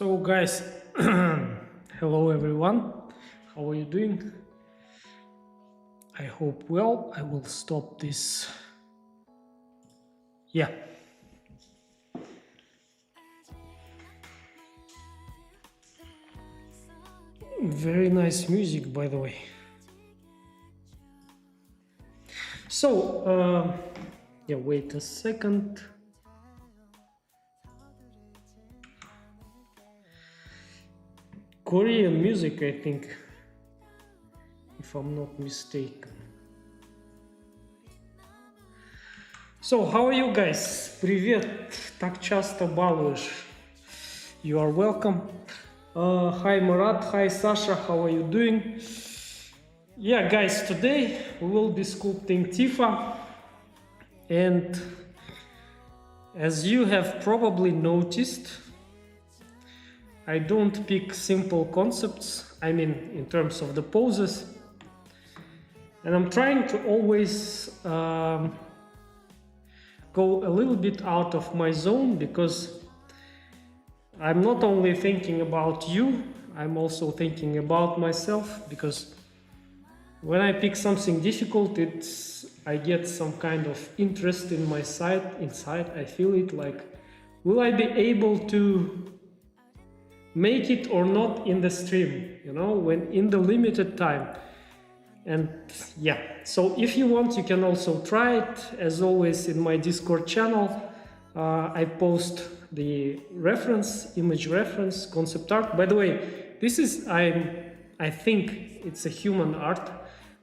So guys, hello everyone, how are you doing? I hope well. I will stop this. Yeah. Very nice music, by the way. So, yeah, wait a second. Korean music, I think, if I'm not mistaken. So, how are you guys? Привет, так часто балуешь. You are welcome. Hi Murat, hi Sasha, how are you doing? Yeah, guys, today we will be sculpting Tifa, and as you have probably noticed, I don't pick simple concepts, I mean in terms of the poses, and I'm trying to always go a little bit out of my zone, because I'm not only thinking about you, I'm also thinking about myself, because when I pick something difficult, I get some kind of interest in my inside. I feel it like, will I be able to make it or not in the stream, you know, when in the limited time. And yeah, so if you want, you can also try it. As always, in my Discord channel, I post the reference, image reference, concept art. By the way, this is, I think it's a human art,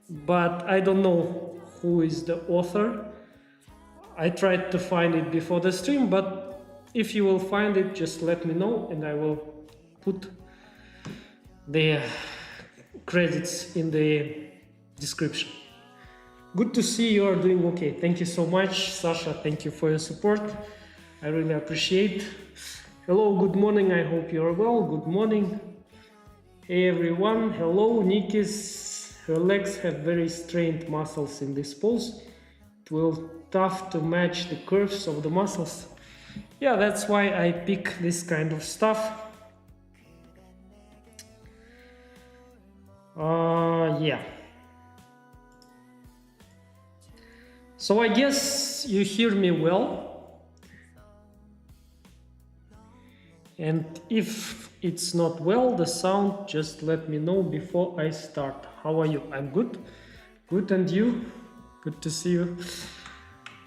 but I don't know who is the author. I tried to find it before the stream, but if you will find it, just let me know and I will put the credits in the description. Good to see you are doing okay. Thank you so much, Sasha. Thank you for your support. I really appreciate. Hello, good morning. I hope you are well. Good morning. Hey everyone. Hello, Nikis. Her legs have very strained muscles in this pose. It will tough to match the curves of the muscles. Yeah, that's why I pick this kind of stuff. Yeah. So I guess you hear me well. And if it's not well, the sound, just let me know before I start. How are you? I'm good. Good, and you? Good to see you.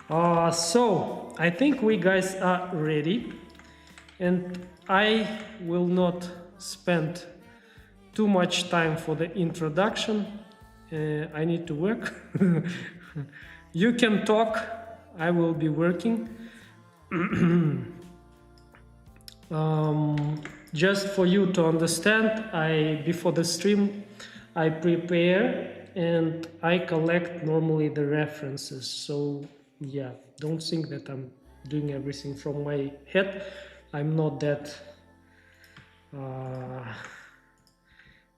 So I think we guys are ready, and I will not spend too much time for the introduction. I need to work. You can talk, I will be working. Just for you to understand, before the stream I prepare and I collect normally the references. So yeah, don't think that I'm doing everything from my head. I'm not that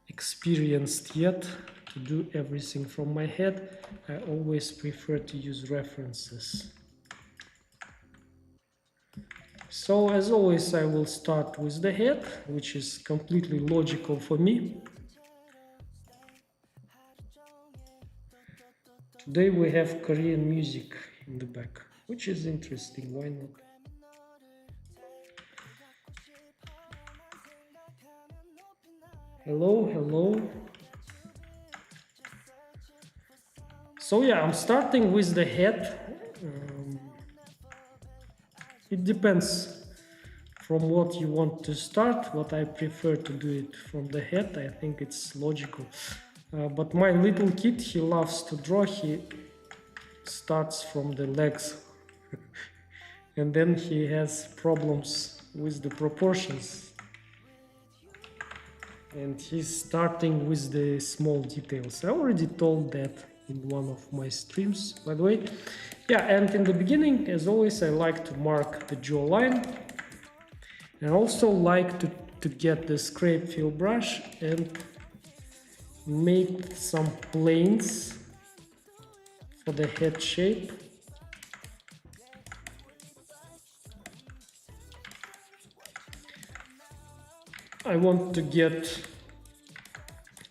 experienced yet to do everything from my head. I always prefer to use references. So as always, I will start with the head, which is completely logical for me. Today we have Korean music in the back, which is interesting. Why not? Hello, hello. So yeah, I'm starting with the head. It depends from what you want to start. What I prefer to do it from the head. I think it's logical. But my little kid, he loves to draw. He starts from the legs. And then he has problems with the proportions. And he's starting with the small details. I already told that in one of my streams, by the way. Yeah, and in the beginning, as always, I like to mark the jawline. And also like to get the scrape fill brush and make some planes for the head shape. I want to get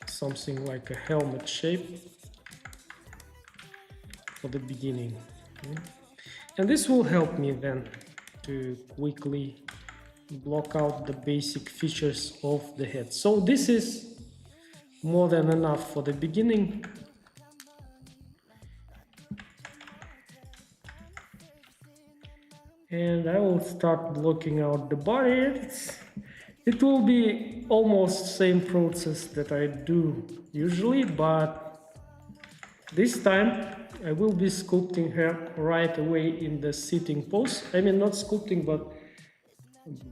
something like a helmet shape for the beginning. And this will help me then to quickly block out the basic features of the head. So this is more than enough for the beginning. And I will start blocking out the body. It will be almost same process that I do usually, but this time I will be sculpting her right away in the sitting pose. I mean, not sculpting, but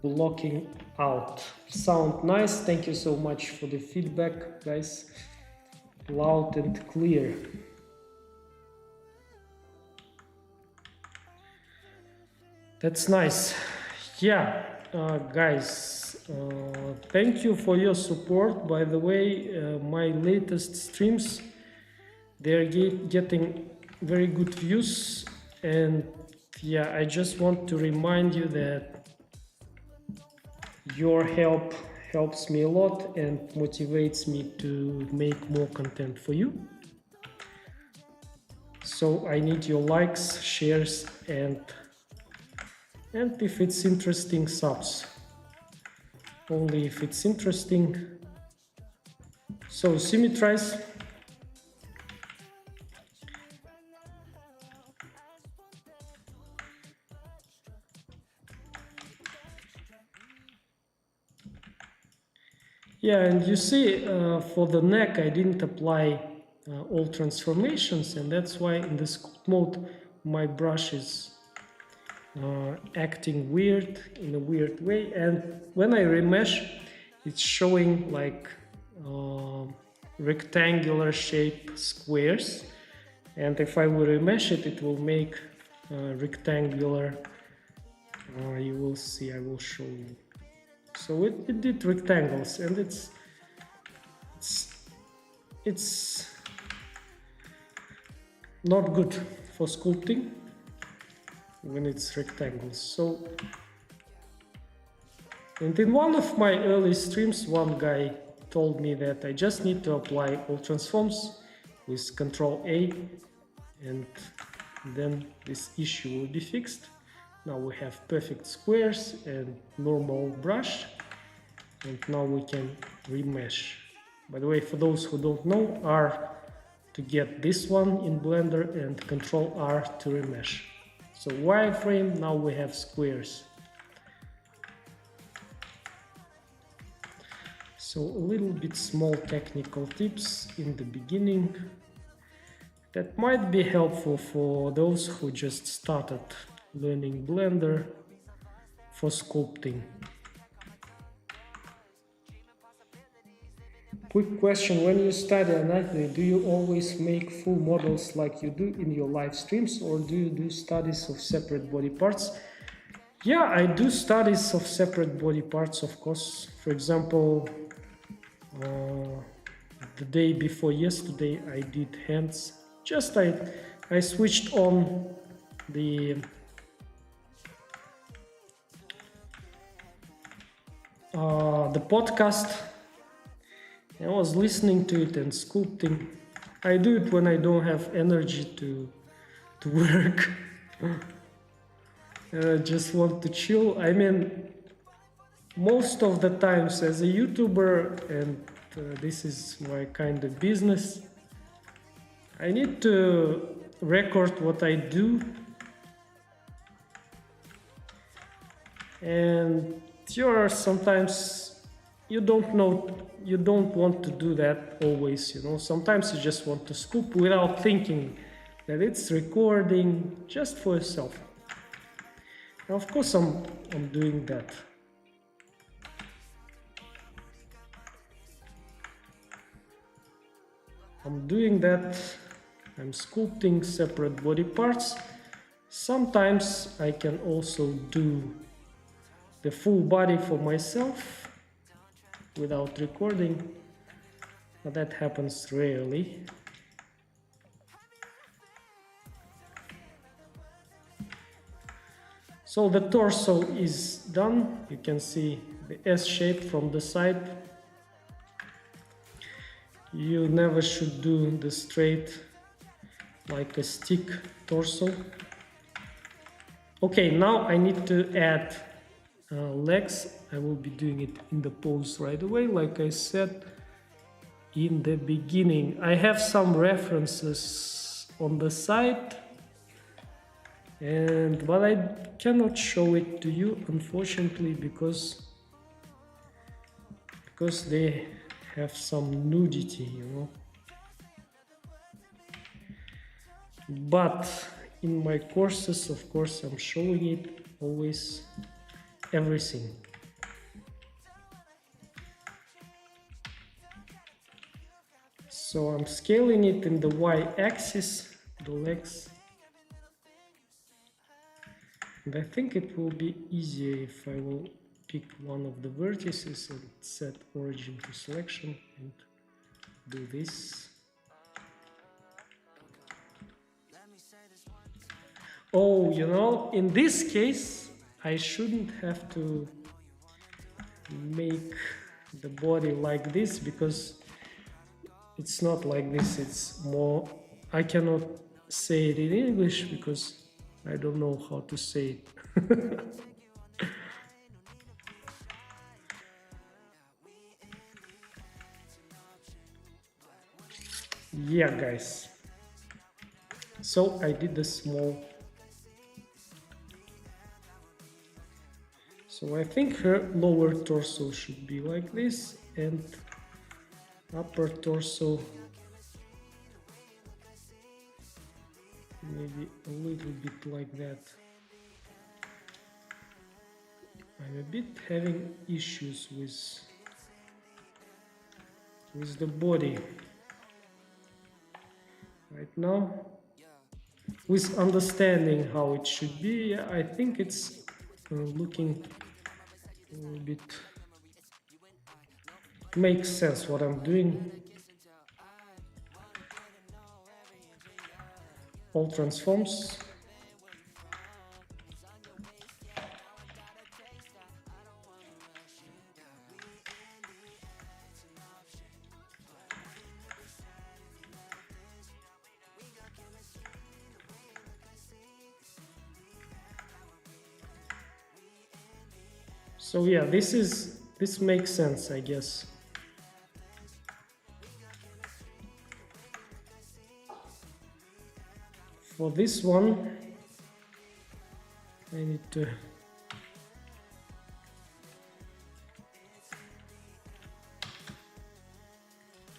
blocking out. Sound nice. Thank you so much for the feedback, guys. Loud and clear. That's nice. Yeah, guys, thank you for your support. By the way, my latest streams, they're getting very good views, and yeah, I just want to remind you that your help helps me a lot and motivates me to make more content for you. So I need your likes, shares, and if it's interesting, subs. Only if it's interesting. So symmetrize. Yeah, and you see, for the neck, I didn't apply all transformations, and that's why in the sculpt mode, my brush is acting weird, in a weird way. And when I remesh, it's showing like rectangular shape squares. And if I will remesh it, it will make rectangular. You will see, I will show you. So it did rectangles, and it's not good for sculpting when it's rectangles. So, and in one of my early streams, one guy told me that I just need to apply all transforms with Ctrl+A, and then this issue will be fixed. Now we have perfect squares and normal brush, and now we can remesh. By the way, for those who don't know, R to get this one in Blender and Ctrl+R to remesh. So wireframe, now we have squares. So a little bit small technical tips in the beginning that might be helpful for those who just started learning Blender for sculpting. Quick question, when you study anatomy, do you always make full models like you do in your live streams, or do you do studies of separate body parts? Yeah, I do studies of separate body parts, of course. For example, the day before yesterday I did hands. Just I switched on the podcast. I was listening to it and sculpting. I do it when I don't have energy to work. I just want to chill. I mean, most of the times as a YouTuber, and this is my kind of business, I need to record what I do, and sometimes you don't want to do that always, you know. Sometimes you just want to sculpt without thinking that it's recording, just for yourself. And of course I'm doing that. I'm sculpting separate body parts. Sometimes I can also do the full body for myself without recording, but that happens rarely. So the torso is done. You can see the S shape from the side. You never should do the straight like a stick torso. Okay, now I need to add legs. I will be doing it in the pose right away, like I said in the beginning. I have some references on the side, but I cannot show it to you, unfortunately, because they have some nudity, you know. But in my courses, of course, I'm showing it always, everything. So I'm scaling it in the y-axis, the legs. And I think it will be easier if I will pick one of the vertices and set origin to selection and do this. Oh, you know, in this case, I shouldn't have to make the body like this, because it's not like this, it's more, I cannot say it in English because I don't know how to say it. Yeah, guys. So I did a small. So I think her lower torso should be like this, and upper torso maybe a little bit like that. I'm a bit having issues with the body right now, with understanding how it should be. I think it's looking a little bit, makes sense what I'm doing. All transforms. So yeah, this makes sense, I guess. For this one, I need to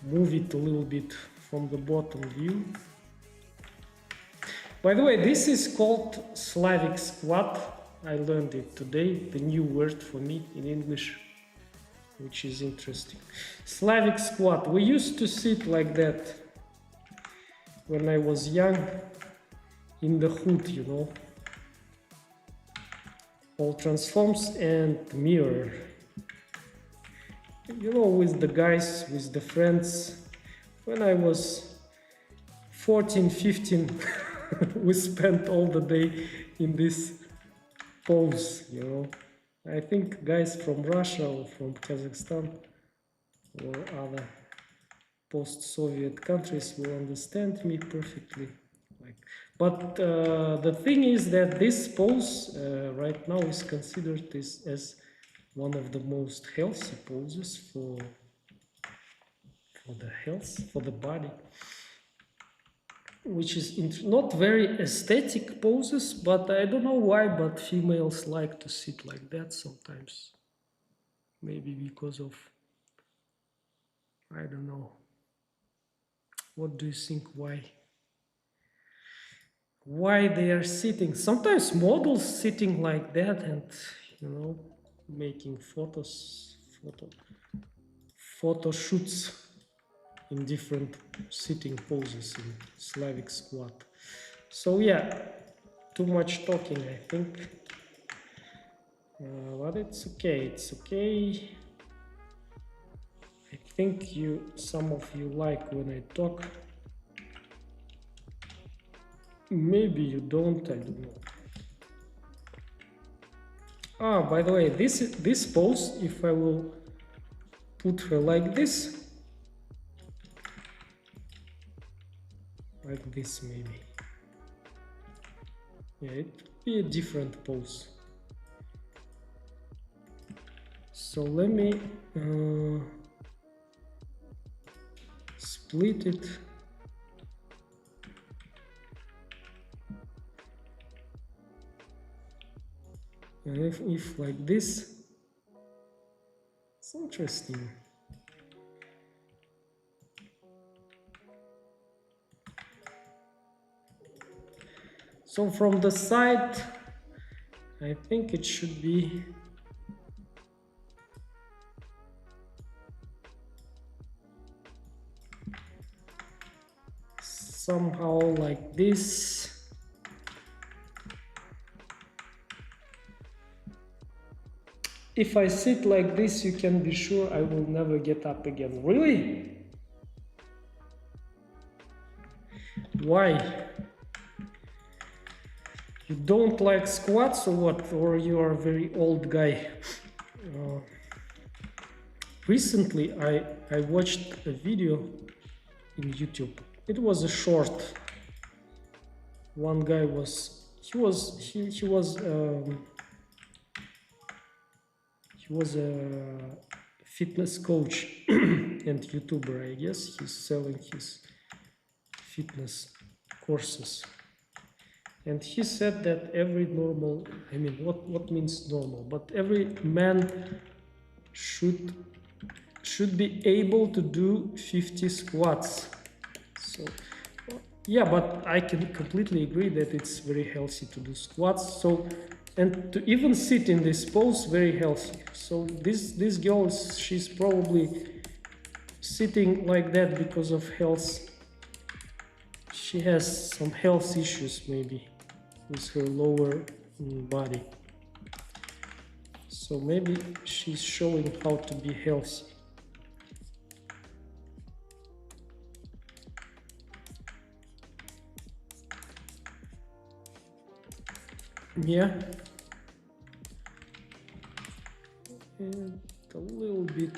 move it a little bit from the bottom view. By the way, this is called Slavic Squat. I learned it today, the new word for me in English, which is interesting. Slavic Squat. We used to sit like that when I was young, in the hood, you know. All transforms and mirror. You know, with the guys, with the friends. When I was 14, 15, we spent all the day in this pose, you know. I think guys from Russia or from Kazakhstan or other post-Soviet countries will understand me perfectly. But the thing is that this pose right now is considered as one of the most healthy poses for the health, for the body, which is not very aesthetic poses, but I don't know why, but females like to sit like that sometimes. Maybe because of, I don't know. What do you think, why? Why they are sitting? Sometimes models sitting like that and, you know, making photo shoots in different sitting poses in Slavic Squat. So yeah, too much talking, I think, but it's okay, it's okay. I think some of you like when I talk. Maybe you don't, I don't know. Ah, by the way, this pose, if I will put her like this maybe. Yeah, it would be a different pose. So let me split it. And if like this, it's interesting. So from the side, I think it should be somehow like this. If I sit like this, you can be sure I will never get up again. Really? Why? You don't like squats or what? Or you are a very old guy? Recently, I watched a video in YouTube. It was a short. One guy was a fitness coach and YouTuber, I guess. He's selling his fitness courses. And he said that every normal, I mean, what means normal? But every man should be able to do 50 squats. So, yeah, but I can completely agree that it's very healthy to do squats. So, and to even sit in this pose, very healthy. So this girl, she's probably sitting like that because of health. She has some health issues maybe with her lower body. So maybe she's showing how to be healthy. Yeah. And a little bit.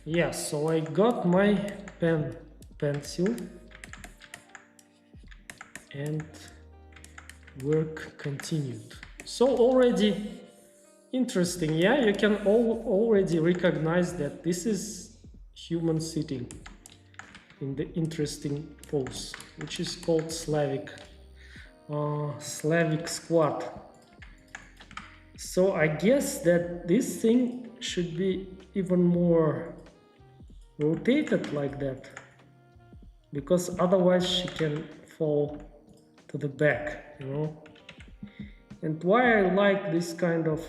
Yeah, so I got my pencil and work continued. So already interesting. Yeah, you can already recognize that this is human sitting in the interesting pose, which is called Slavic Squat. So I guess that this thing should be even more rotated like that, because otherwise she can fall to the back, you know. And why I like this kind of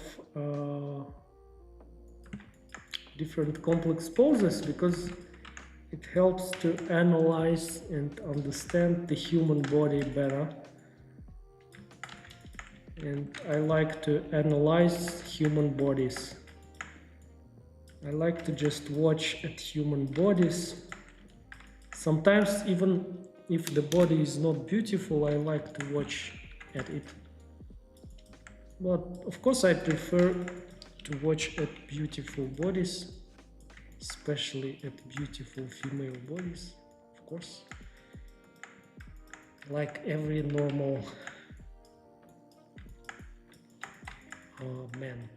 different complex poses, because it helps to analyze and understand the human body better. And I like to analyze human bodies. I like to just watch at human bodies. Sometimes even if the body is not beautiful, I like to watch at it. But of course I prefer to watch at beautiful bodies, especially at beautiful female bodies, of course. Like every normal man.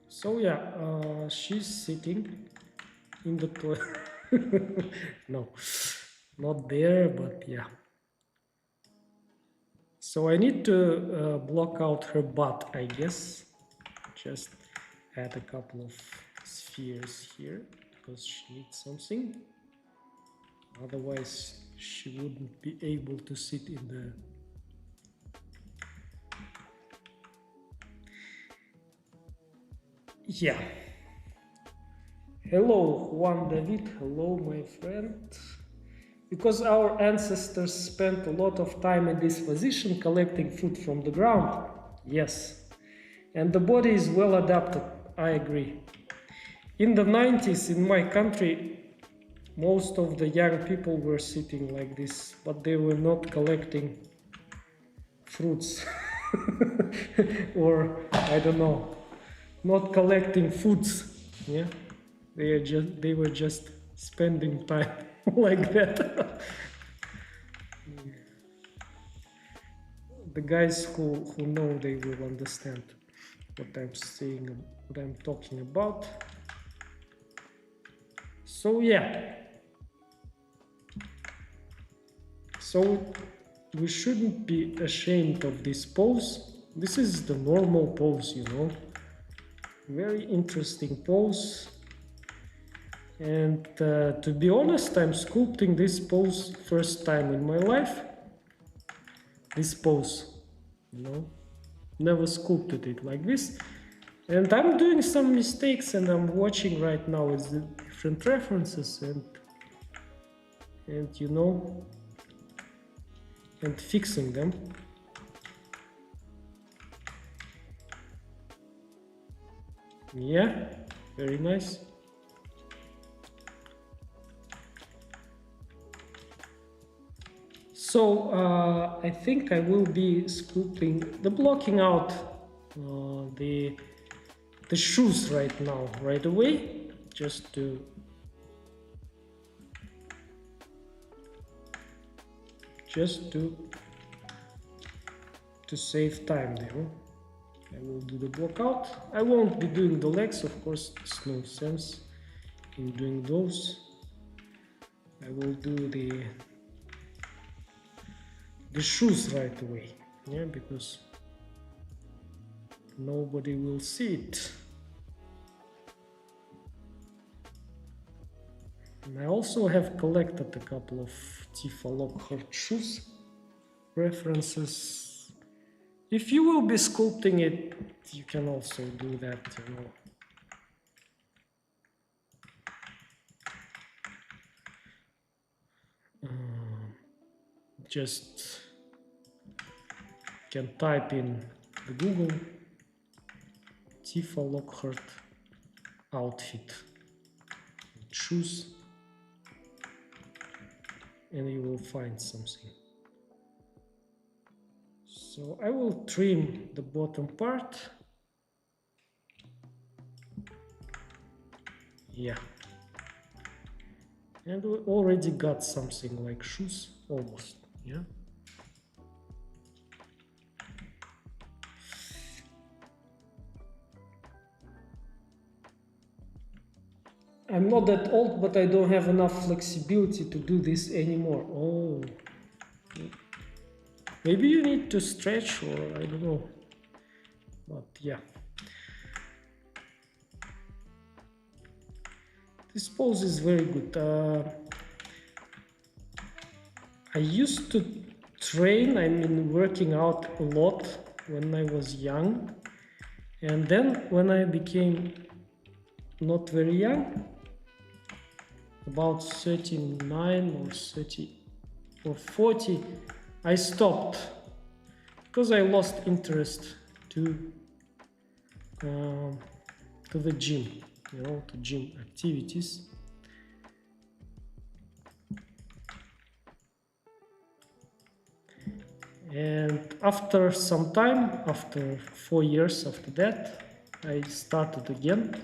So yeah, she's sitting in the toilet. No, not there, but yeah. So I need to block out her butt, I guess. Just add a couple of spheres here, because she needs something. Otherwise, she wouldn't be able to sit in the... Yeah. Hello, Juan David. Hello, my friend. Because our ancestors spent a lot of time in this position collecting food from the ground. Yes. And the body is well adapted. I agree. In the 90s in my country, Most of the young people were sitting like this, but they were not collecting fruits or I don't know, not collecting foods. Yeah, they were just spending time like that. The guys who know, they will understand what I'm saying, what I'm talking about. So yeah, so we shouldn't be ashamed of this pose. This is the normal pose, you know, very interesting pose. And to be honest, I'm sculpting this pose first time in my life. This pose, you know, never sculpted it like this. And I'm doing some mistakes, and I'm watching right now with the different references and you know, and fixing them. Yeah, very nice. So I think I will be sculpting the blocking out the shoes right now, right away, just to save time there. I will do the blockout. I won't be doing the legs, of course. There's no sense in doing those. I will do the shoes right away, yeah, because nobody will see it. And I also have collected a couple of Tifa Lockhart shoes references. If you will be sculpting it, you can also do that, you know. Just can type in the Google Tifa Lockhart outfit, shoes, and you will find something. So I will trim the bottom part. Yeah. And we already got something like shoes, almost, yeah. I'm not that old, but I don't have enough flexibility to do this anymore. Oh. Maybe you need to stretch, or I don't know. But yeah. This pose is very good. I used to train, I mean working out a lot when I was young. And then when I became not very young, about 39 or 30 or 40, I stopped because I lost interest to the gym, you know, to gym activities. And after some time, after 4 years after that, I started again,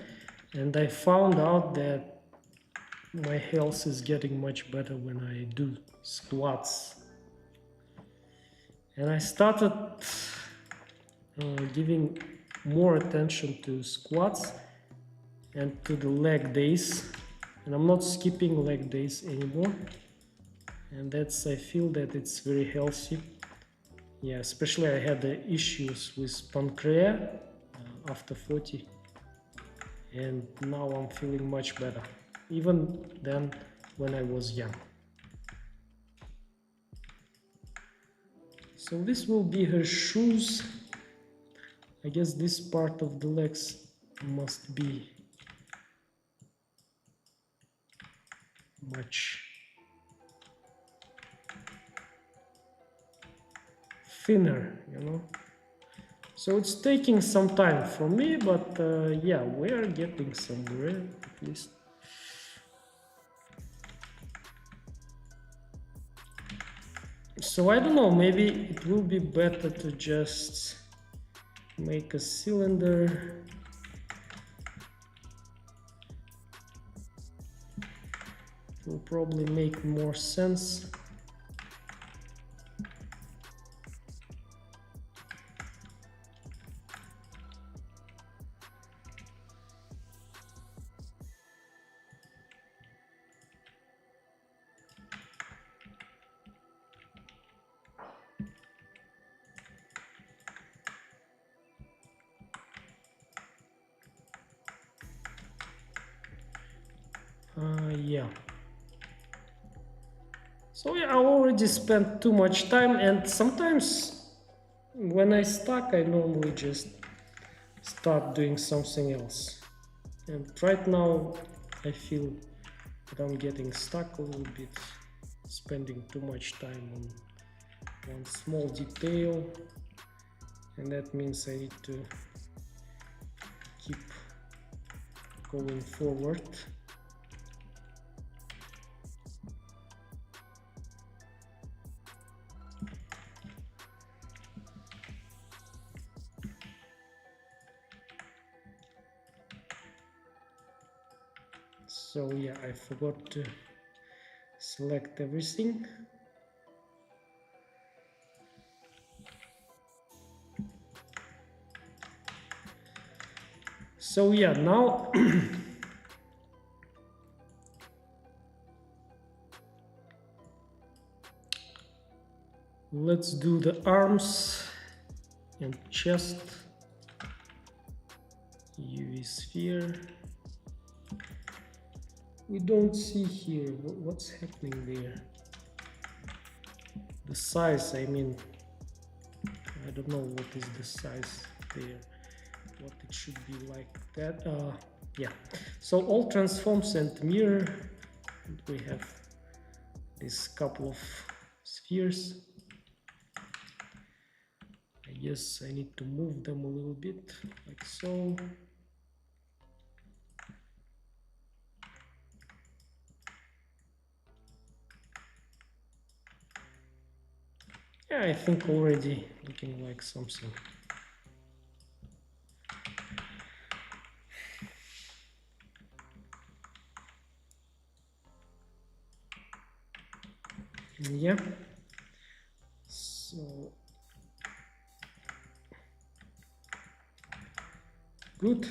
and I found out that my health is getting much better when I do squats. And I started giving more attention to squats and to the leg days. And I'm not skipping leg days anymore. And that's, I feel that it's very healthy. Yeah, especially I had the issues with pancreas after 40. And now I'm feeling much better, even than when I was young. So this will be her shoes. I guess this part of the legs must be much thinner, you know. So it's taking some time for me, but yeah, we are getting somewhere at least. So I don't know, maybe it will be better to just make a cylinder. It will probably make more sense. Yeah. So yeah, I already spent too much time, and sometimes when I stuck, I normally just start doing something else. And right now, I feel that I'm getting stuck a little bit, spending too much time on one small detail, and that means I need to keep going forward. So yeah, I forgot to select everything. So yeah, now let's do the arms and chest. UV sphere. We don't see here what's happening there. The size, I mean, I don't know what is the size there, what it should be like that. Yeah, so all transforms and mirror, and we have this couple of spheres. I guess I need to move them a little bit, like so. Yeah, I think already looking like something. Yeah. So good.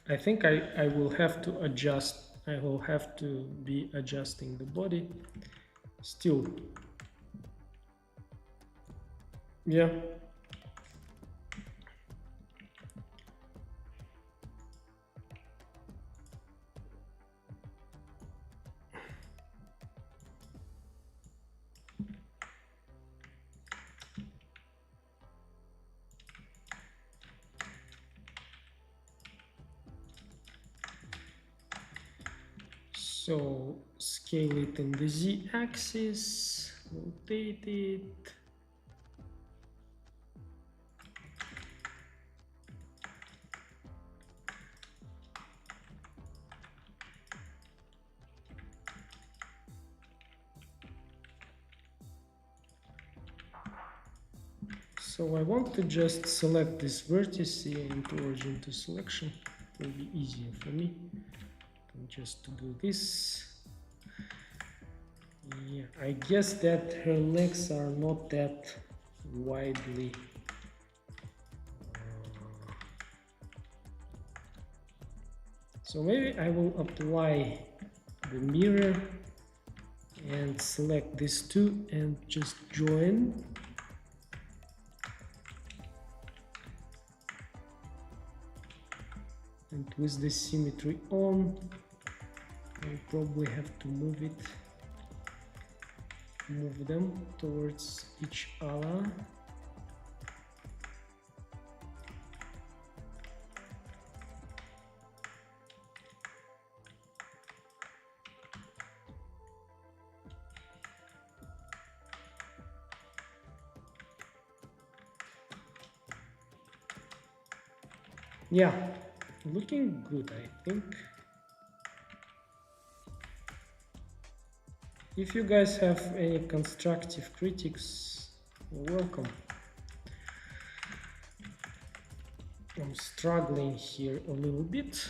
I think I will have to adjust. I will have to be adjusting the body still. Yeah. So scale it in the Z-axis, rotate it. So I want to just select this vertex and origin to selection. It will be easier for me than just to do this. Yeah, I guess that her legs are not that widely. So maybe I will apply the mirror and select these two and just join. And with the symmetry on, I probably have to move them towards each other. Yeah, looking good, I think. If you guys have any constructive critics, welcome. I'm struggling here a little bit.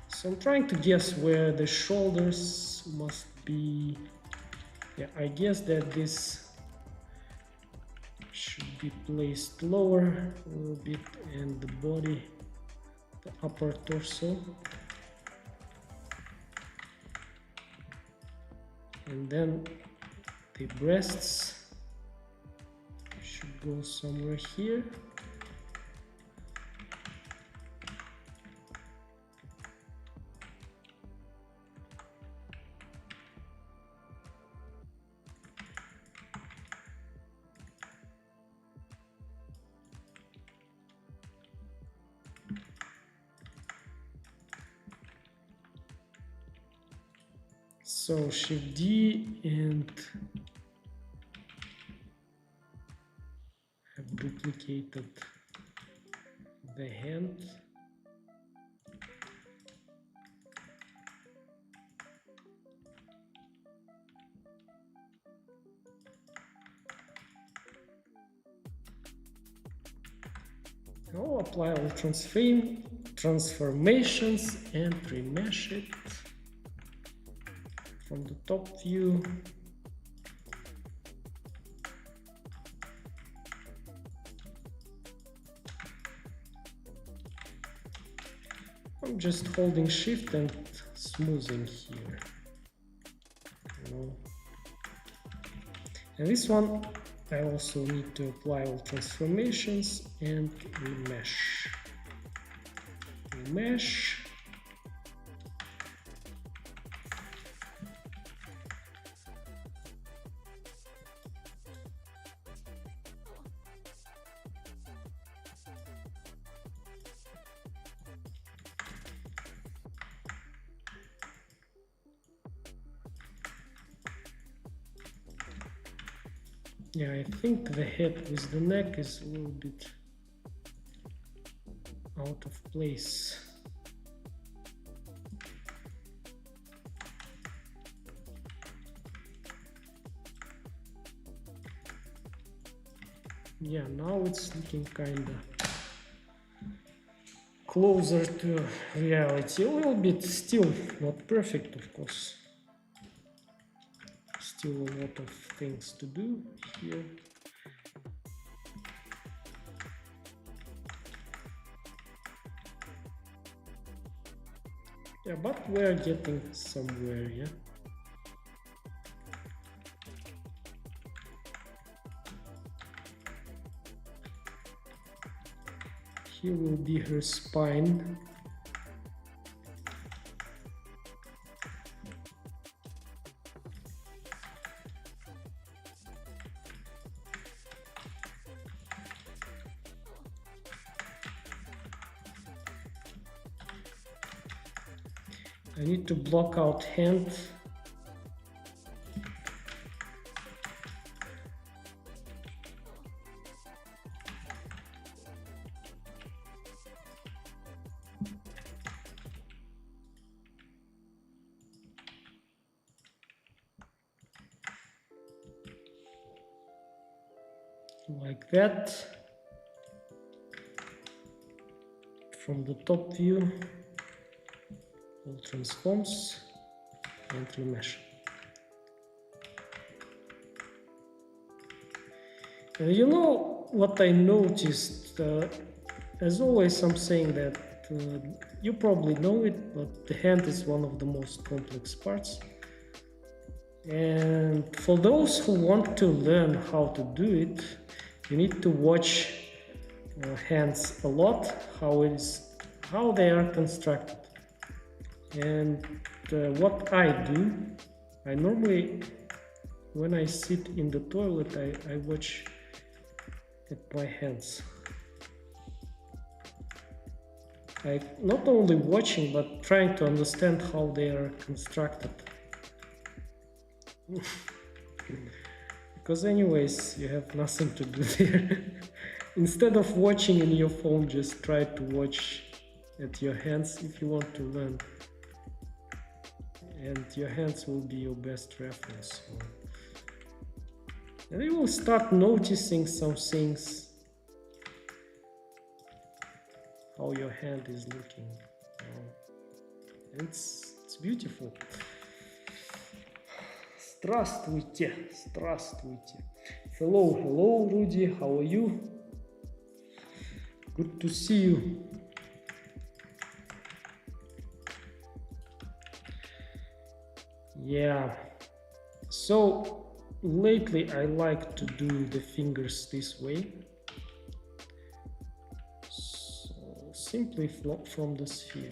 So I'm trying to guess where the shoulders must be. Yeah, I guess that this should be placed lower a little bit, and the body, the upper torso. And then the breasts should go somewhere here. So Shift D and have duplicated the hand. I'll apply all transformations and remesh it from the top view. I'm just holding Shift and smoothing here. And this one I also need to apply all transformations and remesh. Remesh. Yeah, I think the head with the neck is a little bit out of place. Yeah, now it's looking kinda closer to reality. A little bit, still not perfect, of course. Still a lot of things to do here. Yeah, but we're getting somewhere, yeah. Here will be her spine. I need to block out hand. Like that. From the top view. All transforms and remesh. You know what I noticed? As always, I'm saying that you probably know it, but the hand is one of the most complex parts. And for those who want to learn how to do it, you need to watch hands a lot, how they are constructed. And what I do, I normally, when I sit in the toilet, I watch at my hands. I not only watching, but trying to understand how they are constructed. Because anyways, you have nothing to do there. Instead of watching in your phone, just try to watch at your hands if you want to learn. And your hands will be your best reference. And you will start noticing some things, how your hand is looking. It's beautiful. Здравствуйте, здравствуйте. Hello, hello, Rudy. How are you? Good to see you. Yeah. So lately I like to do the fingers this way. So simply from the sphere.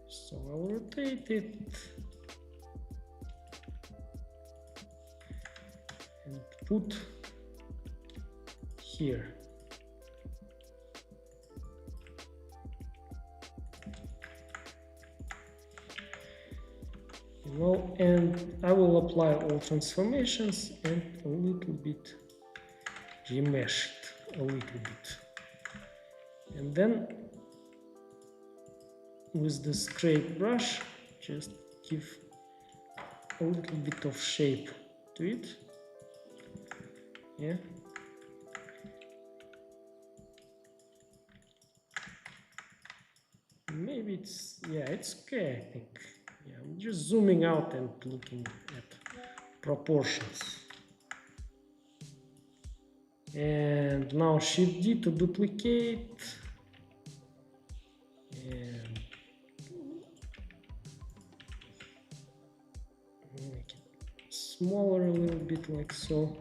So I'll rotate it and put here. You know, and I will apply all transformations and a little bit remesh it, a little bit. And then with the scrape brush, just give a little bit of shape to it. Yeah. Maybe it's, yeah, it's okay, I think. Yeah, I'm just zooming out and looking at proportions. And now Shift D to duplicate. And make it smaller a little bit, like so.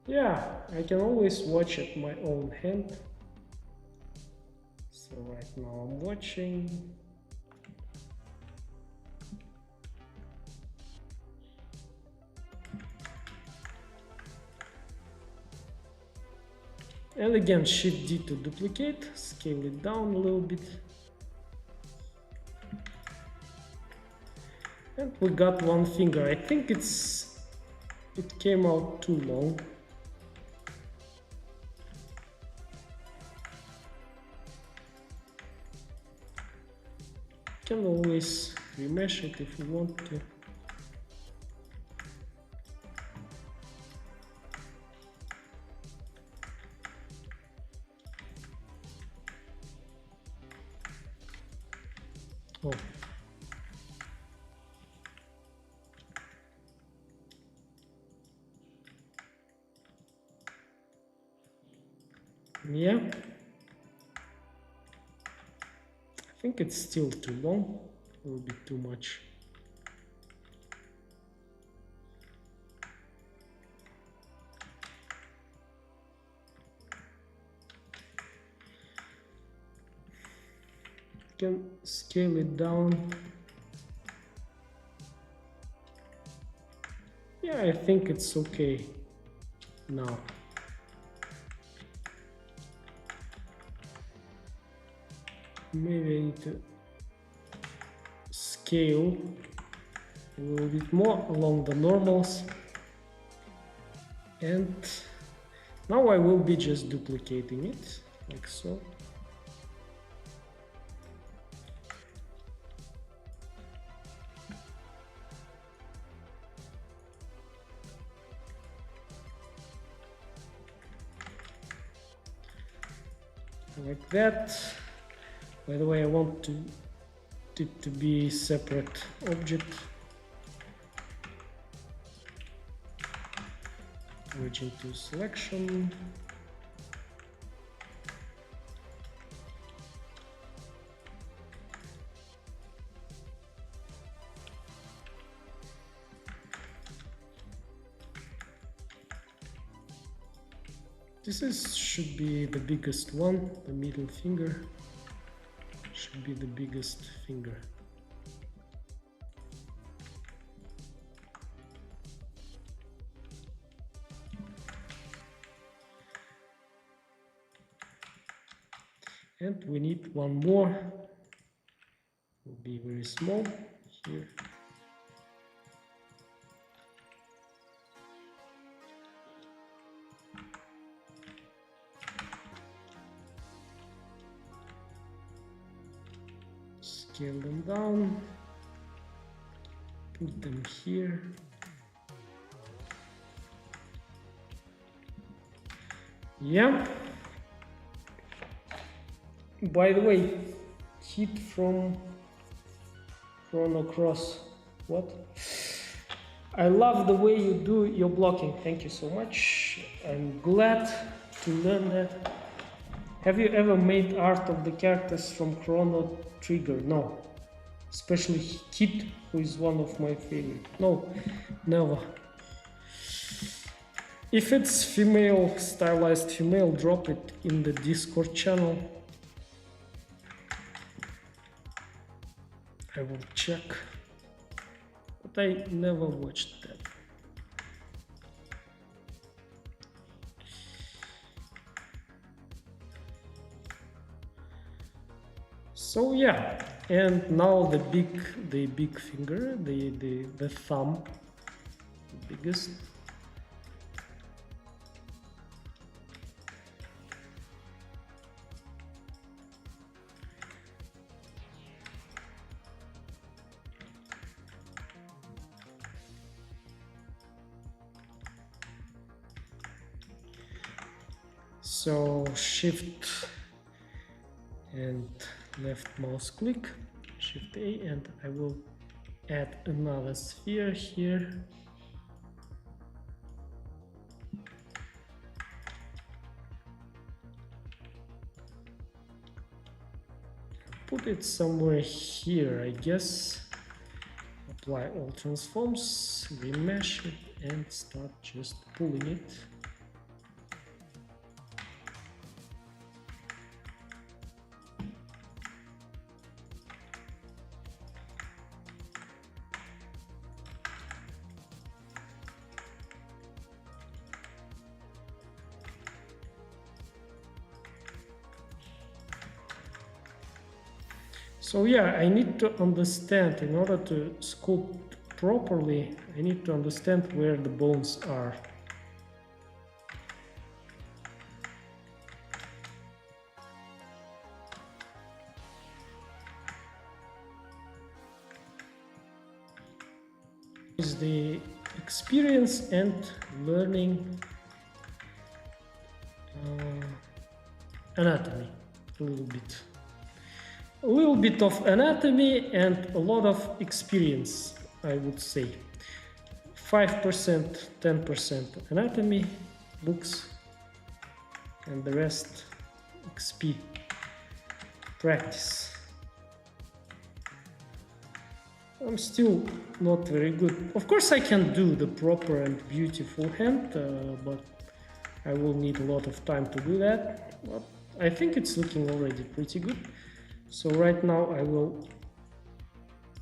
Yeah, I can always watch at my own hand. So right now I'm watching. And again, Shift D to duplicate, scale it down a little bit. And we got one finger. I think it came out too long. Can always remesh it if you want to. Oh. Yeah. I think it's still too long, a little bit too much. Can scale it down. Yeah, I think it's okay now. Maybe I need to scale a little bit more along the normals. And now I will be just duplicating it, like so. Like that. By the way, I want it to be a separate object. Origin to selection. This should be the biggest one, the middle finger should be the biggest finger. And we need one more. Will be very small here. Scale them down, put them here. Yeah. By the way, heat from Chrono Cross. What? I love the way you do your blocking. Thank you so much. I'm glad to learn that. Have you ever made art of the characters from Chrono Trigger? No. Especially Kit, who is one of my favorite. No, never. If it's female, stylized female, drop it in the Discord channel. I will check. But I never watched that. So yeah, and now the big finger, the thumb, the biggest. So shift and left mouse click, shift A, and I will add another sphere here. Put it somewhere here, I guess. Apply all transforms, remesh it, and start just pulling it. So yeah, I need to understand, in order to sculpt properly, I need to understand where the bones are. Is the experience and learning anatomy a little bit. A little bit of anatomy and a lot of experience, I would say. 5%, 10% anatomy books, and the rest XP practice. I'm still not very good. Of course I can do the proper and beautiful hand, but I will need a lot of time to do that. But I think it's looking already pretty good. So right now I will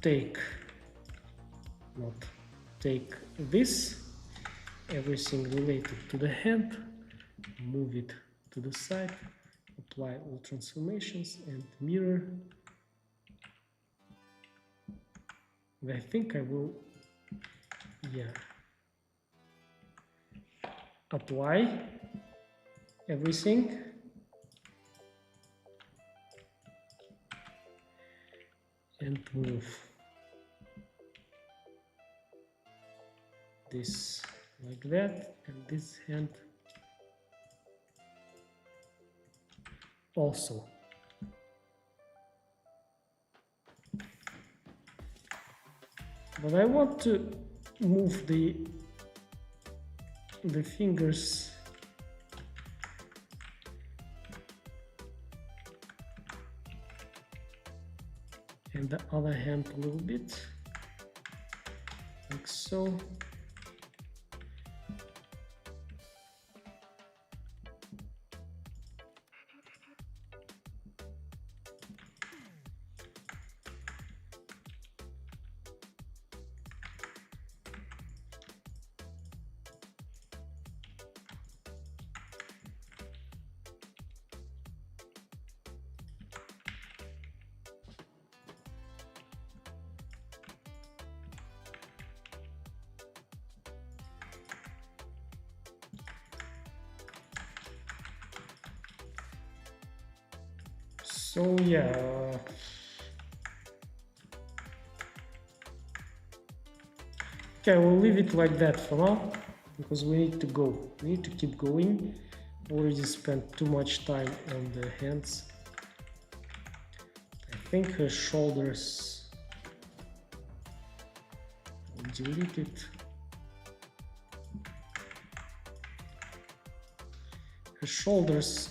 take this, everything related to the hand, move it to the side, apply all transformations and mirror. And I think I will, yeah, apply everything. And move this like that, and this hand also. But I want to move the fingers and the other hand a little bit, like so. So yeah, okay, we'll leave it like that for now because we need to go. We need to keep going. Already spent too much time on the hands. I think her shoulders. I'll delete it. Her shoulders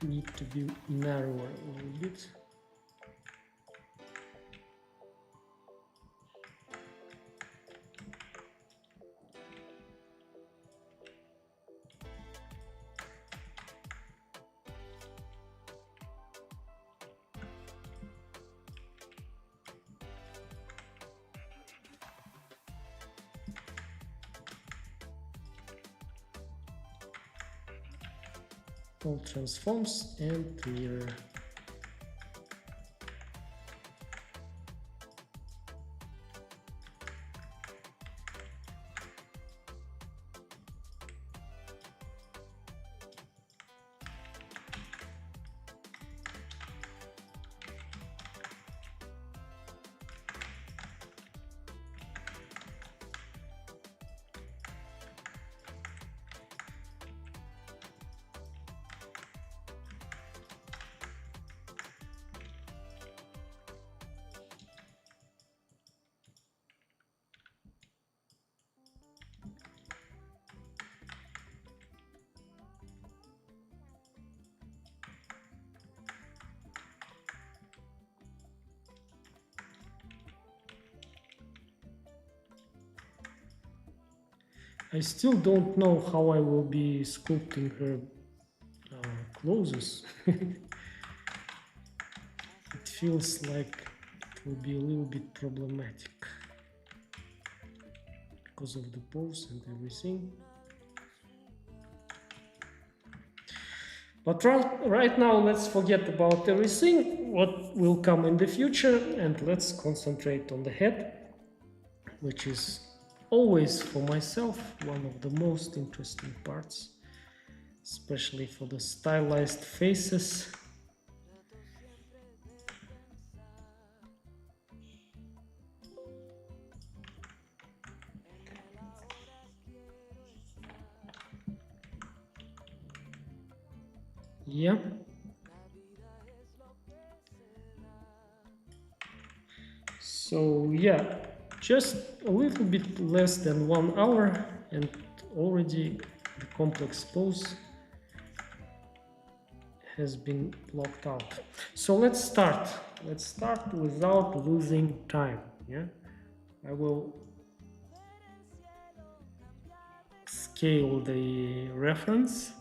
need to be narrower a little bit. All transforms and mirror. I still don't know how I will be sculpting her clothes. It feels like it will be a little bit problematic because of the pose and everything. But right now, let's forget about everything, what will come in the future, and let's concentrate on the head, which is always for myself one of the most interesting parts, especially for the stylized faces. Yeah. So yeah, just a little bit less than 1 hour and already the complex pose has been blocked out. So let's start. Let's start without losing time. Yeah, I will scale the reference.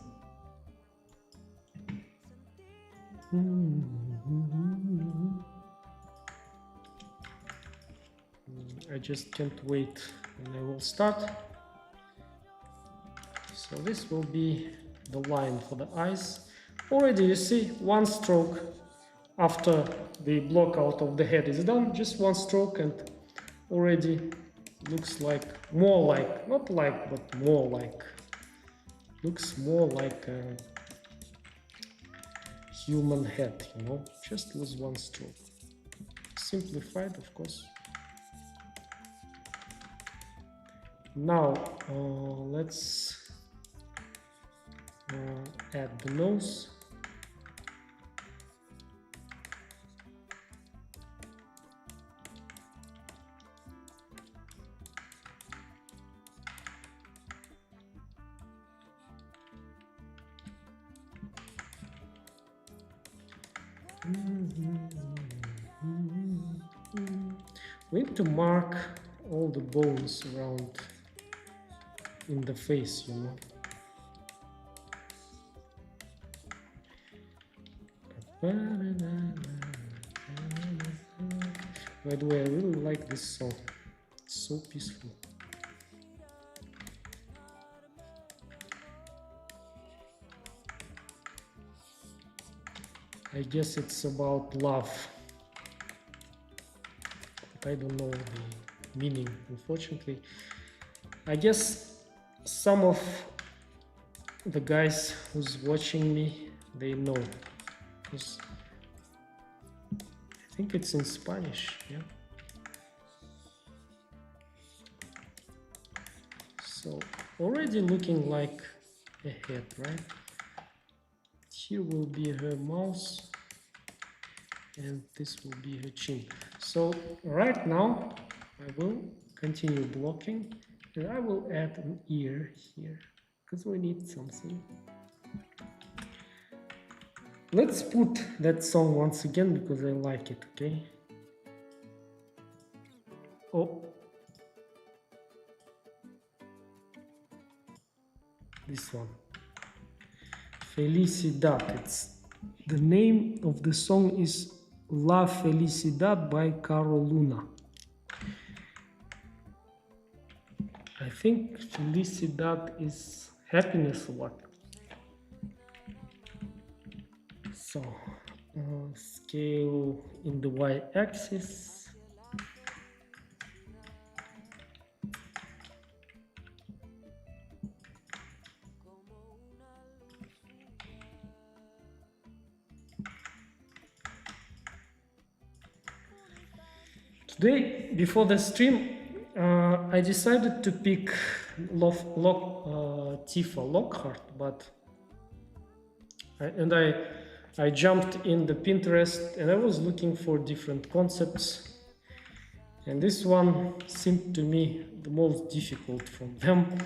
I just can't wait when I will start. So this will be the line for the eyes. Already you see one stroke after the blockout of the head is done, just one stroke, and already looks like, more like, not like, but more like, looks more like a human head, you know, just with one stroke. Simplified, of course. Now let's add the nose. We need to mark all the bones around in the face, you know. By the way, I really like this song. It's so peaceful. I guess it's about love. I don't know the meaning, unfortunately. I guess some of the guys who's watching me, they know, because think it's in Spanish, yeah. So already looking like a head, right? Here will be her mouth, and this will be her chin. So right now I will continue blocking, and I will add an ear here because we need something. Let's put that song once again because I like it, okay? Oh, this one. Felicidad. It's the name of the song is La Felicidad by Carol Luna. I think Felicidad is happiness or what? So, scale in the y-axis. Today, before the stream, I decided to pick Tifa Lockhart, but I jumped in the Pinterest and I was looking for different concepts, and this one seemed to me the most difficult from them.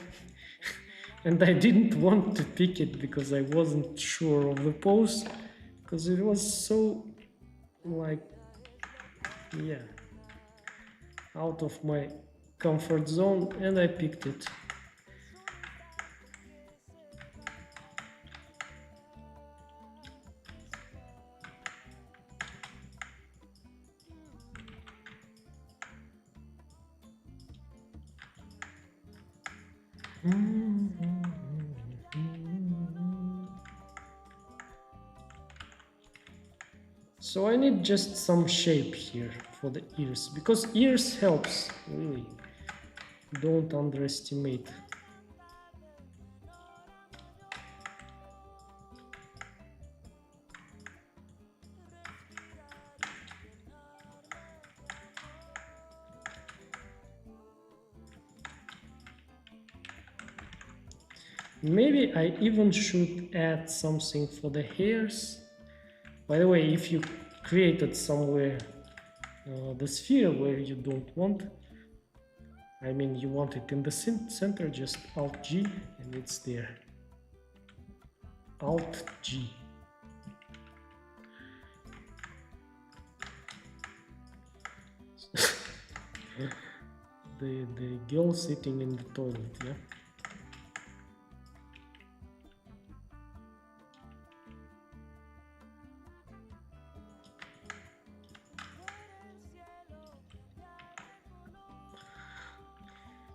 And I didn't want to pick it because I wasn't sure of the pose, because it was so, like, yeah, out of my comfort zone, and I picked it. So I need just some shape here for the ears, because ears helps, really. Don't underestimate. Maybe I even should add something for the hairs. By the way, if you created somewhere the sphere where you don't want, I mean you want it in the center, just Alt-G and it's there. Alt-G. the girl sitting in the toilet, yeah.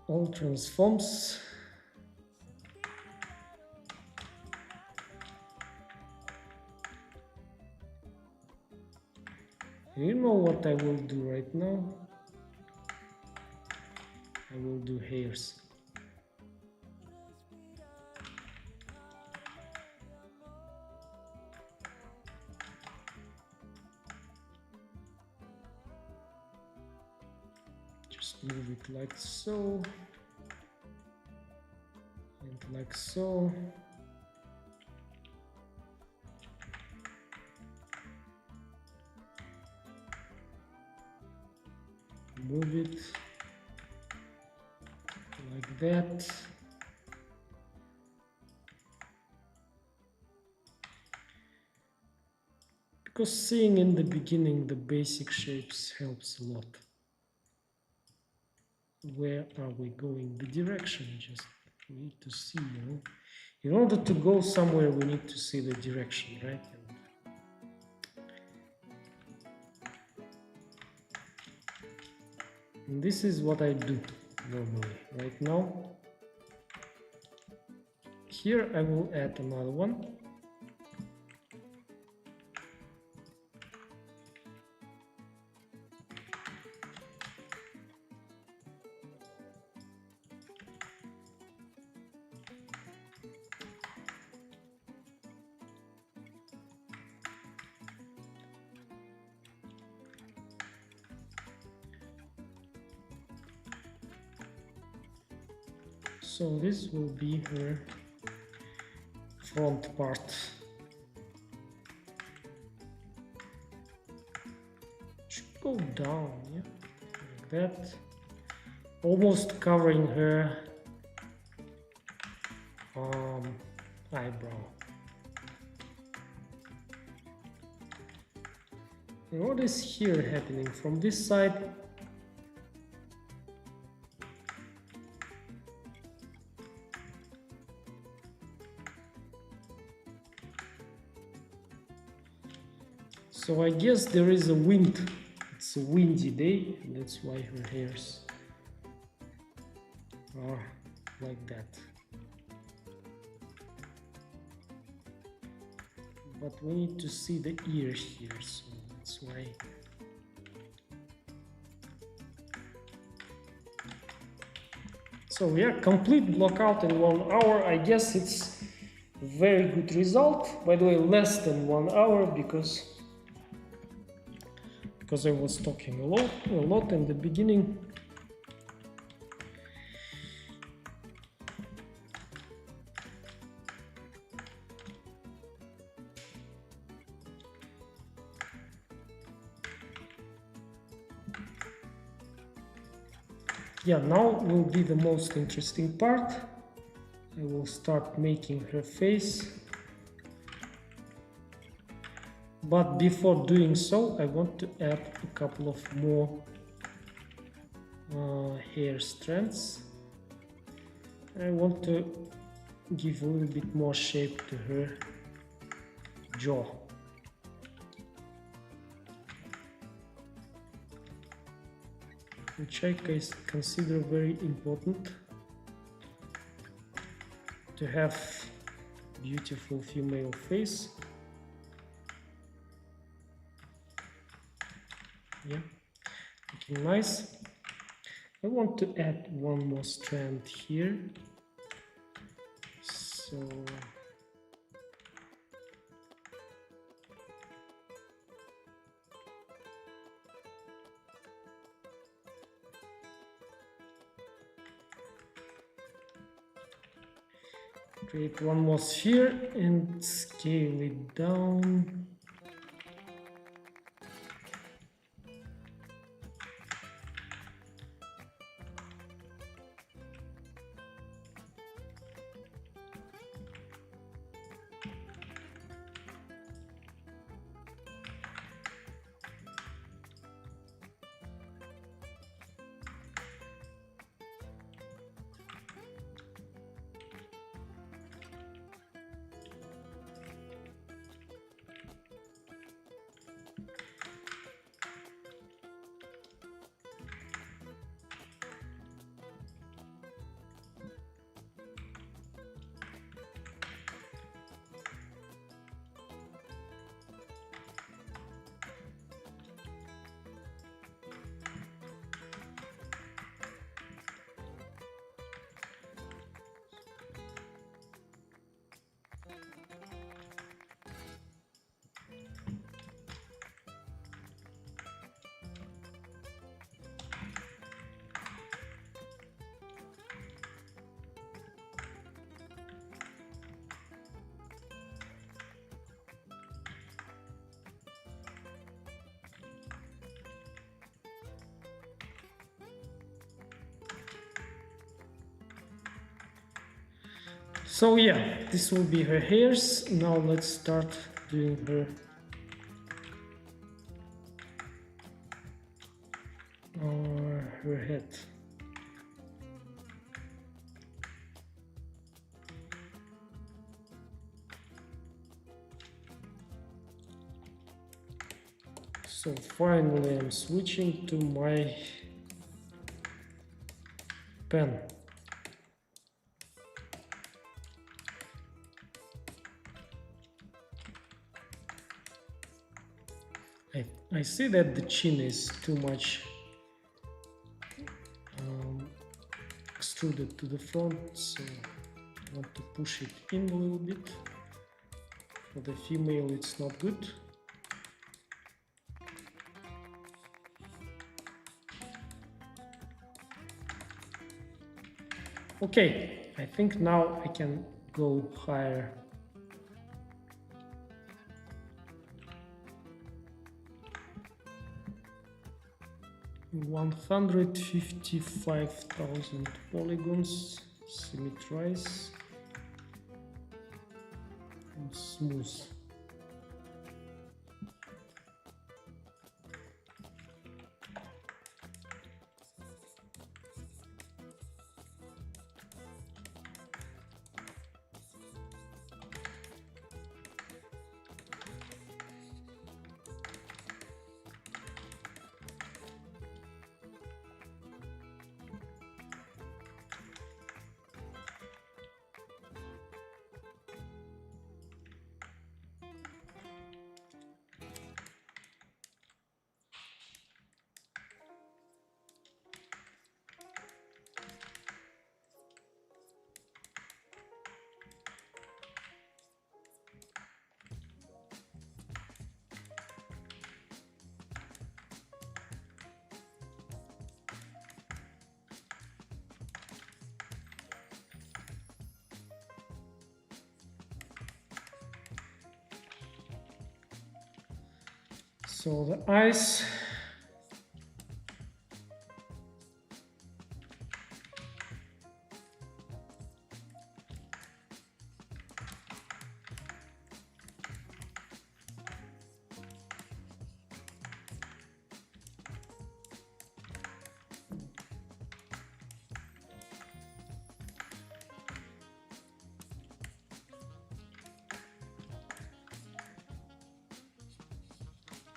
All transforms. You know what I will do right now? I will do hairs. Just move it like so, and like so. Move it like that. Because seeing in the beginning the basic shapes helps a lot. Where are we going? The direction, just we need to see, you know. In order to go somewhere, we need to see the direction, right? And this is what I do normally. Right now, here I will add another one. So this will be her front part. Should go down, yeah, like that, almost covering her eyebrow. And what is here happening from this side? So I guess there is a wind. It's a windy day, that's why her hairs are like that. But we need to see the ear here, so that's why. So yeah, complete blockout in 1 hour. I guess it's a very good result. By the way, less than 1 hour because I was talking a lot in the beginning. Yeah, now will be the most interesting part. I will start making her face. But before doing so, I want to add a couple of more hair strands. I want to give a little bit more shape to her jaw. Which I consider very important to have beautiful female face. Yeah, looking nice. I want to add one more strand here. So create one more sphere and scale it down. So yeah, this will be her hairs. Now let's start doing her head. So finally I'm switching to my pen. I see that the chin is too much extruded to the front, so I want to push it in a little bit. For the female it's not good. Okay, I think now I can go higher. $155,000 polygons, symmetrize and smooth. So the eyes,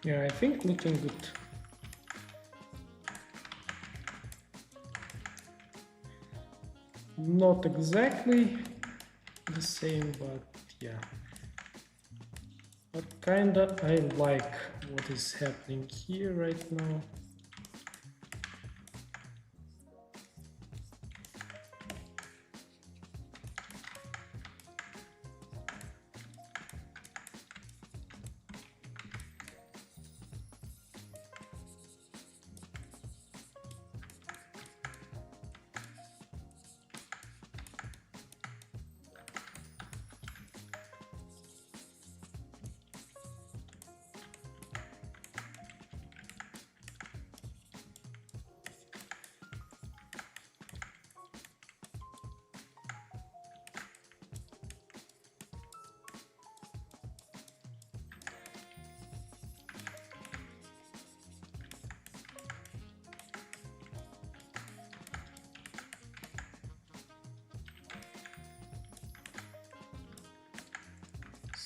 yeah, I think looking good. Not exactly the same, but yeah. But kinda I like what is happening here right now.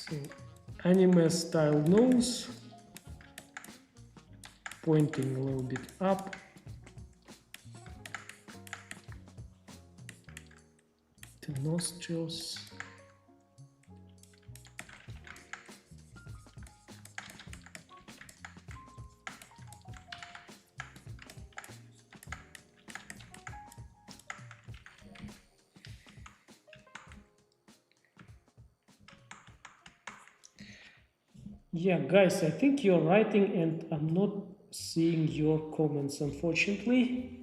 So anime style nose, pointing a little bit up. The nostrils. Yeah, guys, I think you're writing and I'm not seeing your comments, unfortunately.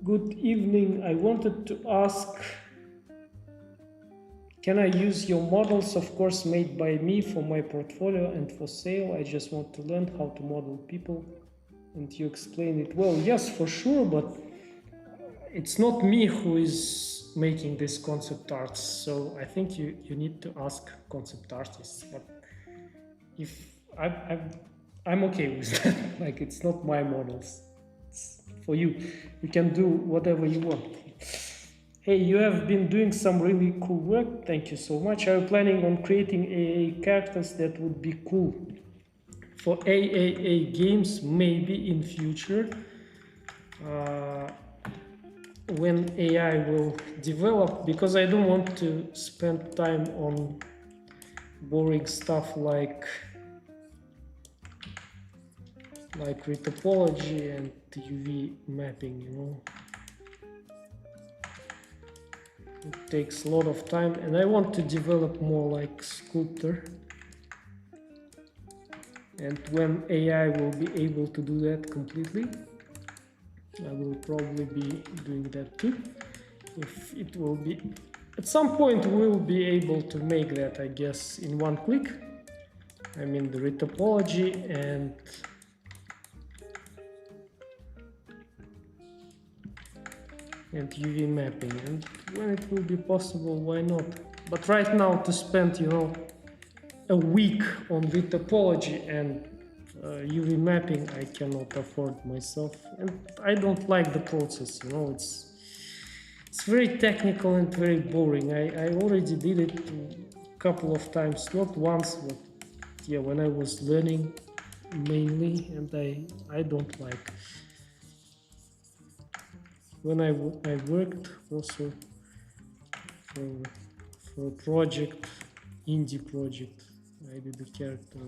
Good evening. I wanted to ask, can I use your models, of course, made by me for my portfolio and for sale? I just want to learn how to model people and you explain it well. Yes, for sure, but it's not me who is making these concept arts, so I think you need to ask concept artists. But if I'm okay with that. Like, it's not my models, it's for you. You can do whatever you want. Hey, you have been doing some really cool work, thank you so much. Are you planning on creating AAA characters? That would be cool. For AAA games, maybe in future, when AI will develop, because I don't want to spend time on boring stuff like retopology and UV mapping, you know. It takes a lot of time and I want to develop more like sculptor. And when AI will be able to do that completely, I will probably be doing that too. If it will be, at some point we'll be able to make that, I guess, in one click. I mean the retopology and UV mapping, and when it will be possible, why not? But right now, to spend, you know, a week on retopology and UV mapping, I cannot afford myself, and I don't like the process, you know. It's very technical and very boring. I already did it a couple of times, not once, but yeah, when I was learning mainly, and I don't like. When I worked also for a project, indie project, I did a character.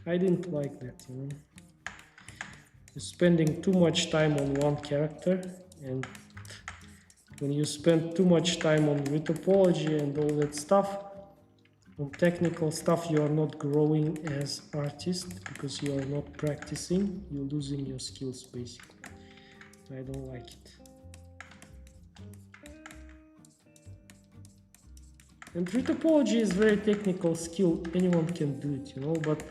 I didn't like that, you know. You're spending too much time on one character, and when you spend too much time on retopology and all that stuff, on technical stuff, you are not growing as artist because you are not practicing. You're losing your skills basically. I don't like it. And retopology is very technical skill. Anyone can do it, you know, but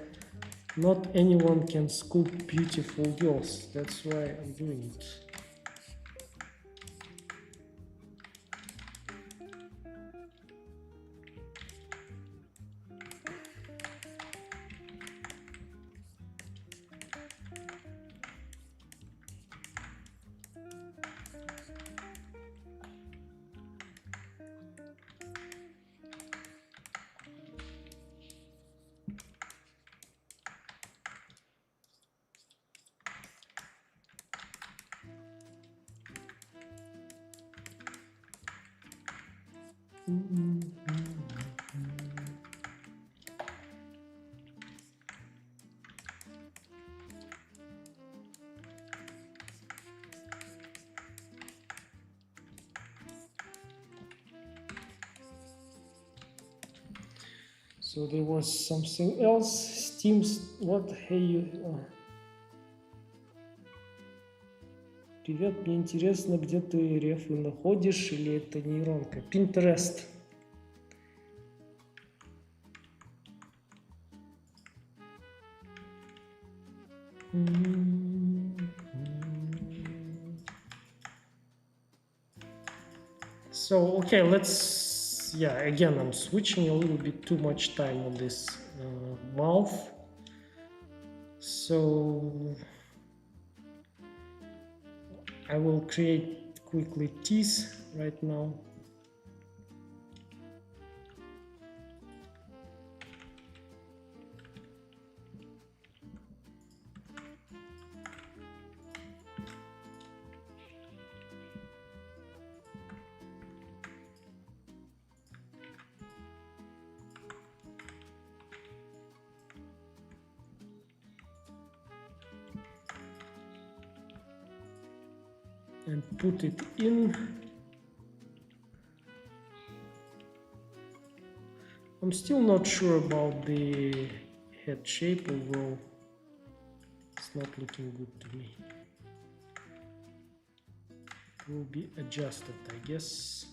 not anyone can sculpt beautiful girls. That's why I'm doing it. So there was something else. Steam's what? Hey you. Привет, мне интересно, где ты рефы находишь, или это нейронка? Pinterest. So, okay, let's, yeah, again, I'm switching a little bit too much time on this mouth. So, I will create quickly teeth right now. And put it in. I'm still not sure about the head shape overall. It's not looking good to me. It will be adjusted, I guess.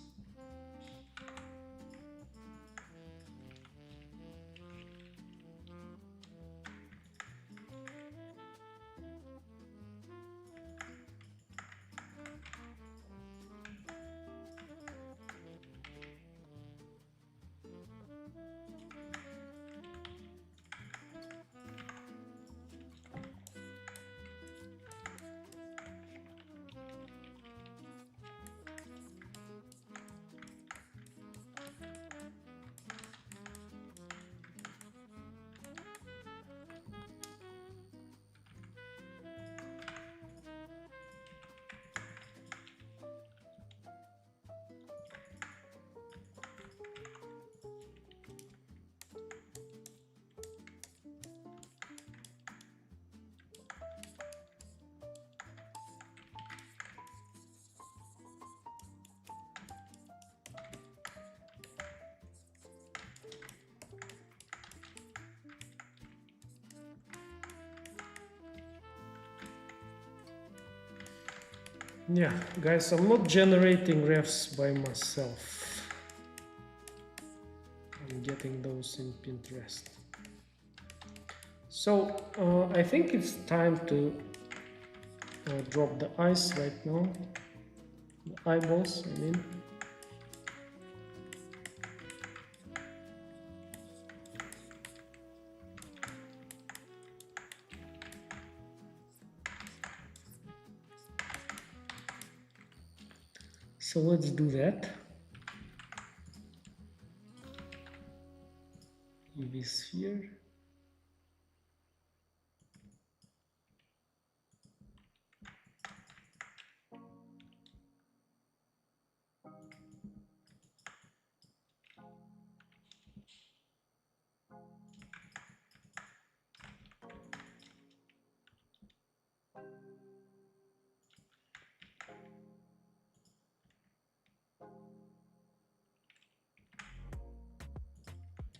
Yeah, guys, I'm not generating refs by myself. I'm getting those in Pinterest. So I think it's time to drop the eyes right now. The eyeballs, I mean. So let's do that. UV sphere.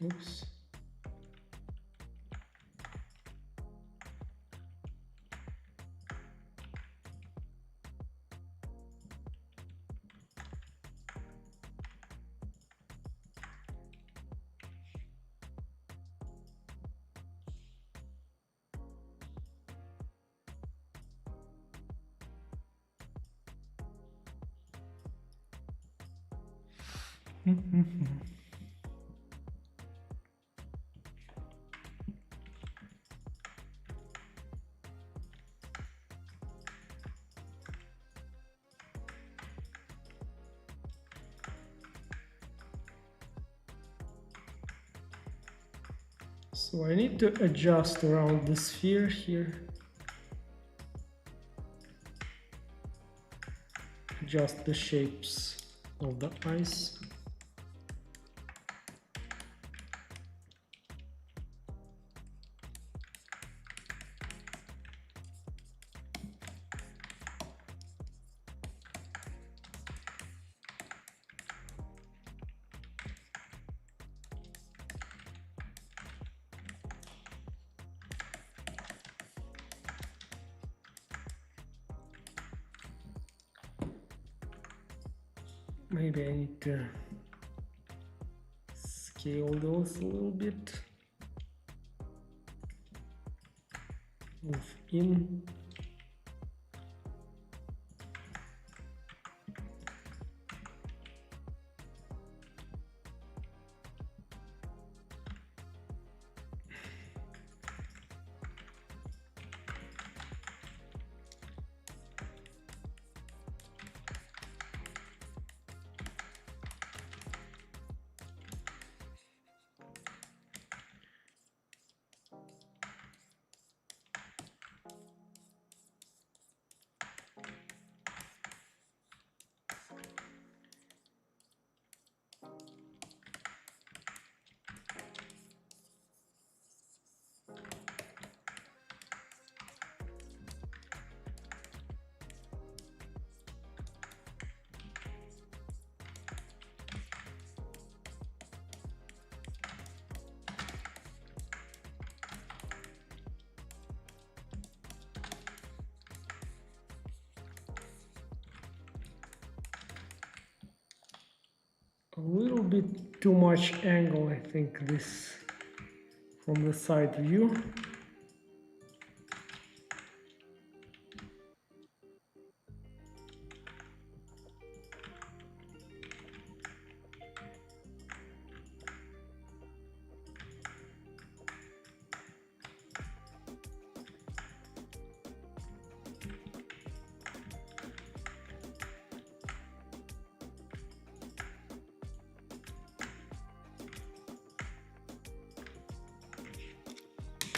Oops. So I need to adjust around the sphere here. Adjust the shapes of the eyes. Maybe I need to scale those a little bit. Move in. A little bit too much angle, I think, this from the side view.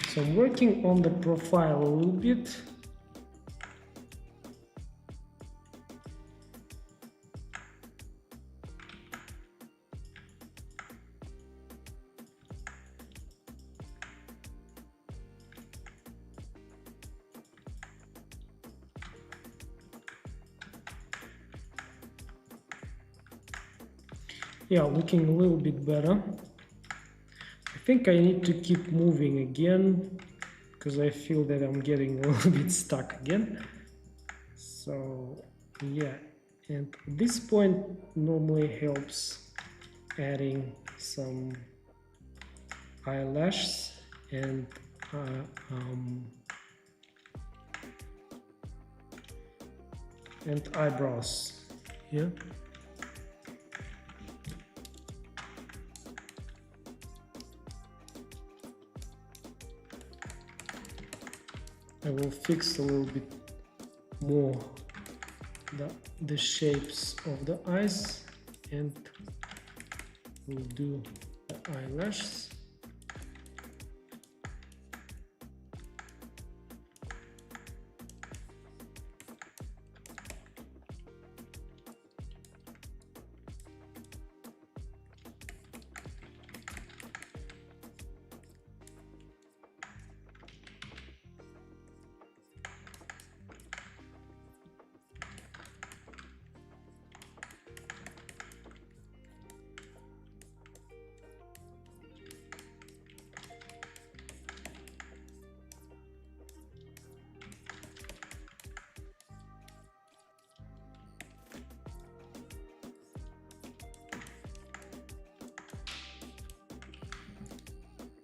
So I'm working on the profile a little bit. Yeah, looking a little bit better. I think I need to keep moving again because I feel that I'm getting a little bit stuck again. So Yeah, and at this point normally helps adding some eyelashes and eyebrows. Yeah. I will fix a little bit more the shapes of the eyes, and we'll do the eyelashes.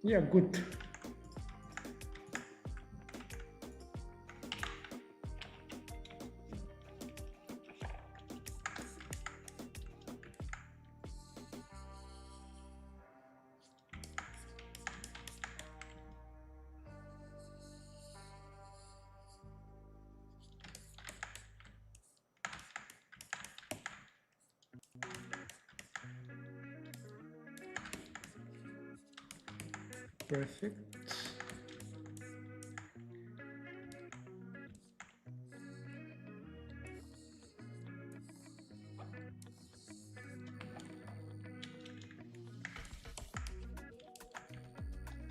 Yeah, good. Perfect.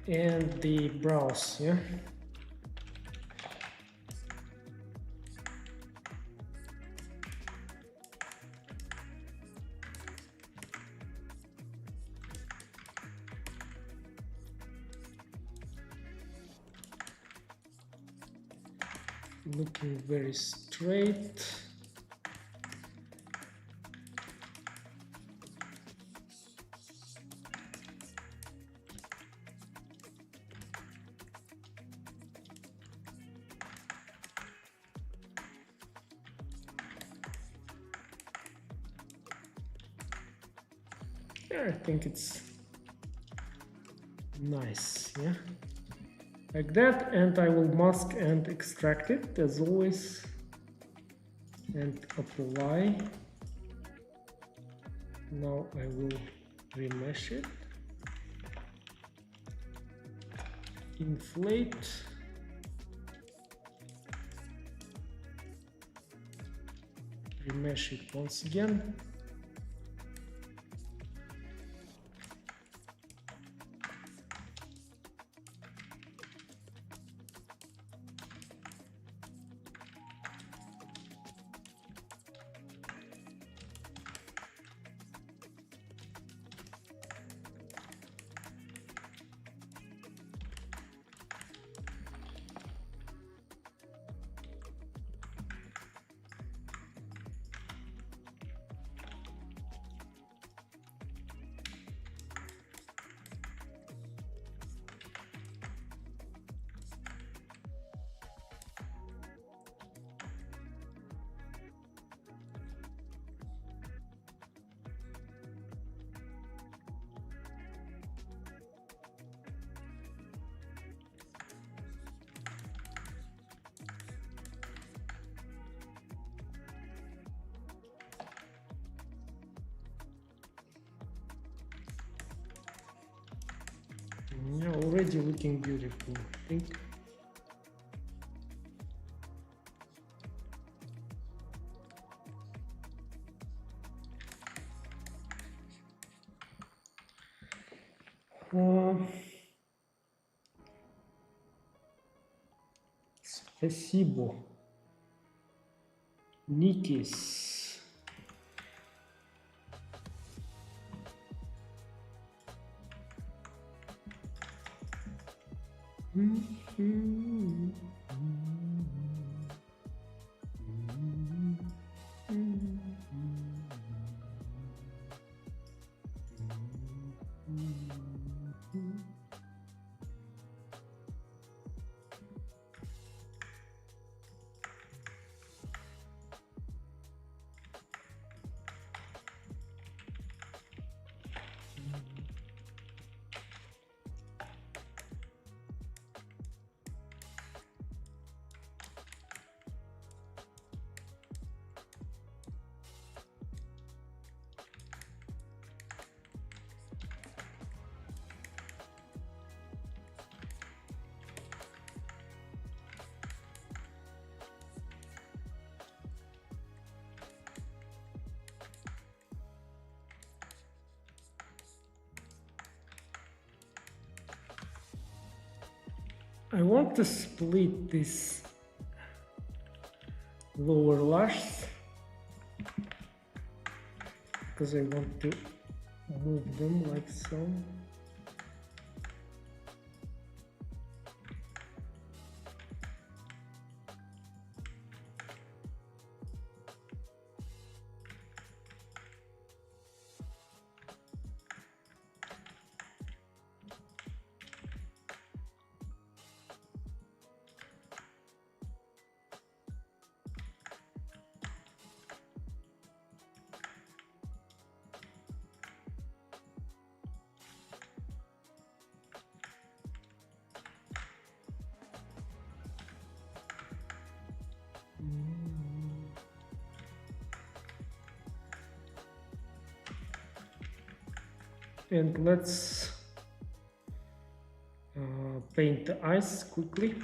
And the brows, yeah. Looking very straight. Yeah, I think it's nice, yeah. Like that, and I will mask and extract it as always, and apply. Now I will remesh it, inflate, remesh it once again. Yeah, already looking beautiful, I think. Спасибо. Никис. I want to split this lower lashes because I want to move them like so. And let's paint the eyes quickly.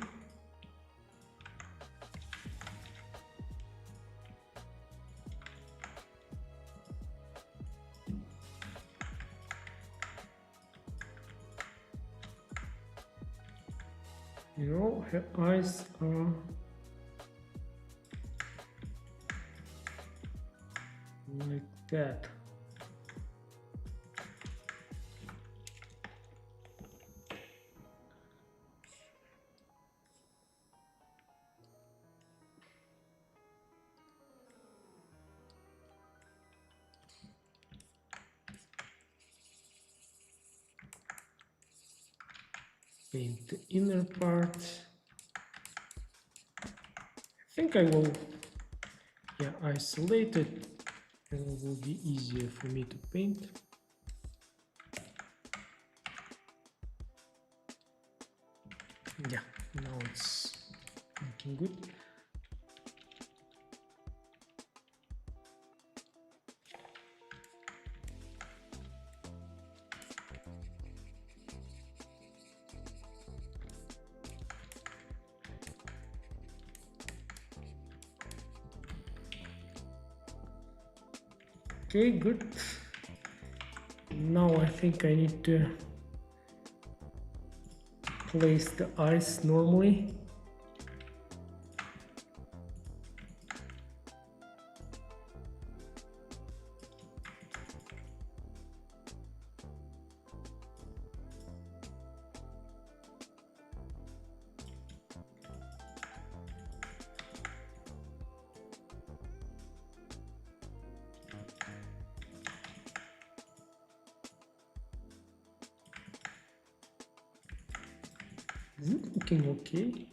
You know, her eyes are like that. Paint the inner part. I think I will isolate it, and it will be easier for me to paint. Yeah, now it's looking good. Okay, good. Now I think I need to place the eyes normally. Is it looking okay?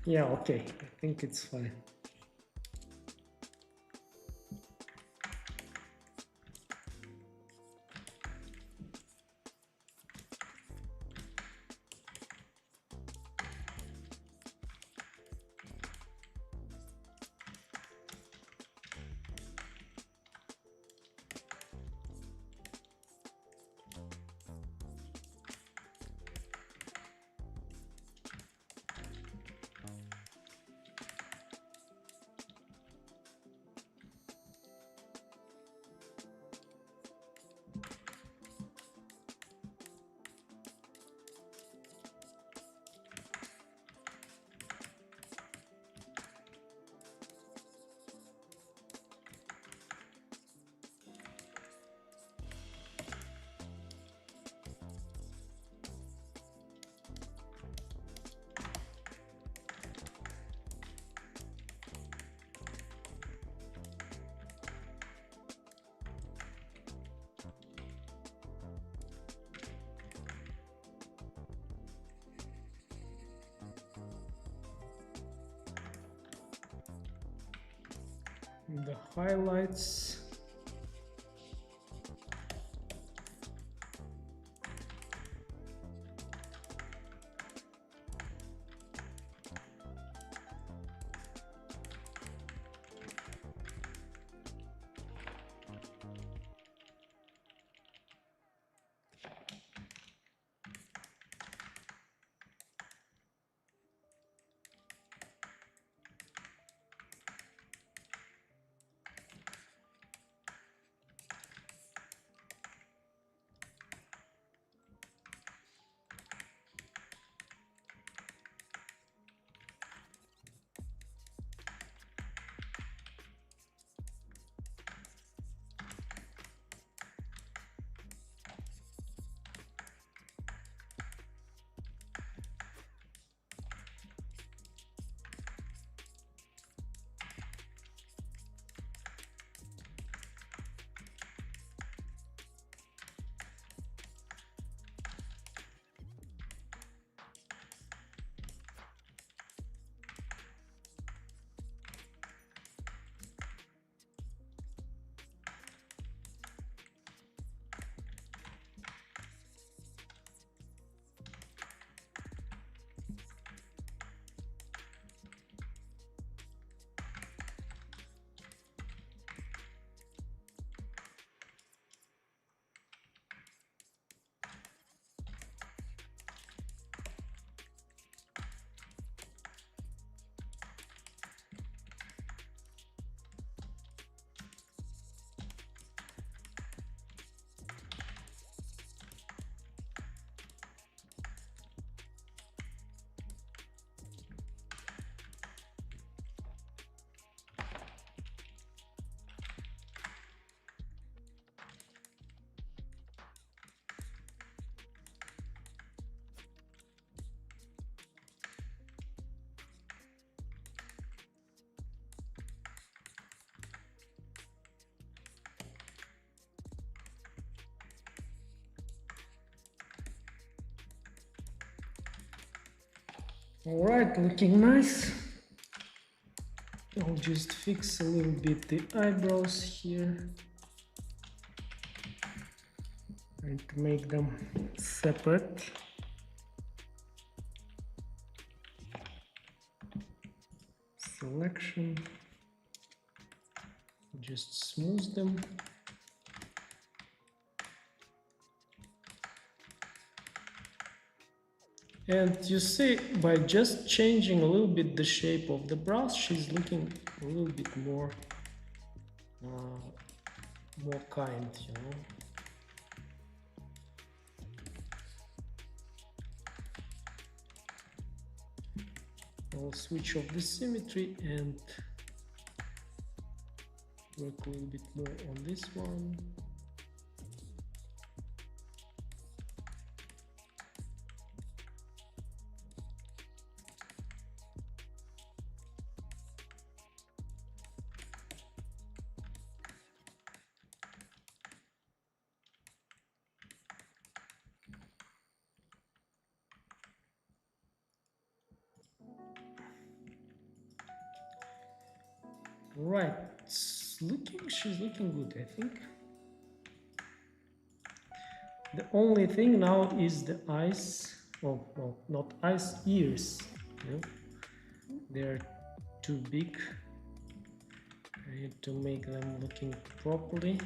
Yeah, okay. I think it's fine. The highlights. All right, looking nice. I'll just fix a little bit the eyebrows here and to make them separate. Selection, just smooth them. And you see, by just changing a little bit the shape of the brows, she's looking a little bit more kind, you know. I'll switch off the symmetry and work a little bit more on this one. Right, she's looking good, I think. The only thing now is the eyes. Oh, no, not eyes, ears. You know? They're too big. I need to make them looking properly.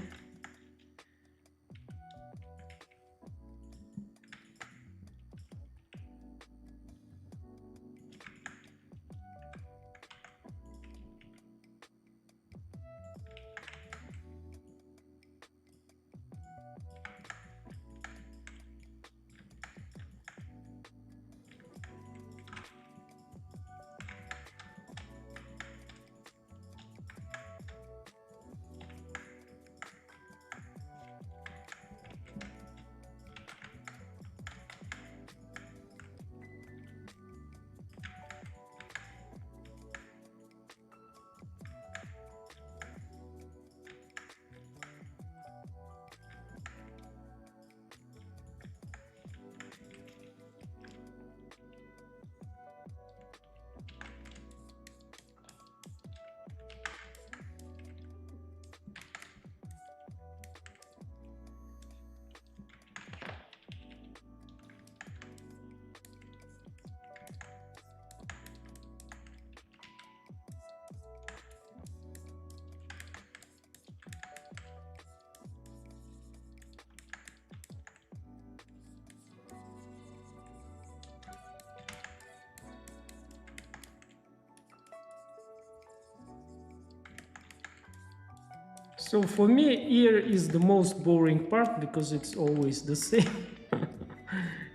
So for me, ear is the most boring part because it's always the same.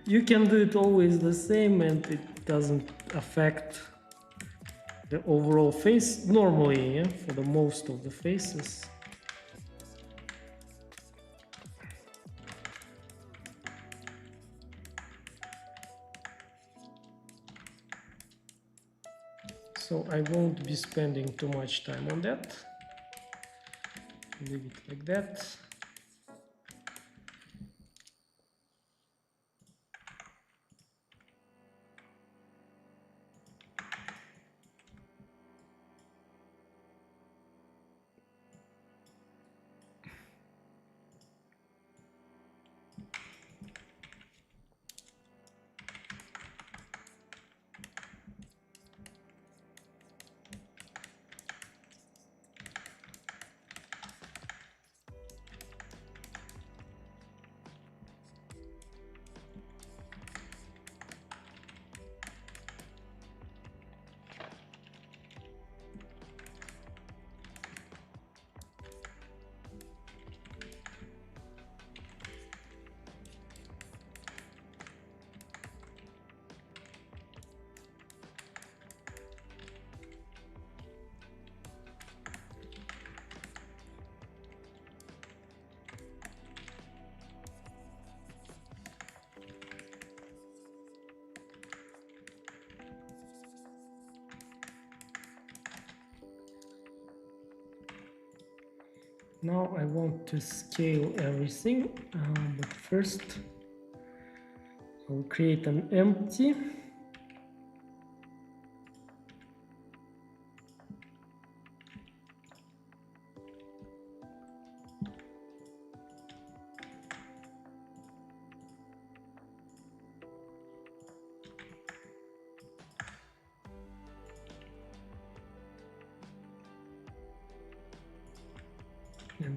You can do it always the same and it doesn't affect the overall face normally, yeah, for the most of the faces. So I won't be spending too much time on that. Leave it like that. Now I want to scale everything, but first I'll create an empty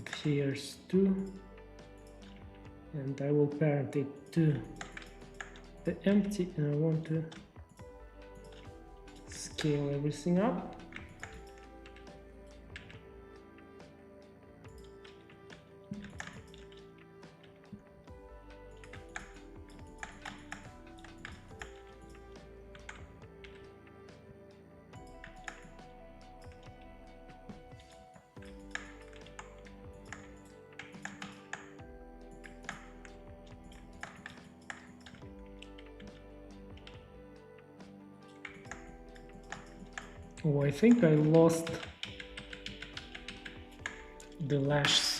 and here's 2, and I will parent it to the empty, and I want to scale everything up. Oh, I think I lost the lashes.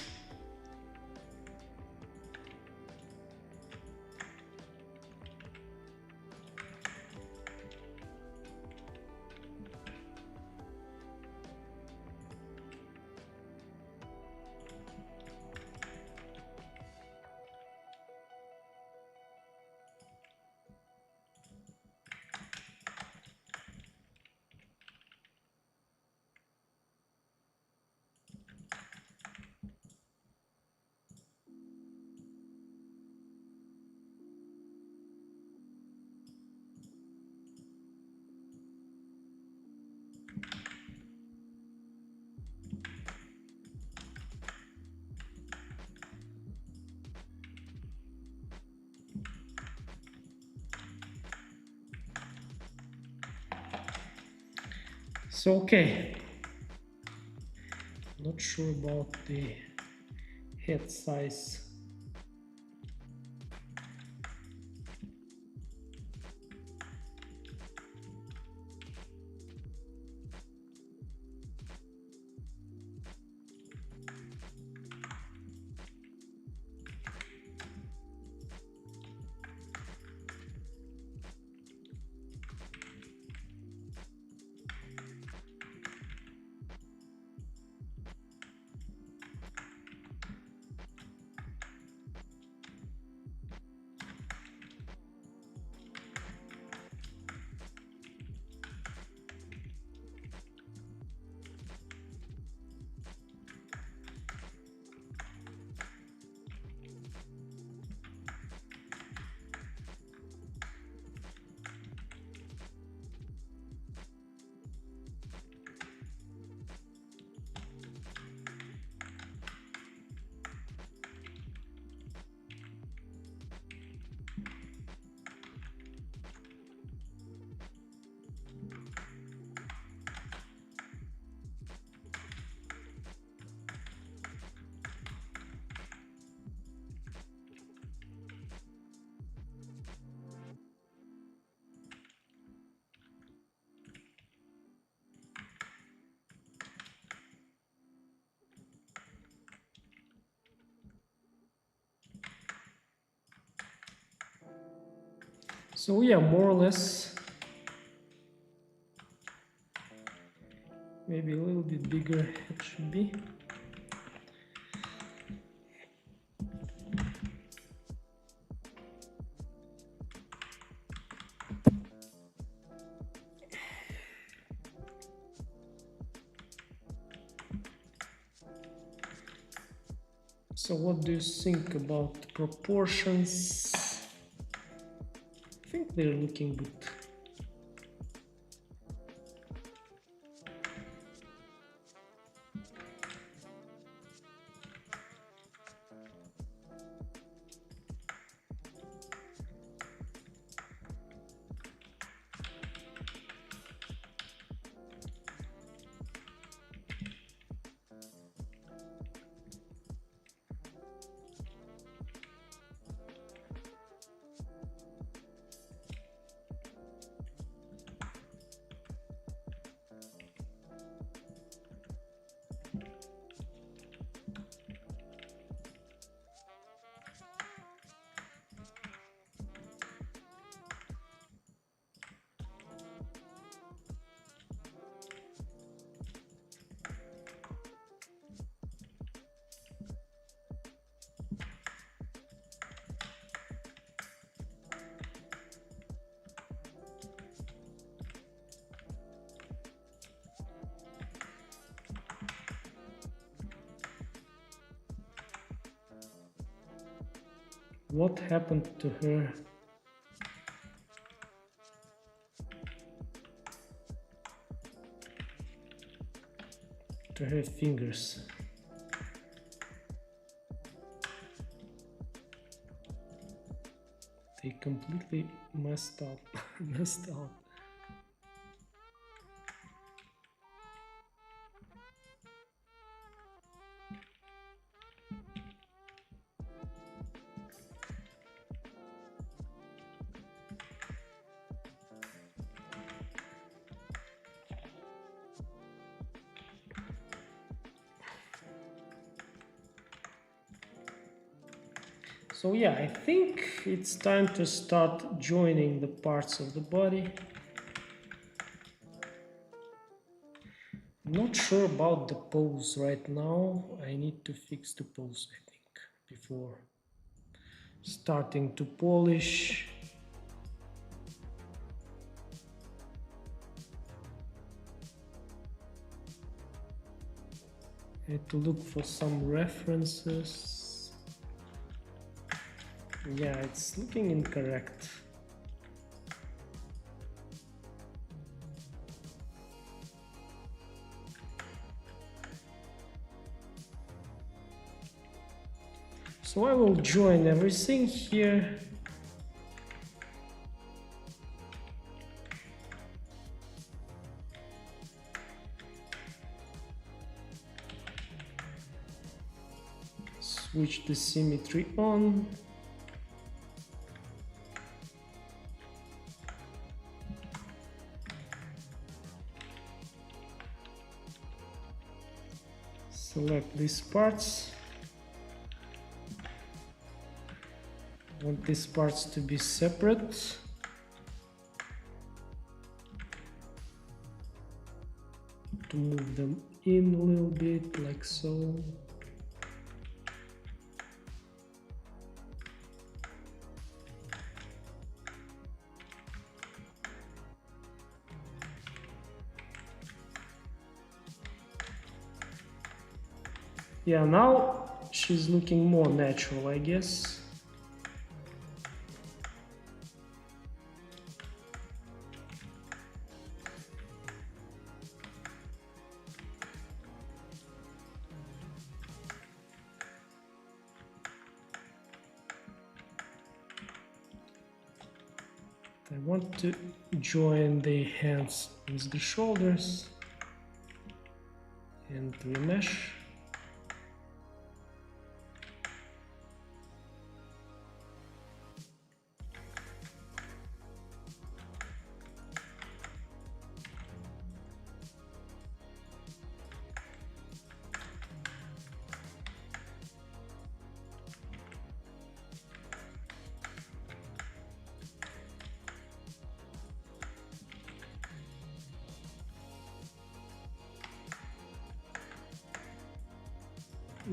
So okay, not sure about the head size. So yeah, more or less, maybe a little bit bigger it should be. So what do you think about proportions? I think they're looking good. What happened to her? To her fingers. They completely messed up. Messed up. So yeah, I think it's time to start joining the parts of the body. I'm not sure about the pose right now. I need to fix the pose, I think, before starting to polish. I had to look for some references. Yeah, it's looking incorrect. So I will join everything here. Switch the symmetry on. Select these parts. I want these parts to be separate. To move them in a little bit, like so. Yeah, now she's looking more natural, I guess. I want to join the hands with the shoulders and remesh.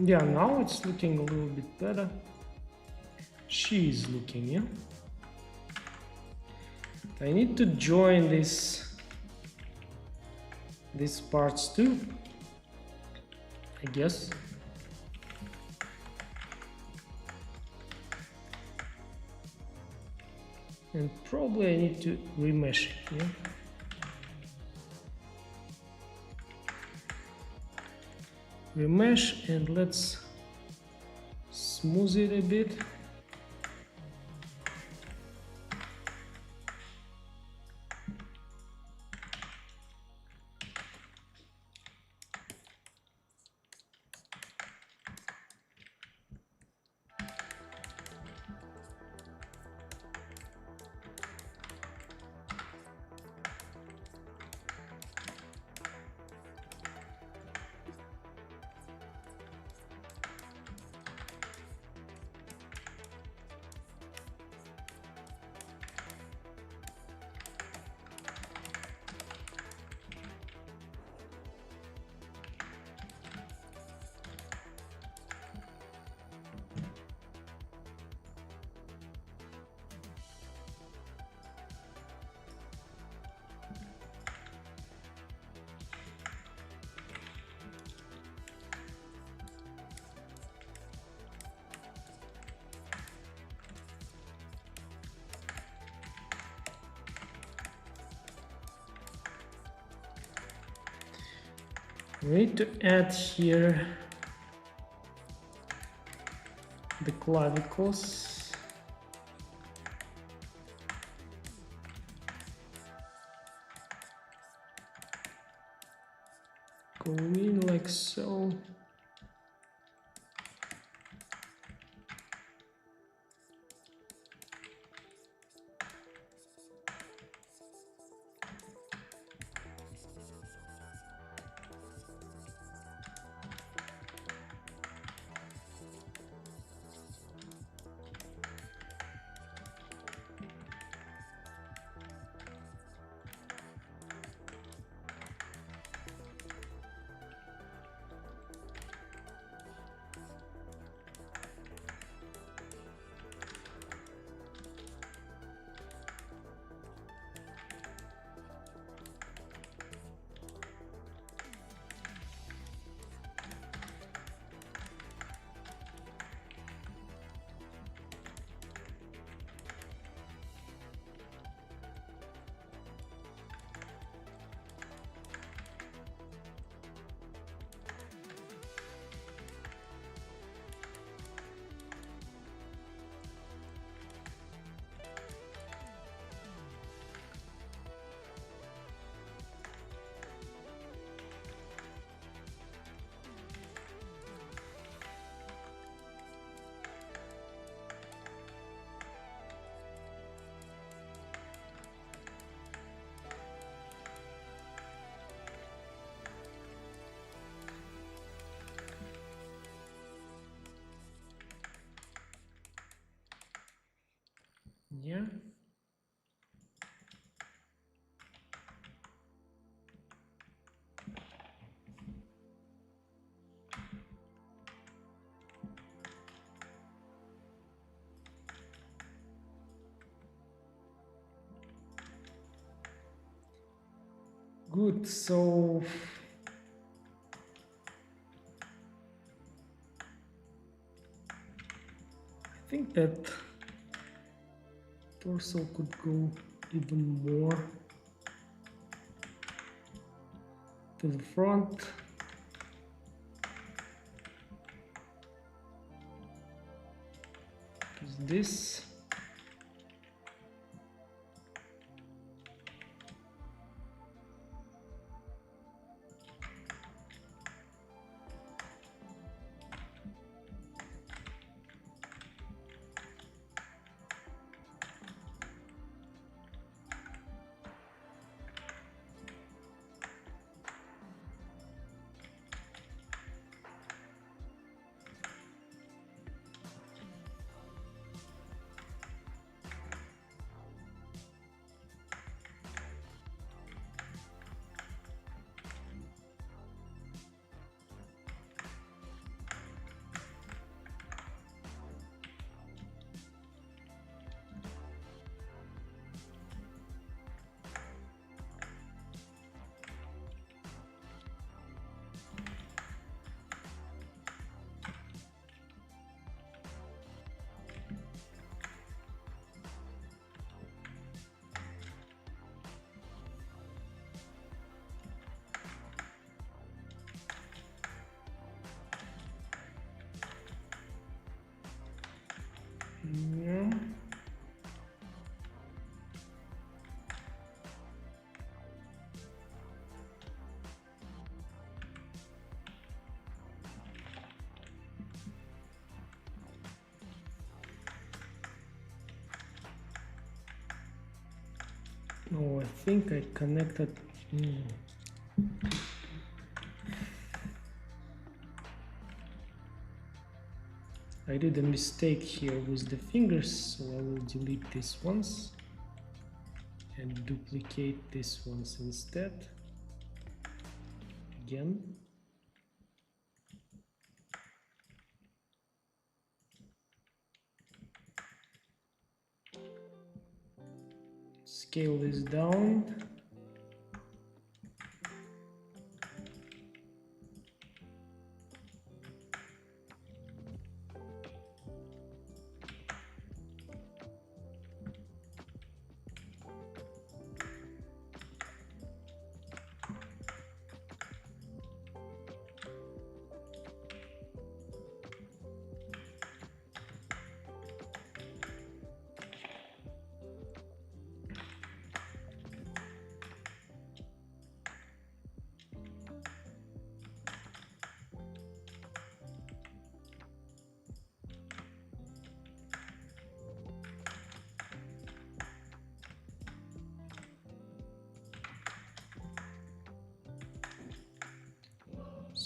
Yeah, now it's looking a little bit better. She is looking, yeah. I need to join these parts too, I guess. And probably I need to remesh it, yeah. Remesh, and let's smooth it a bit. We need to add here the clavicles. Go in like so. Yeah. Good, so I think that torso could go even more to the front. Because this. Yeah. Oh, I think I connected. I did a mistake here with the fingers, so I will delete these ones and duplicate these ones instead. Again. Scale this down.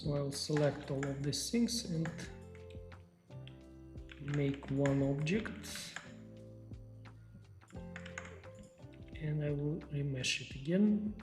So I'll select all of these things and make one object, and I will remesh it again.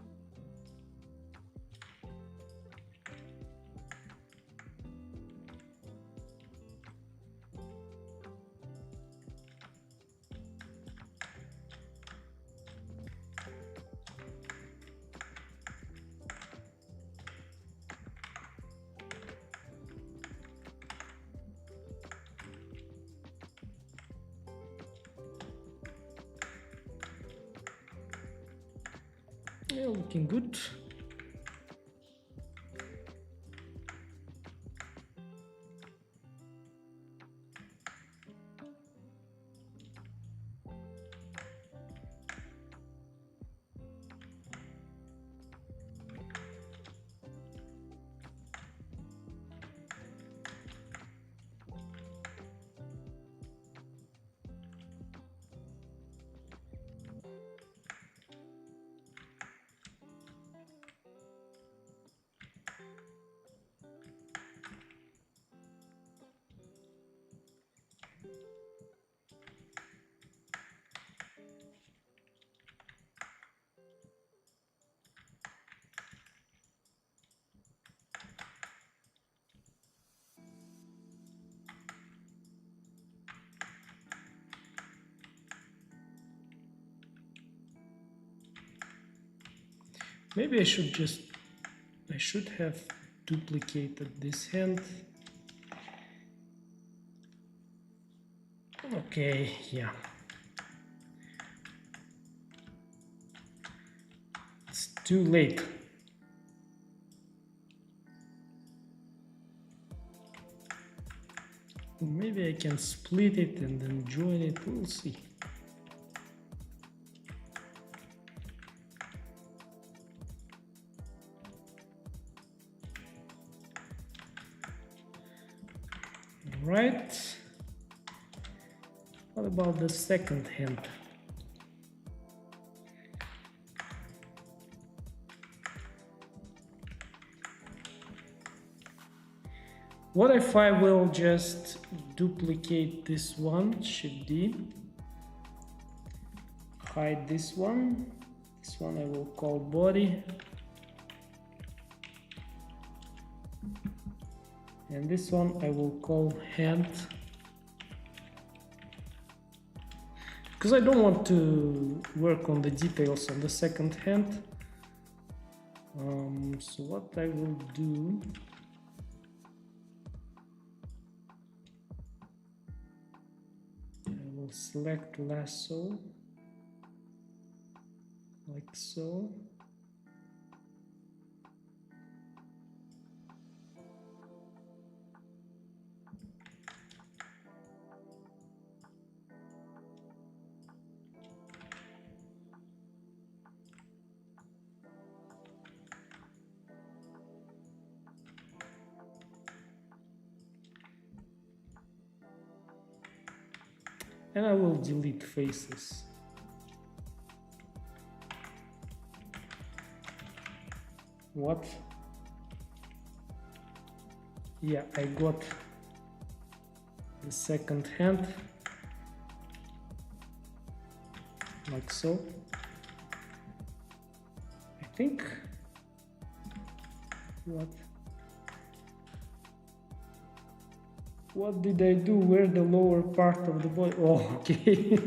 Yeah, looking good. Maybe I should have duplicated this hand. Okay, yeah. It's too late. Maybe I can split it and then join it, we'll see. Right. What about the second hand? What if I will just duplicate this one, Shift D, hide this one I will call body, and this one I will call hand, because I don't want to work on the details of the second hand. So what I will do, I will select lasso like so. And I will delete faces. What? Yeah, I got the second hand like so. I think what did I do? Where the lower part of the body? Oh, okay.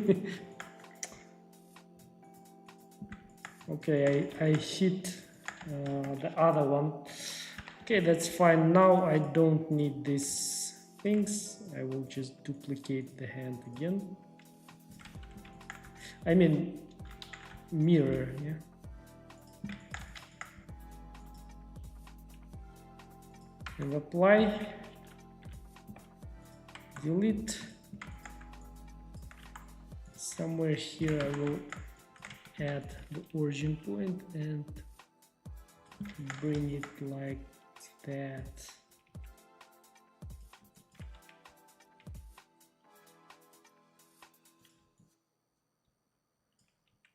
Okay, I hit the other one. Okay, that's fine. Now I don't need these things. I will just duplicate the hand again. I mean, mirror, yeah. And apply. Delete. Somewhere here I will add the origin point and bring it like that.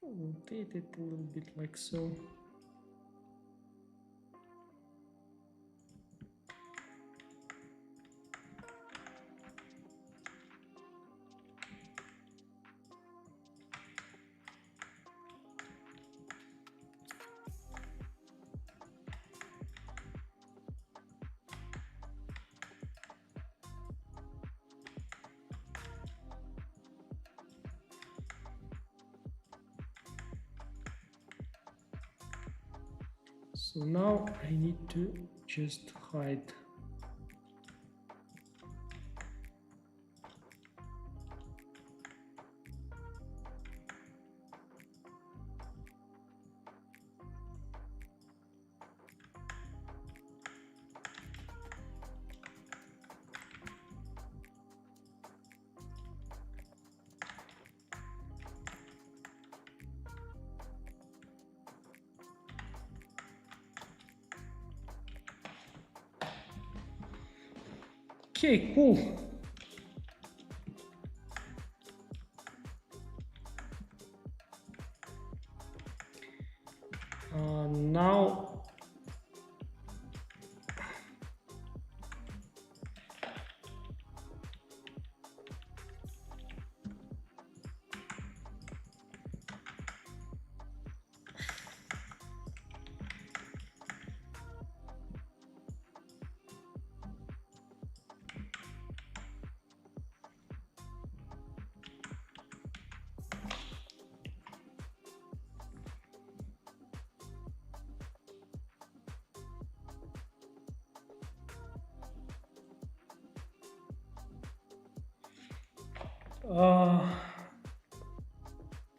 Rotate it a little bit like so. So now I need to just hide. Okay, cool. Now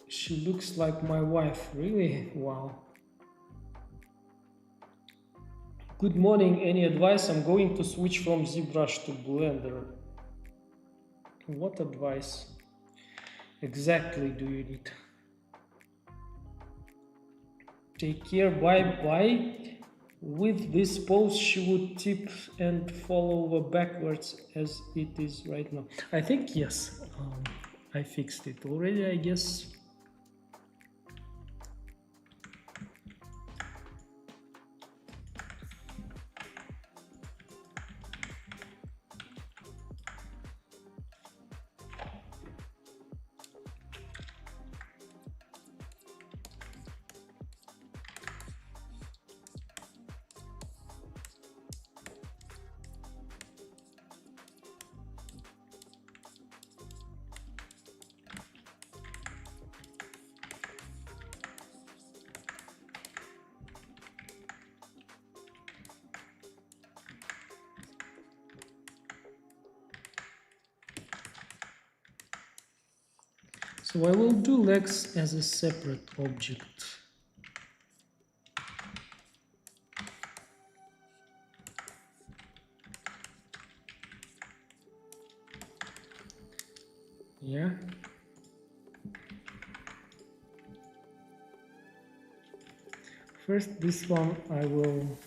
she looks like my wife, really? Wow. Good morning, any advice? I'm going to switch from ZBrush to Blender. What advice exactly do you need? Take care, bye bye. With this pose, she would tip and fall over backwards as it is right now. I think yes, I fixed it already, I guess. So I will do legs as a separate object. Yeah. First, this one I will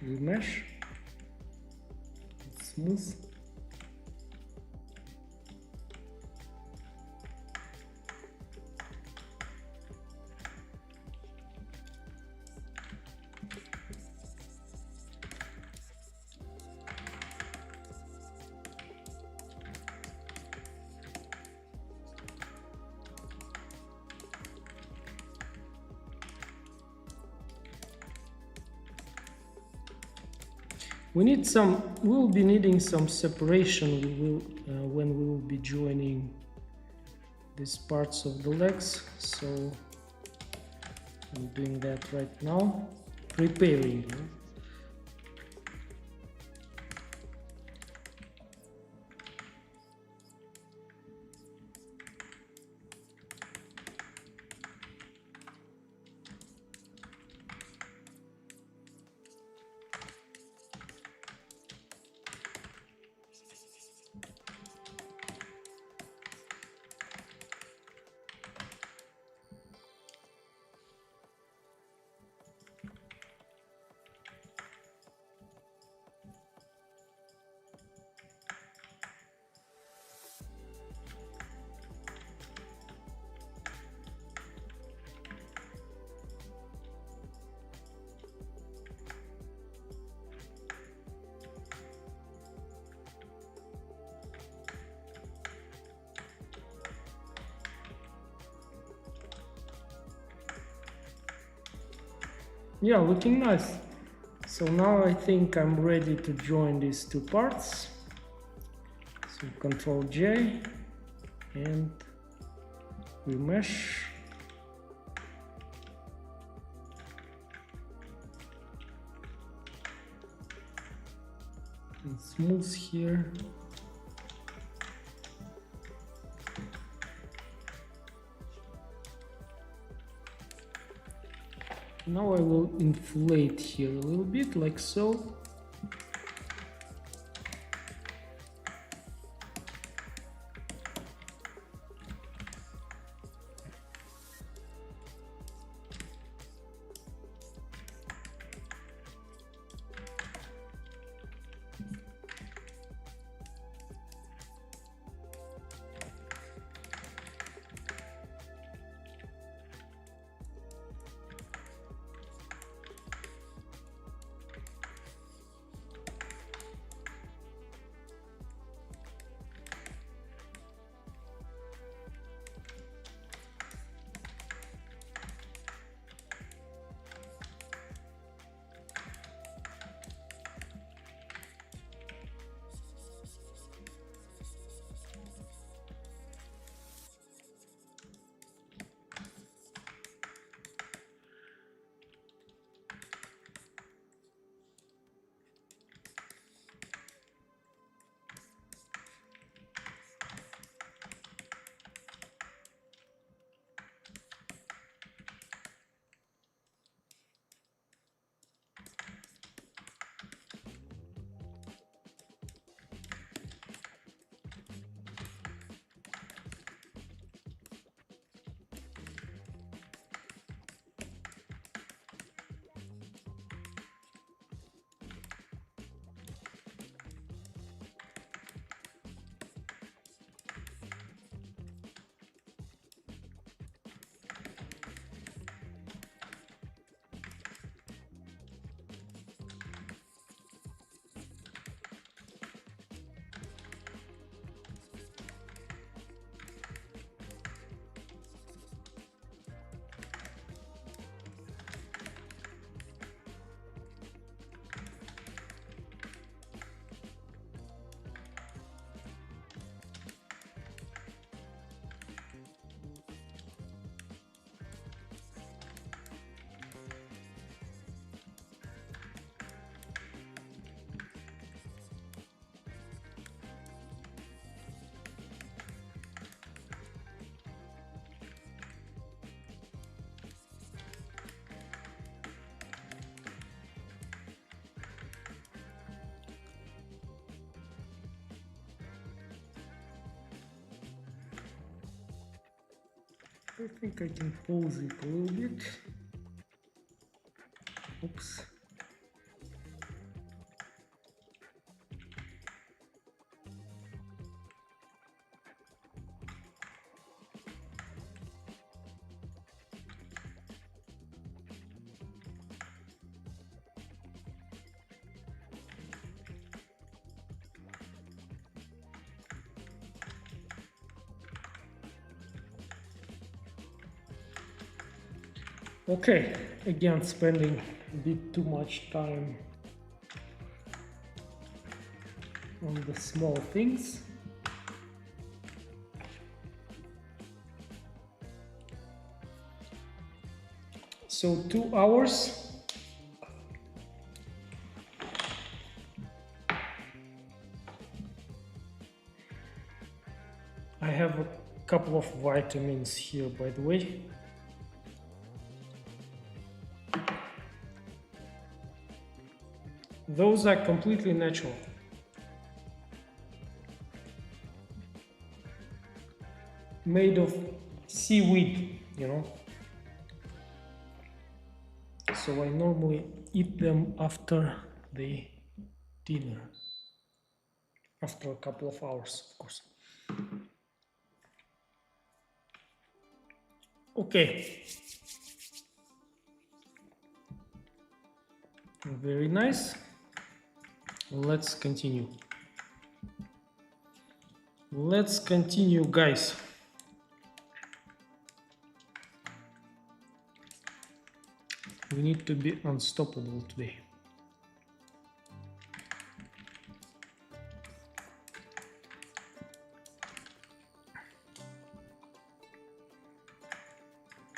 remesh. It's smooth. We'll be needing some separation when we will be joining these parts of the legs. So I'm doing that right now, preparing. Yeah, looking nice. So now I think I'm ready to join these two parts. So Ctrl+J and remesh. smooth here. Now I will inflate here a little bit, like so. I think I can pause it a little bit. Oops. Okay, again spending a bit too much time on the small things. So 2 hours. I have a couple of vitamins here, by the way. Those are completely natural. Made of seaweed, you know. So I normally eat them after the dinner. After a couple of hours, of course. Okay. Very nice. Let's continue. Let's continue, guys. We need to be unstoppable today.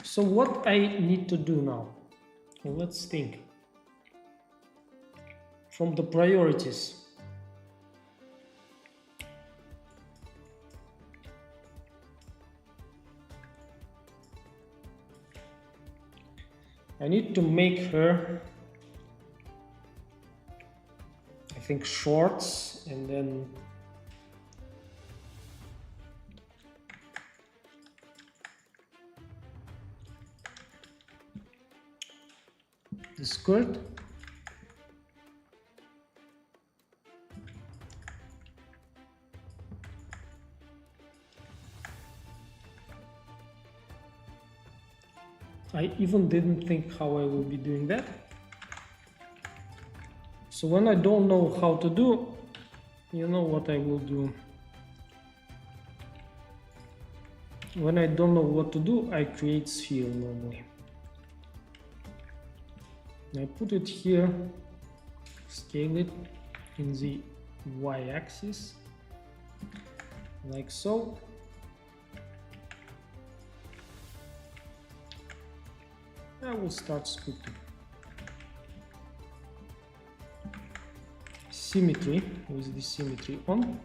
So what I need to do now? Well, let's think. From the priorities, I need to make her, I think, shorts, and then the skirt. I even didn't think how I will be doing that. So when I don't know how to do, you know what I will do. When I don't know what to do, I create sphere normally. I put it here, scale it in the y-axis, like so. I will start sculpting. Symmetry, with the symmetry on.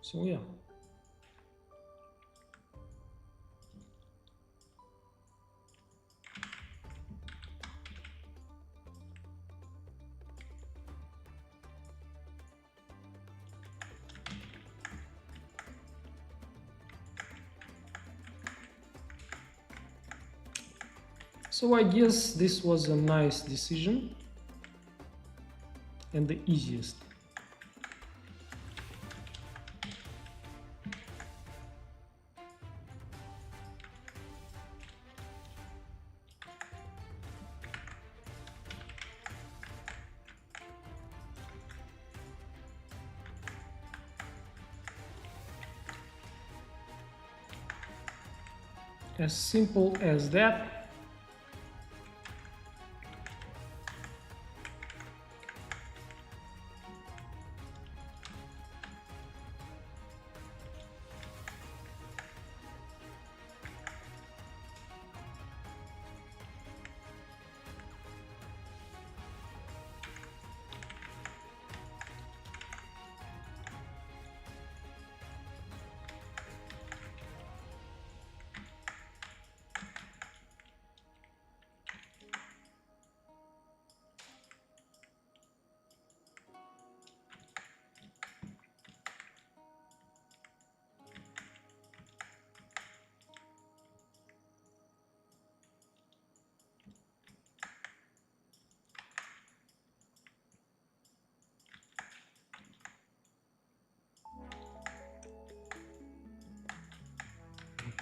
So yeah. So I guess this was a nice decision and the easiest. As simple as that.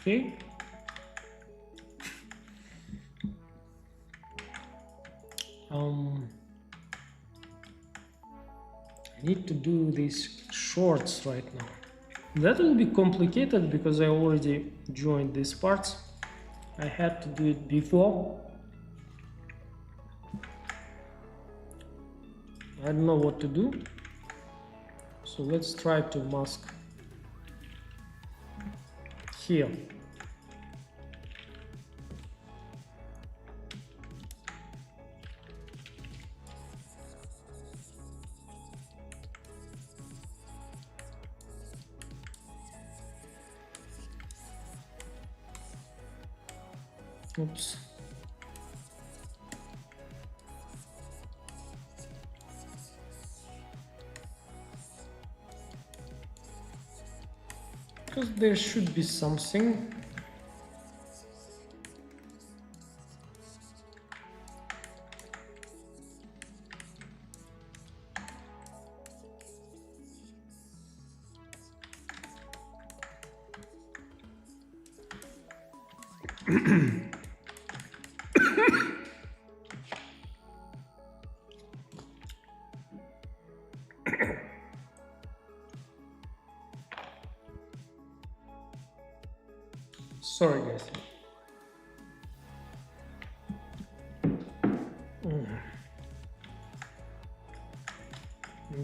Okay. I need to do these shorts right now. That will be complicated because I already joined these parts. I had to do it before. I don't know what to do. So let's try to mask here. Oops. Because there should be something. Sorry guys.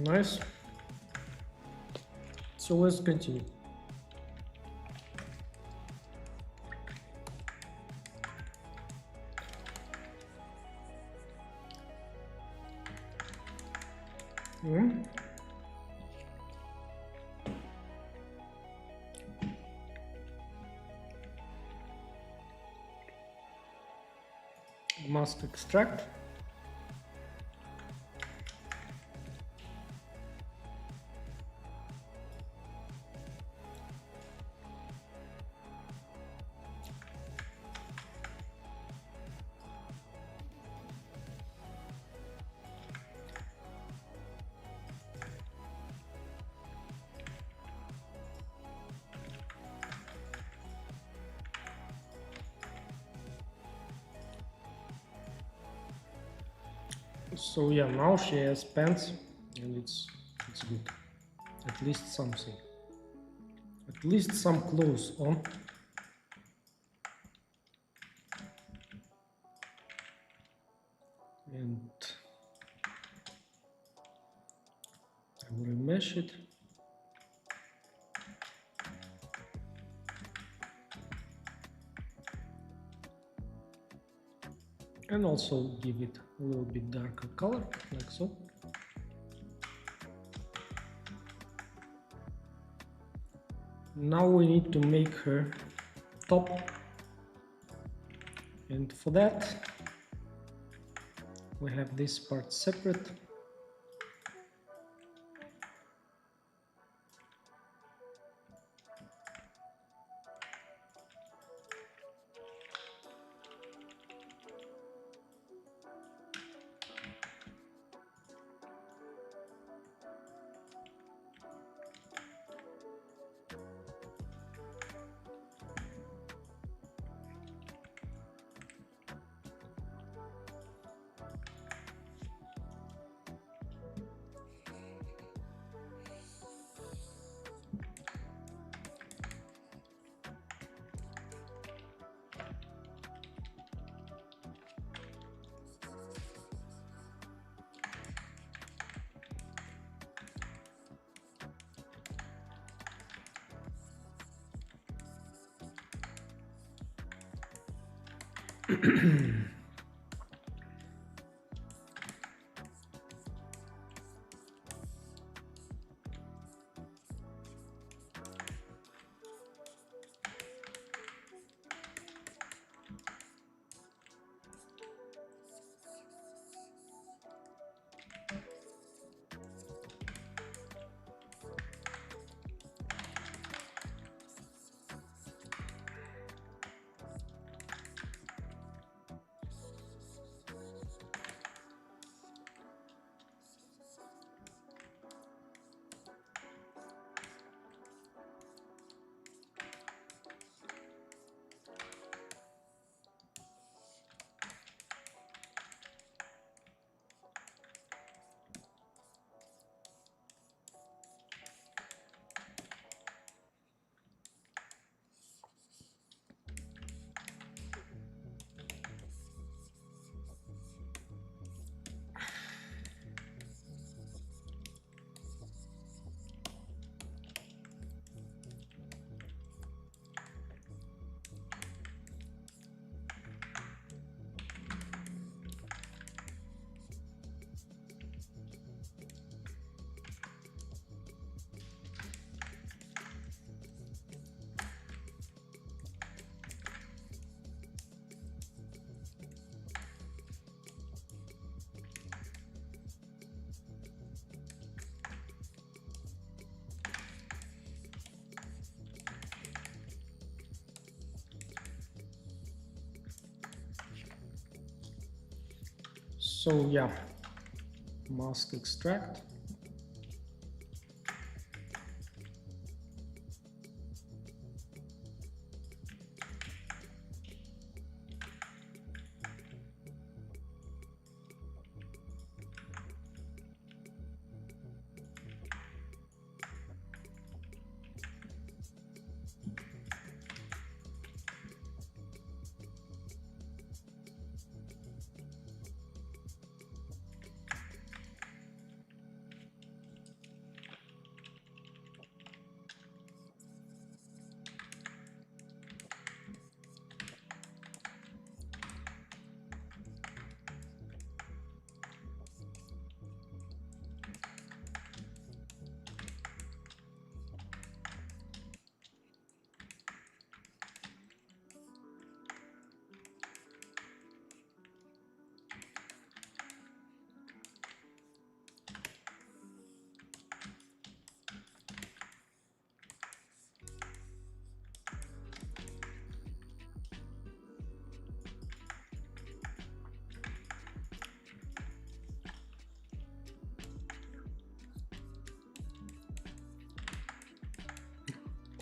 Nice. So let's continue. mask extract. So yeah, now she has pants and it's good. At least something. At least some clothes on. And I will remesh it. And also give it a little bit darker color, like so. Now we need to make her top, and for that we have this part separate. So yeah, mask extract.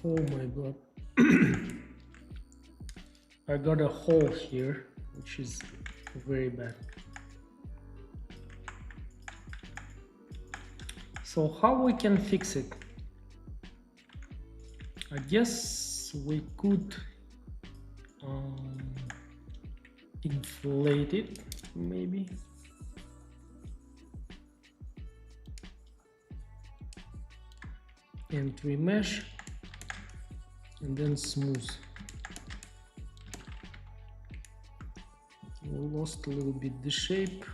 Oh my god. I got a hole here, which is very bad. So how we can fix it? I guess we could inflate it, maybe. And remesh, and then smooth. We lost a little bit the shape.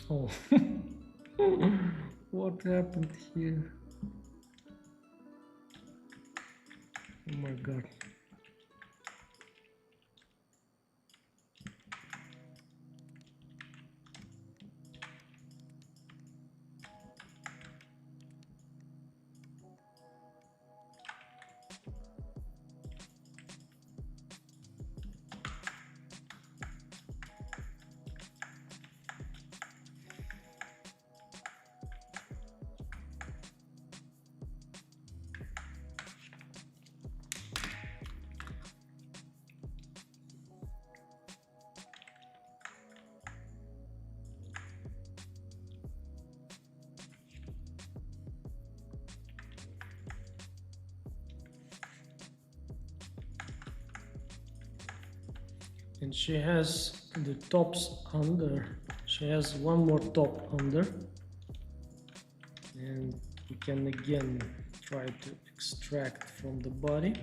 Oh, what happened here? Oh my god. And she has the tops under. She has one more top under, and we can again try to extract from the body.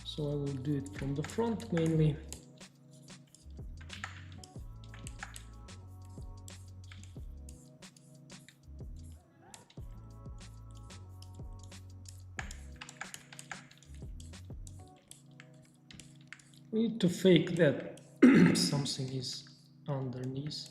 So I will do it from the front mainly. We need to fake that something is underneath.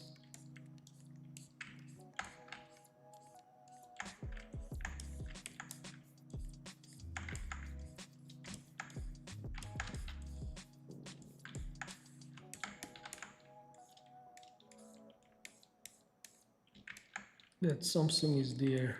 That something is there.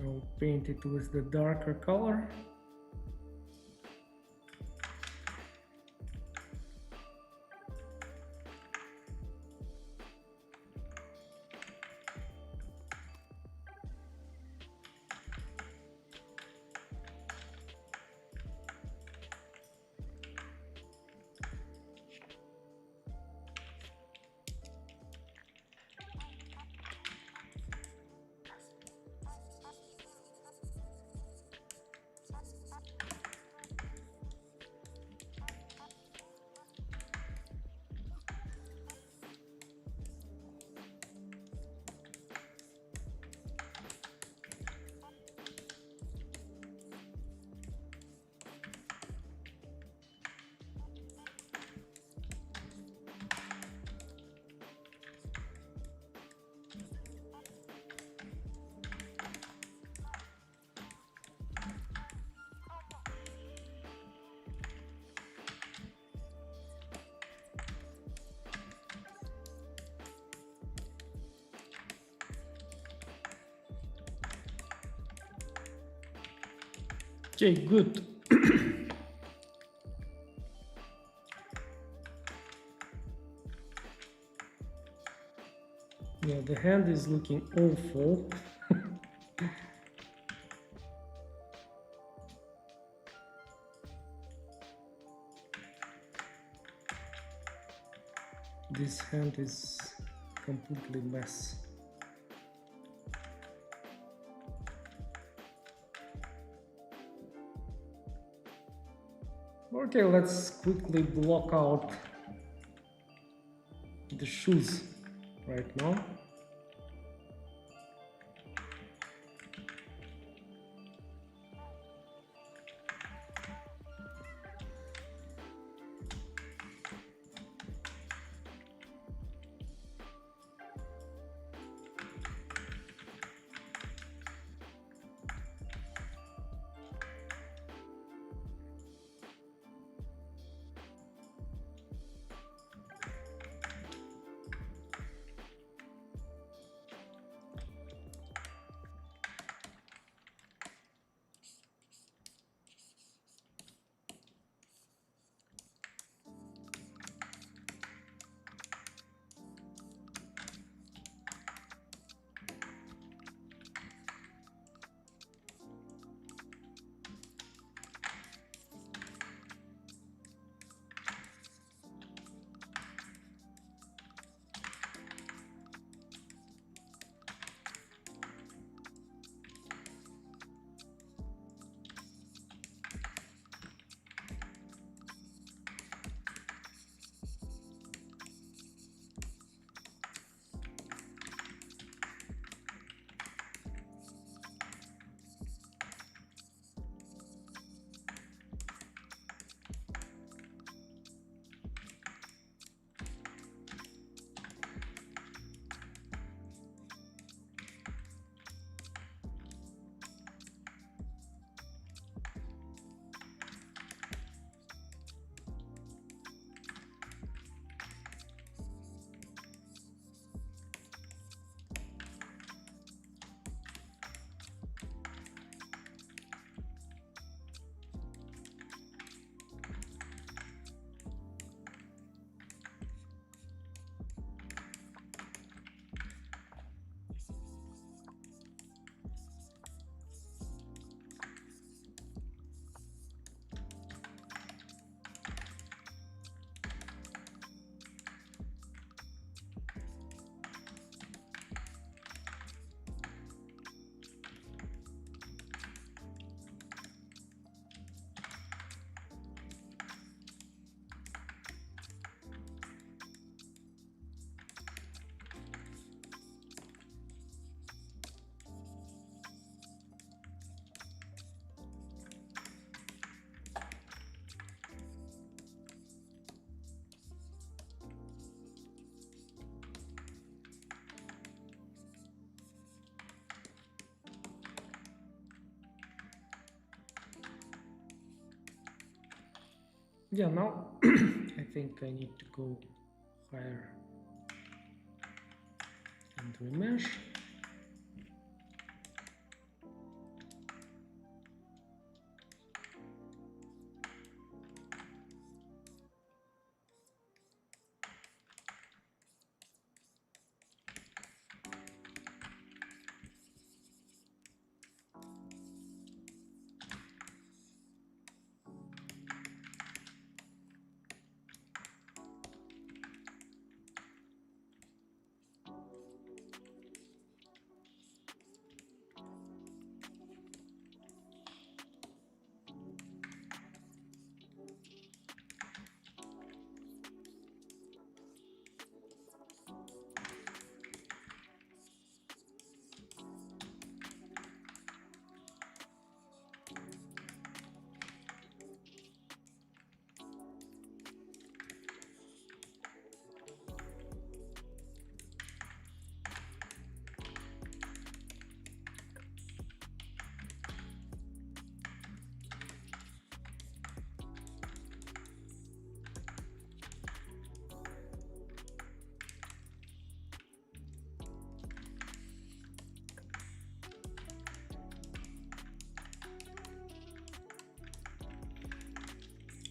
I'll paint it with the darker color. Okay, good. Yeah, the hand is looking awful. This hand is completely mess. Okay, let's quickly block out the shoes right now. Yeah, now I think I need to go higher and remesh.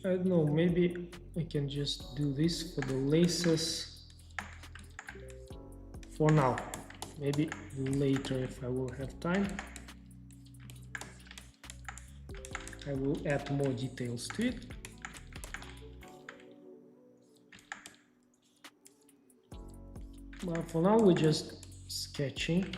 I don't know, maybe I can just do this for the laces for now. Maybe later, if I will have time, I will add more details to it. But for now, we're just sketching.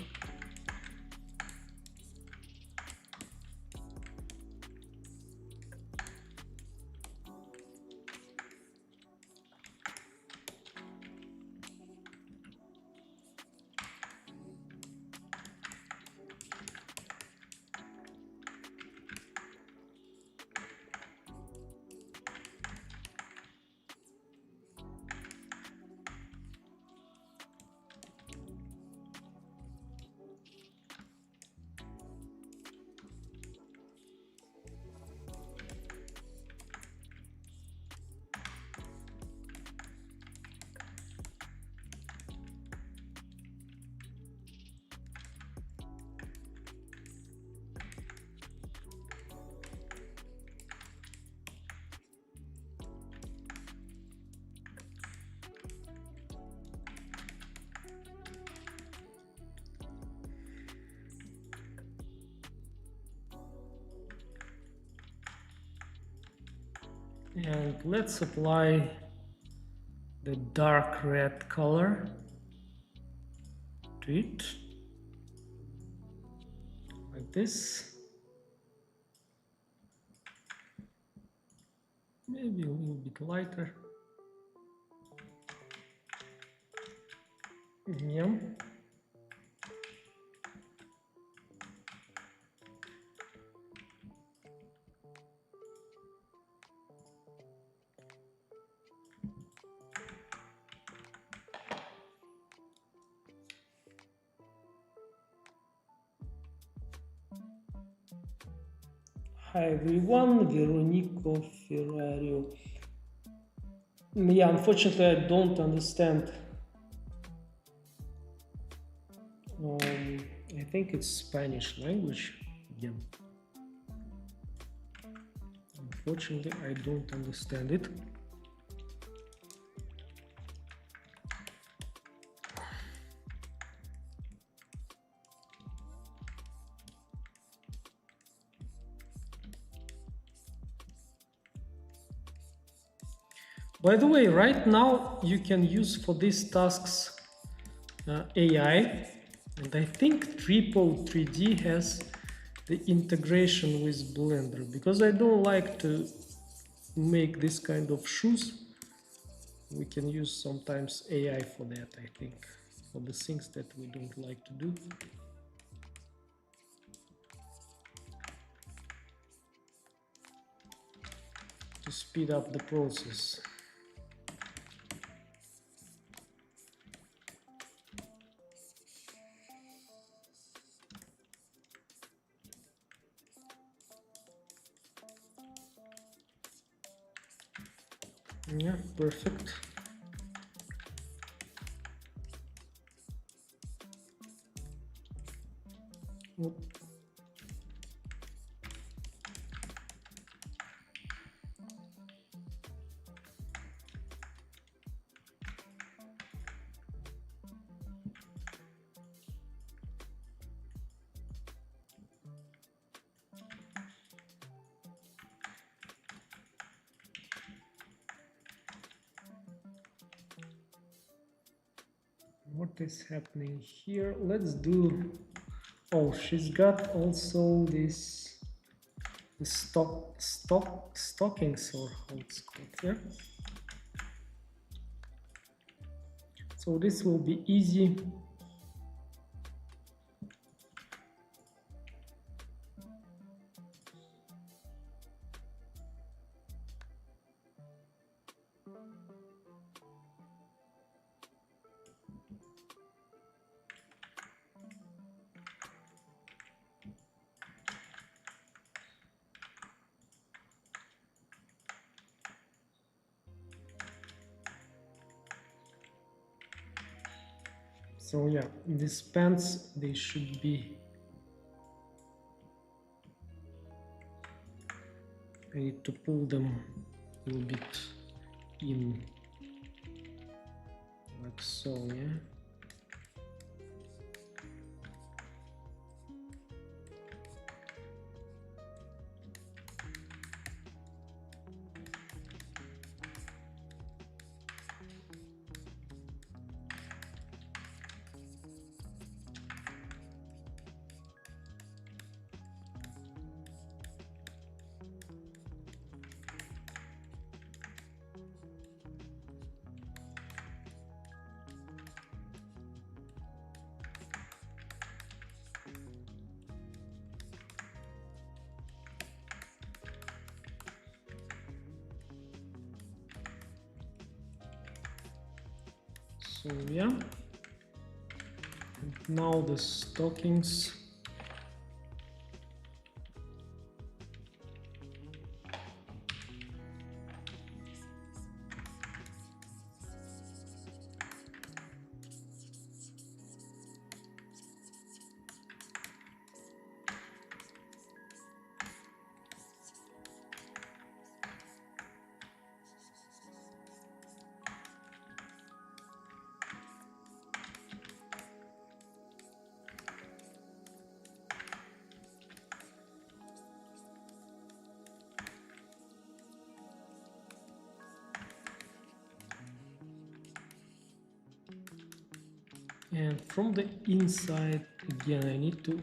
And let's apply the dark red color to it, like this. Maybe a little bit lighter. Yeah. Hi everyone, Veronico Ferrario. Yeah, unfortunately I don't understand. I think it's Spanish language again. Unfortunately I don't understand it. By the way, right now you can use for these tasks AI, and I think Triple3D has the integration with Blender, because I don't like to make this kind of shoes. We can use sometimes AI for that, I think, for the things that we don't like to do. To speed up the process. Yeah, perfect. Oh. What is happening here? Let's do. Oh, she's got also this stockings, or how it's called here. So this will be easy. So yeah, these pants, they should be, I need to pull them little bit in, like so, yeah. So yeah, and now the stockings. And from the inside, again, I need to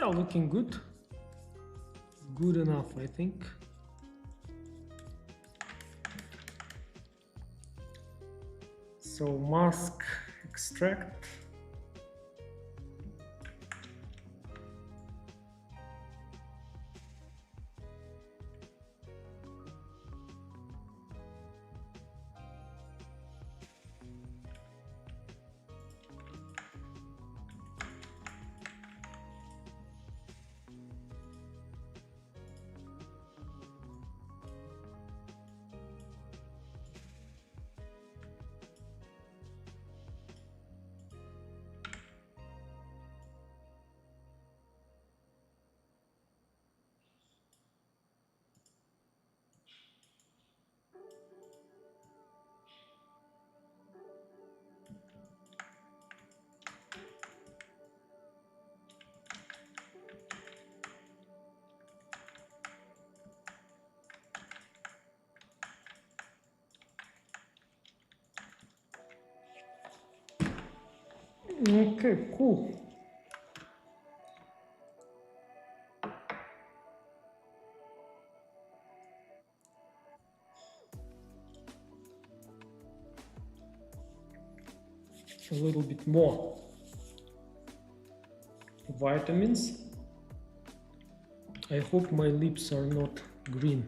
yeah, looking good. Good enough, I think. So mask extract. Okay, cool. A little bit more vitamins. I hope my lips are not green.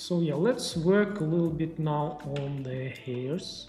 So yeah, let's work a little bit now on the hairs.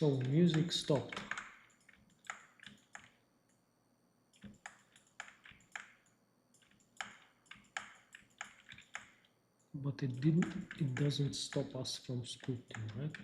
So music stopped. But it doesn't stop us from sculpting, right?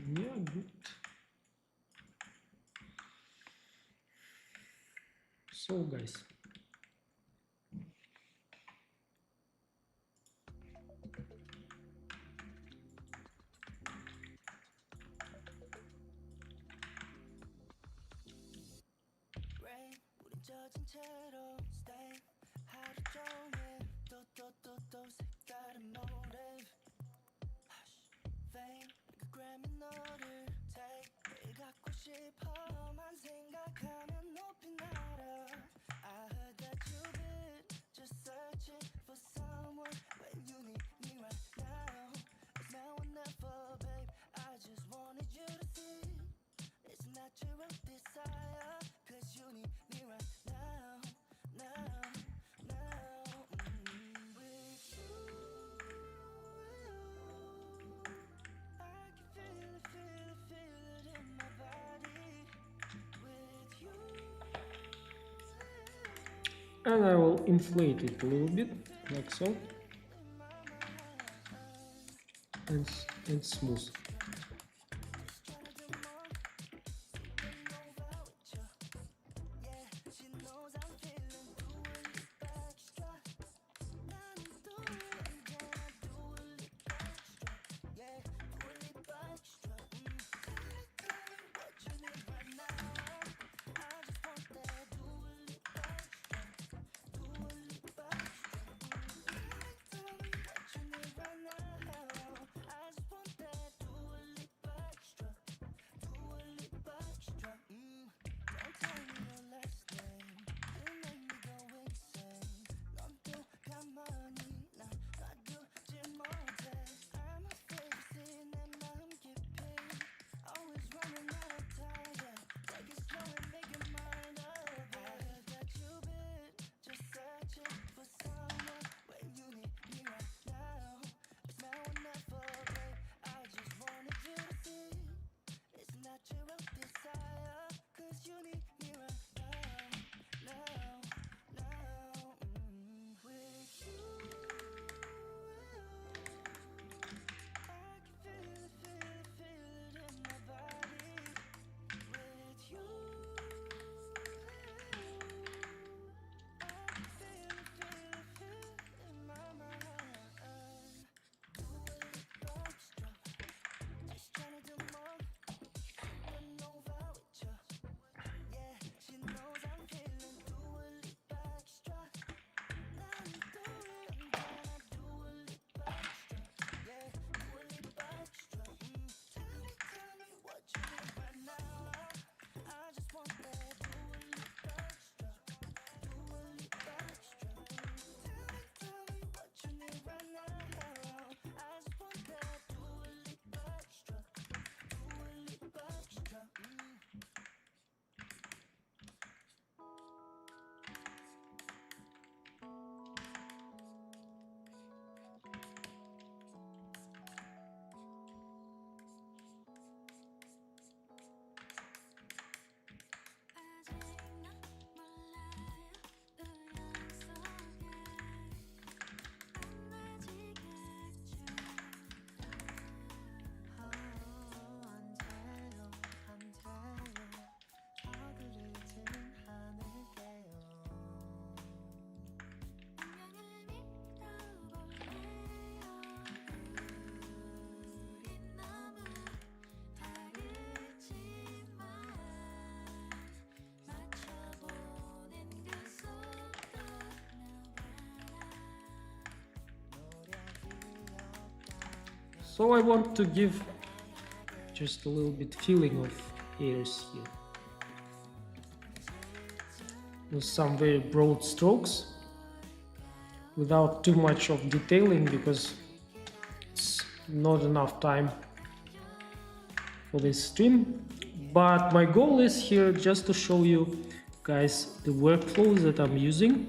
Yeah, good. So guys, and I will inflate it a little bit, like so, and smooth. So I want to give just a little bit feeling of hairs here with some very broad strokes without too much of detailing, because it's not enough time for this stream. But my goal is here just to show you guys the workflows that I'm using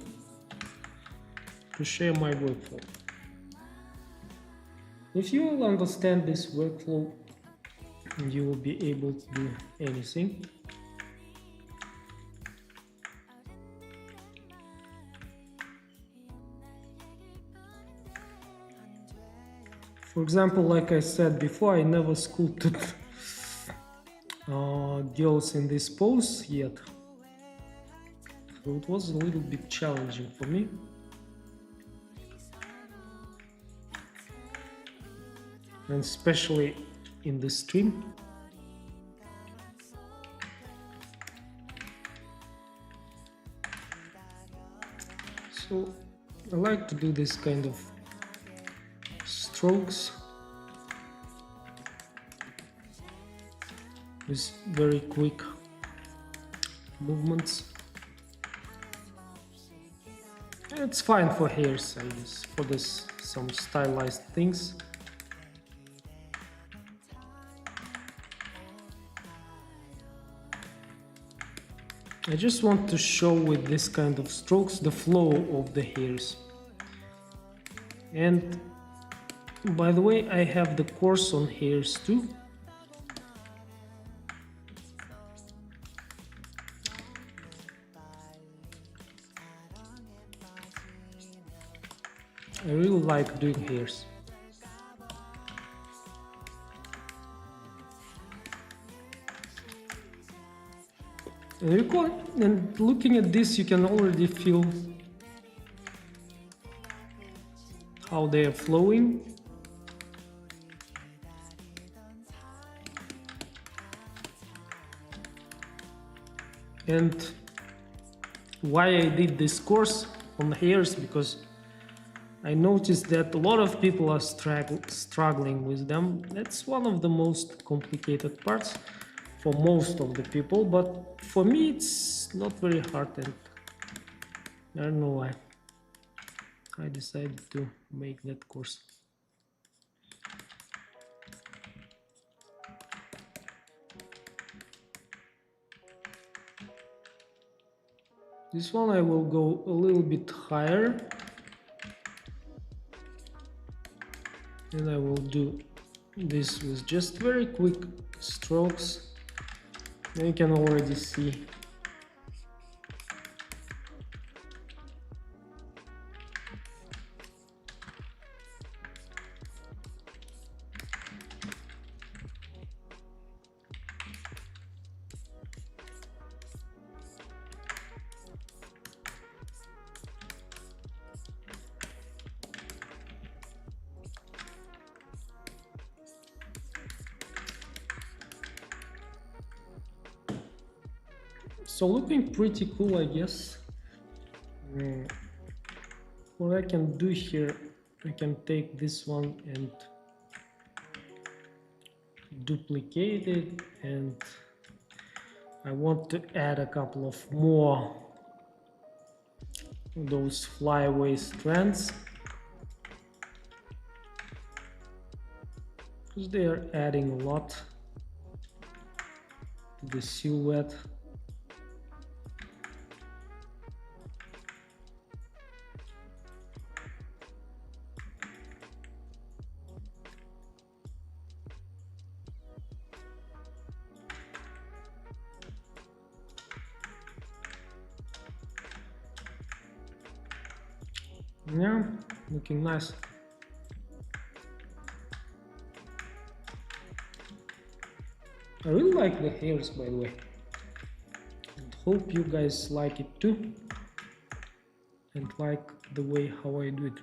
to share my workflow. If you will understand this workflow, you will be able to do anything. For example, like I said before, I never sculpted girls in this pose yet, so it was a little bit challenging for me. And especially in the stream. So I like to do this kind of strokes with very quick movements. It's fine for hairs, I guess, for this some stylized things. I just want to show with this kind of strokes the flow of the hairs. And by the way, I have the course on hairs too. I really like doing hairs. And looking at this, you can already feel how they are flowing. And why I did this course on hairs, because I noticed that a lot of people are struggling with them. That's one of the most complicated parts for most of the people, but for me it's not very hard, and I don't know why I decided to make that course. This one I will go a little bit higher, and I will do this with just very quick strokes. You can already see so looking pretty cool, I guess. What I can do here, I can take this one and duplicate it, and I want to add a couple of more those flyaway strands, because they are adding a lot to the silhouette. Yeah, looking nice. I really like the hairs, by the way, and hope you guys like it too, and like the way how I do it.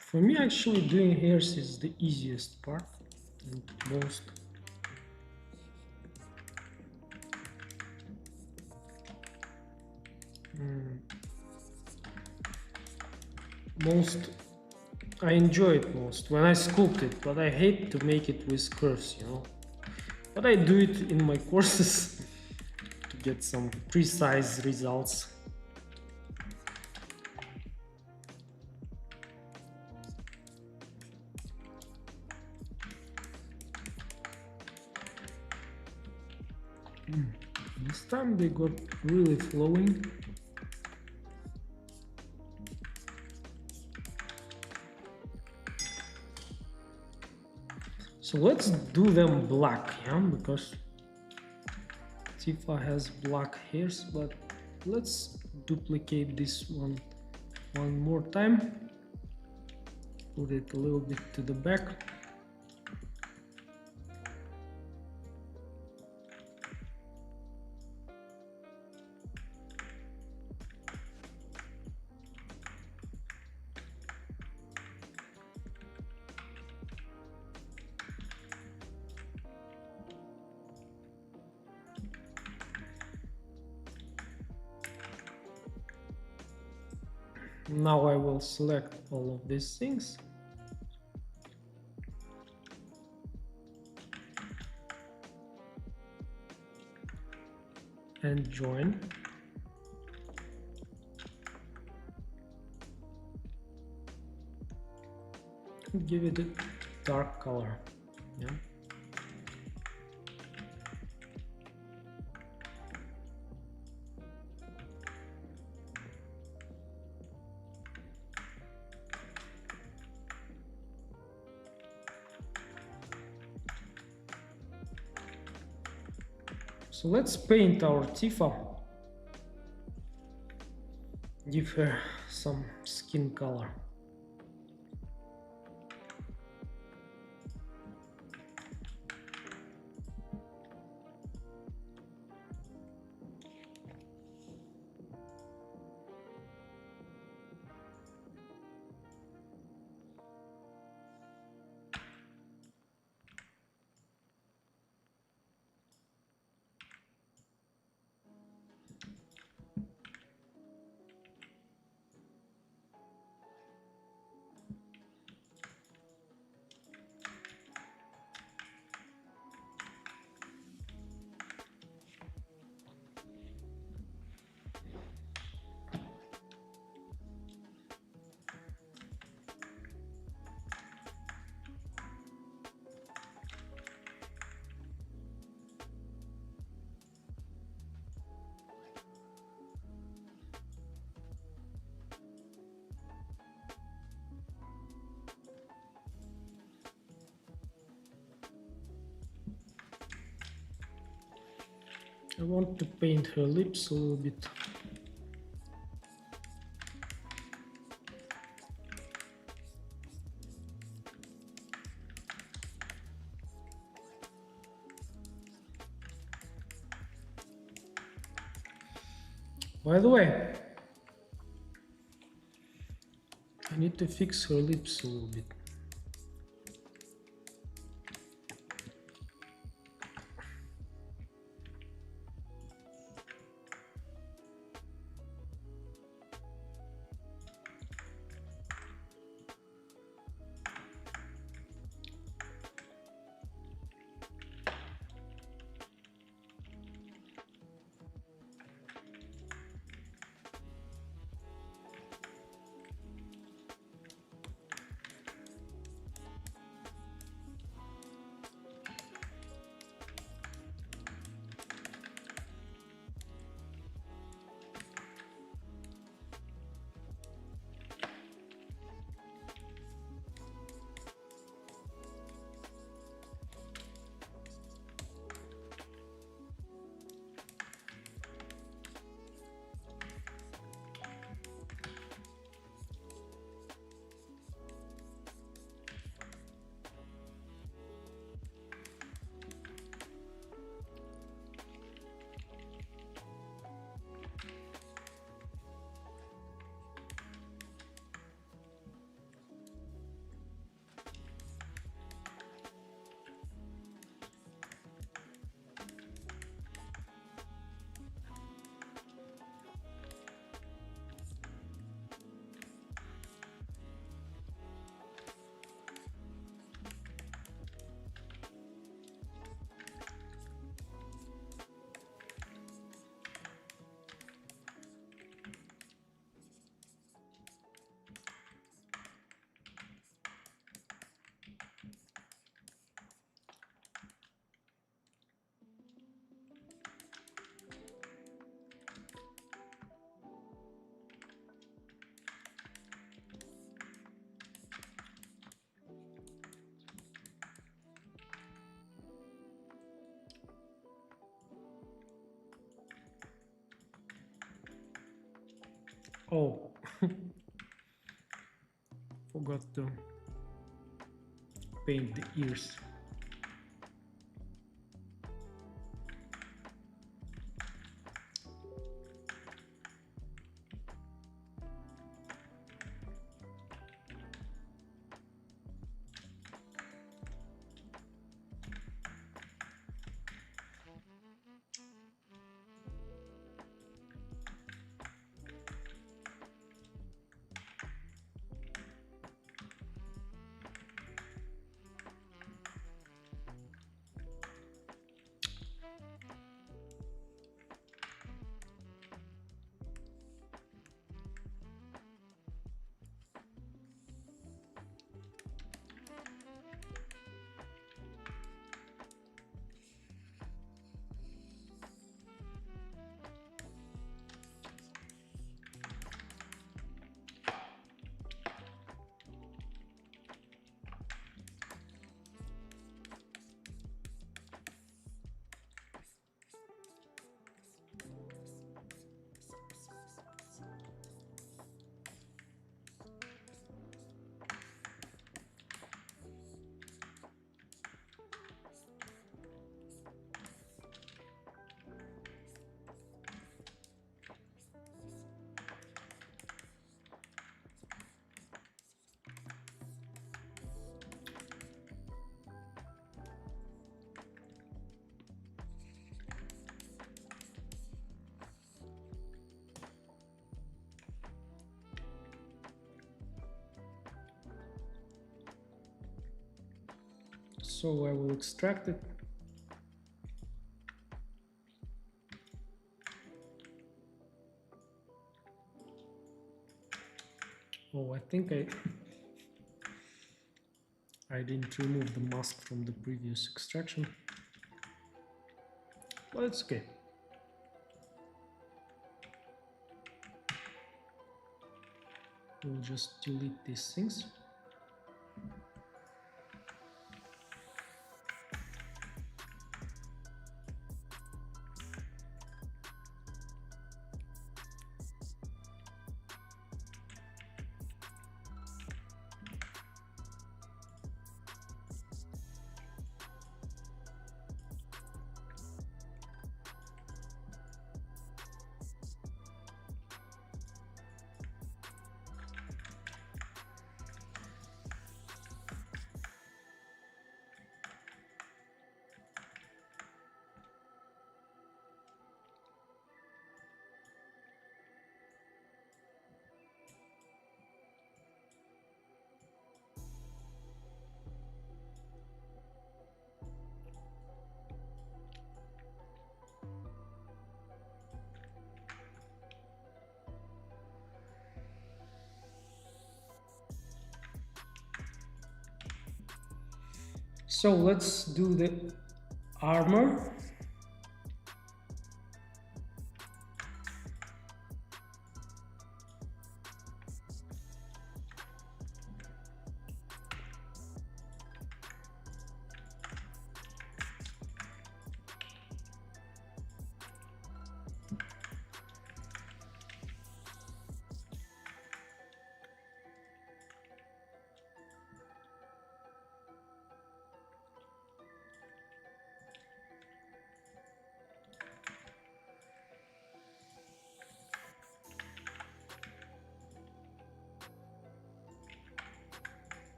For me, actually doing hairs is the easiest part and most I enjoy it most when I sculpt it, but I hate to make it with curves, you know. But I do it in my courses to get some precise results. This time they got really flowing. So let's do them black, yeah, because Tifa has black hairs, but let's duplicate this one more time. Put it a little bit to the back. Now I will select all of these things. And join. Give it a dark color. Yeah. So let's paint our Tifa. Give her some skin color. I want to paint her lips a little bit. By the way, I need to fix her lips a little bit. Oh, forgot to paint the ears. So I will extract it. Oh, I think I didn't remove the mask from the previous extraction, but it's okay. We'll just delete these things. So let's do the armor.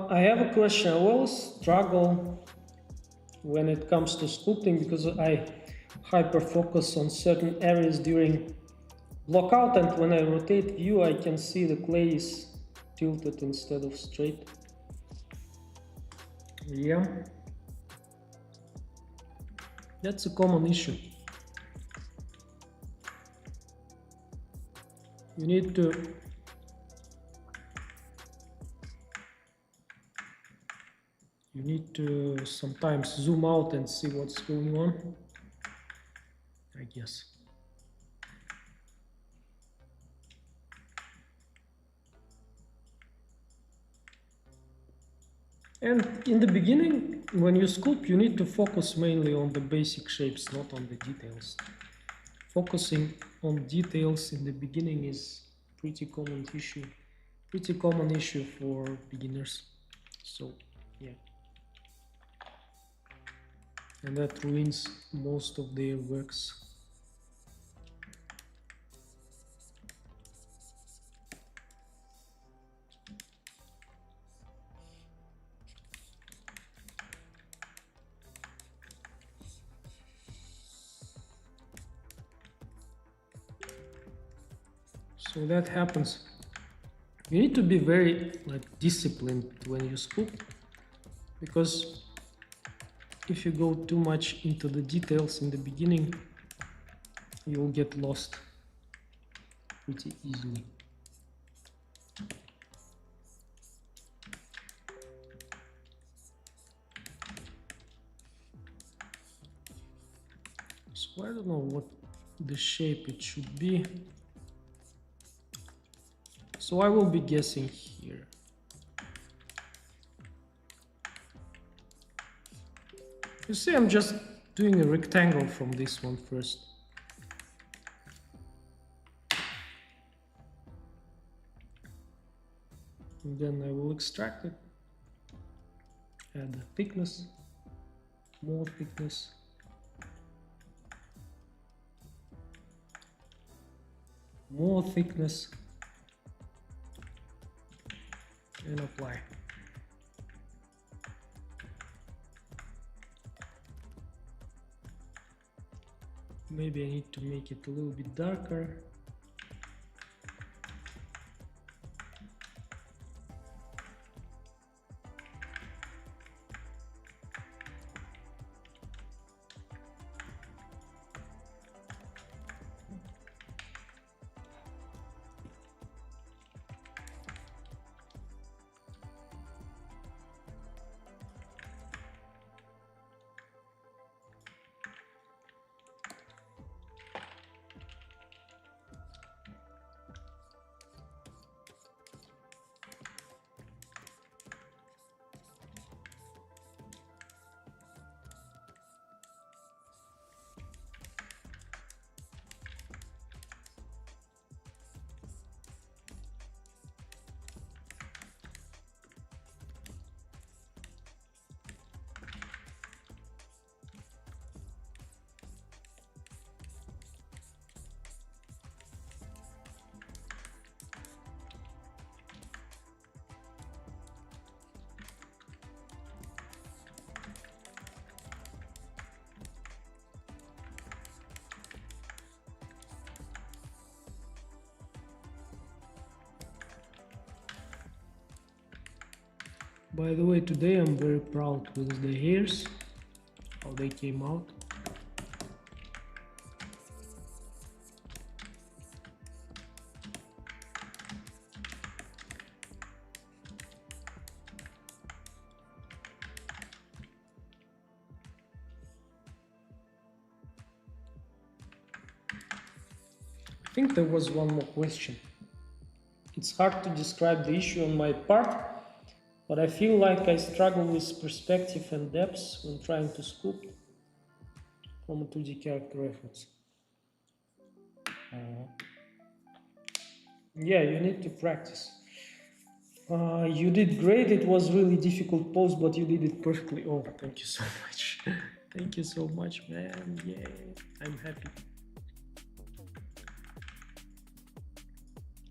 I have a question. I will struggle when it comes to sculpting because I hyperfocus on certain areas during blockout, and when I rotate view I can see the clay is tilted instead of straight. Yeah, that's a common issue. You need to sometimes zoom out and see what's going on, I guess. And in the beginning when you sculpt, you need to focus mainly on the basic shapes, not on the details. Focusing on details in the beginning is pretty common issue for beginners. So yeah, and that ruins most of their works. So that happens. You need to be very disciplined when you sculpt, because if you go too much into the details in the beginning, you'll get lost pretty easily. So I don't know what the shape it should be. So I will be guessing here. You see, I'm just doing a rectangle from this one first. And then I will extract it, add the thickness, more thickness. More thickness. And apply. Maybe I need to make it a little bit darker. By the way, today I'm very proud with the hairs, how they came out. I think there was one more question. It's hard to describe the issue on my part, but I feel like I struggle with perspective and depth when trying to sculpt from a 2D character reference. Yeah, you need to practice. You did great. It was really difficult pose, but you did it perfectly. Oh, thank you so much. Thank you so much, man. Yeah, I'm happy.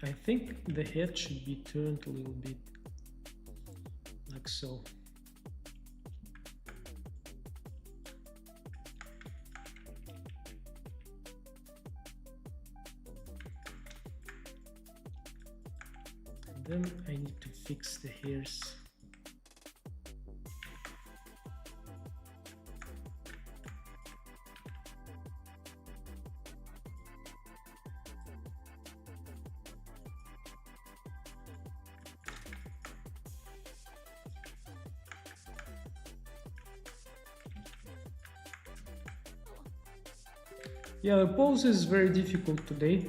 I think the head should be turned a little bit. Like so. And then I need to fix the hairs. Yeah, the pose is very difficult today.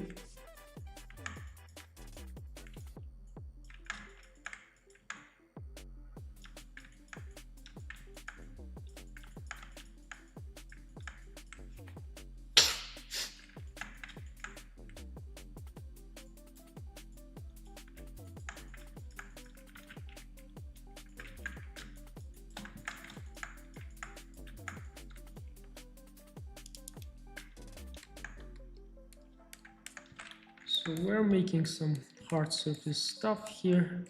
So we're making some hard surface stuff here.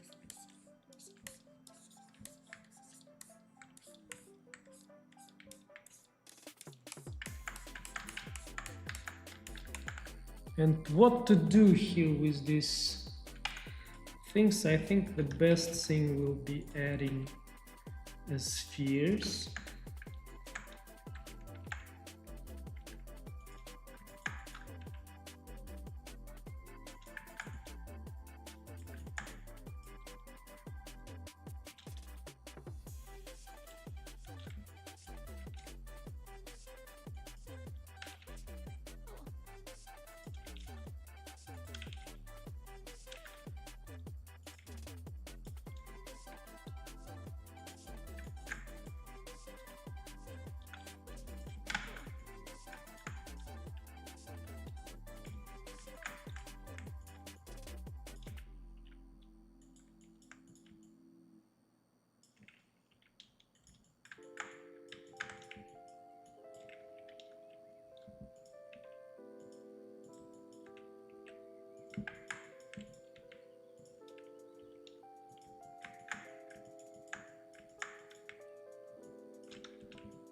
And what to do here with these things? I think the best thing will be adding spheres.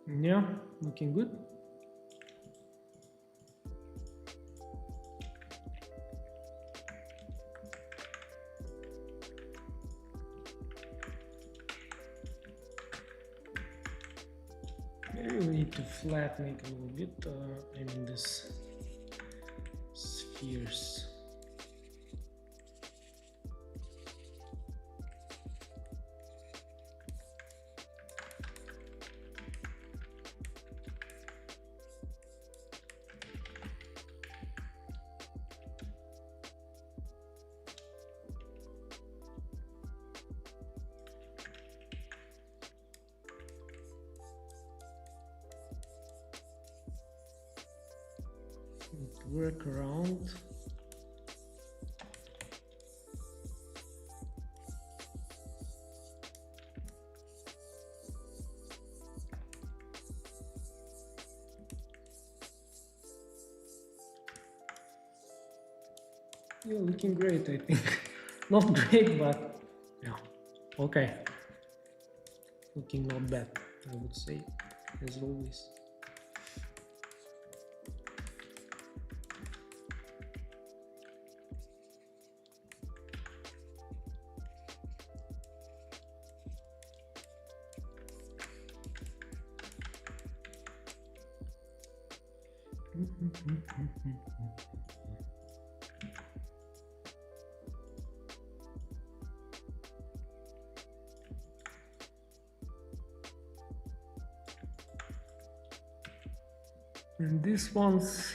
Yeah, looking good. Maybe we need to flatten it a little bit. I mean, this spheres. Work around. You're looking great, I think. Not great, but yeah, okay. Looking not bad, I would say, as always. And this one's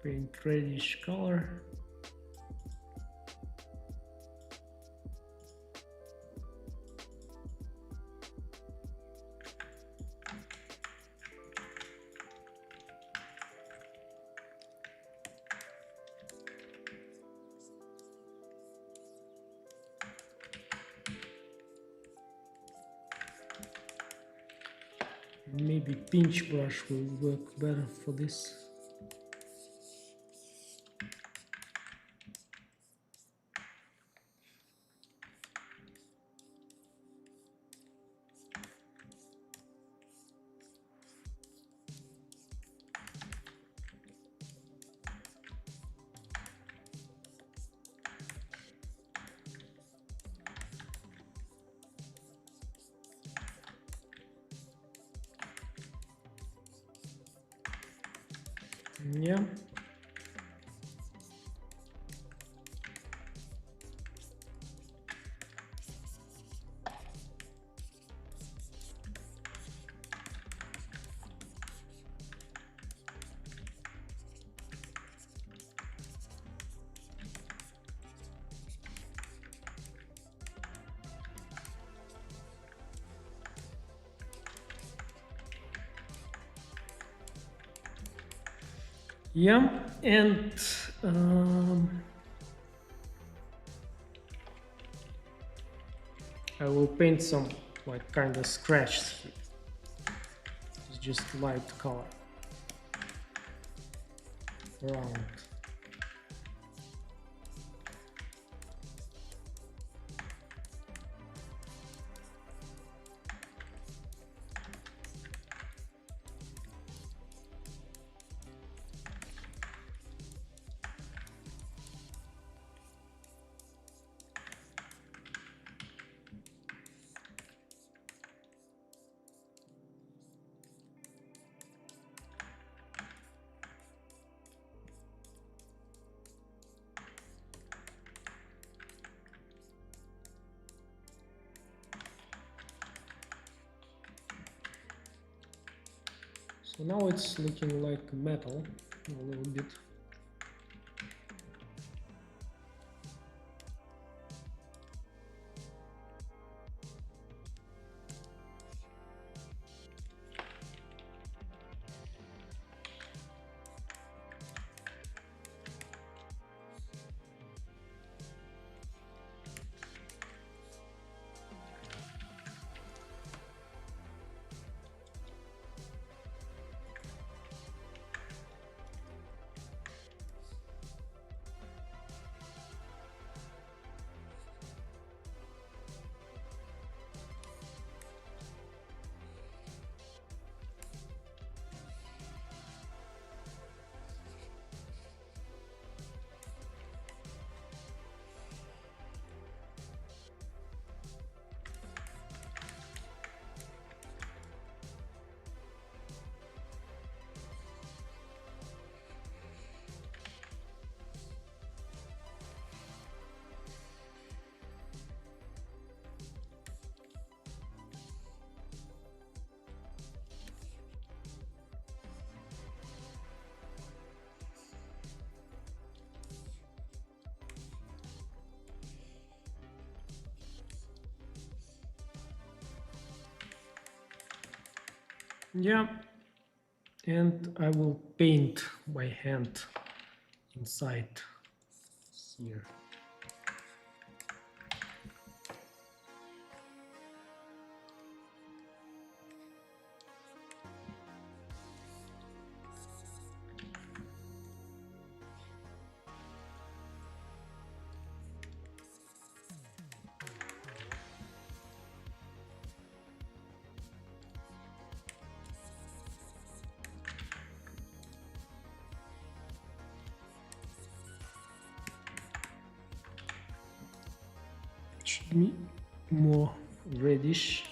paint reddish color. Maybe pinch brush will work better for this. Yeah. Yeah, and I will paint some like kind of scratches here. It's just light color. round. So now it's looking like metal a little bit. Yeah, and I will paint by hand inside here. Should be more reddish.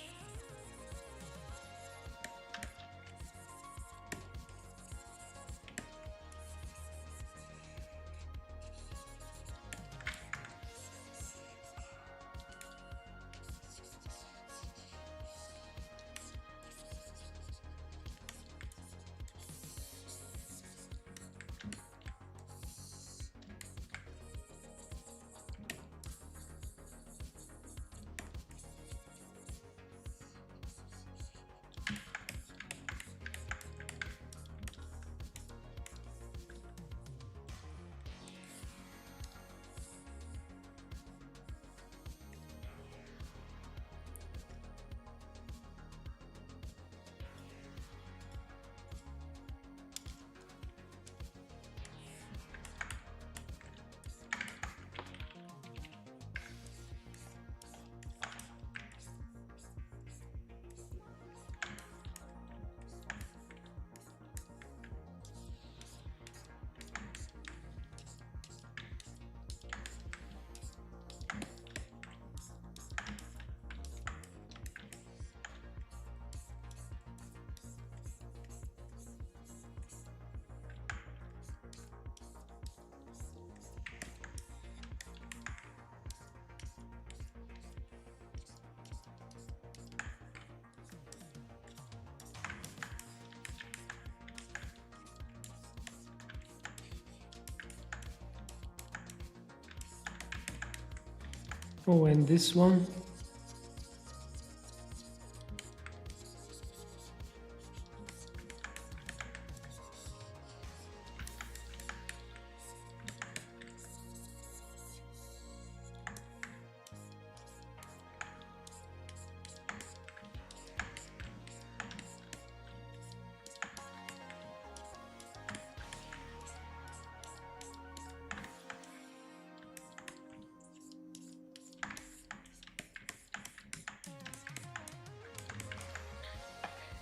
Oh, and this one.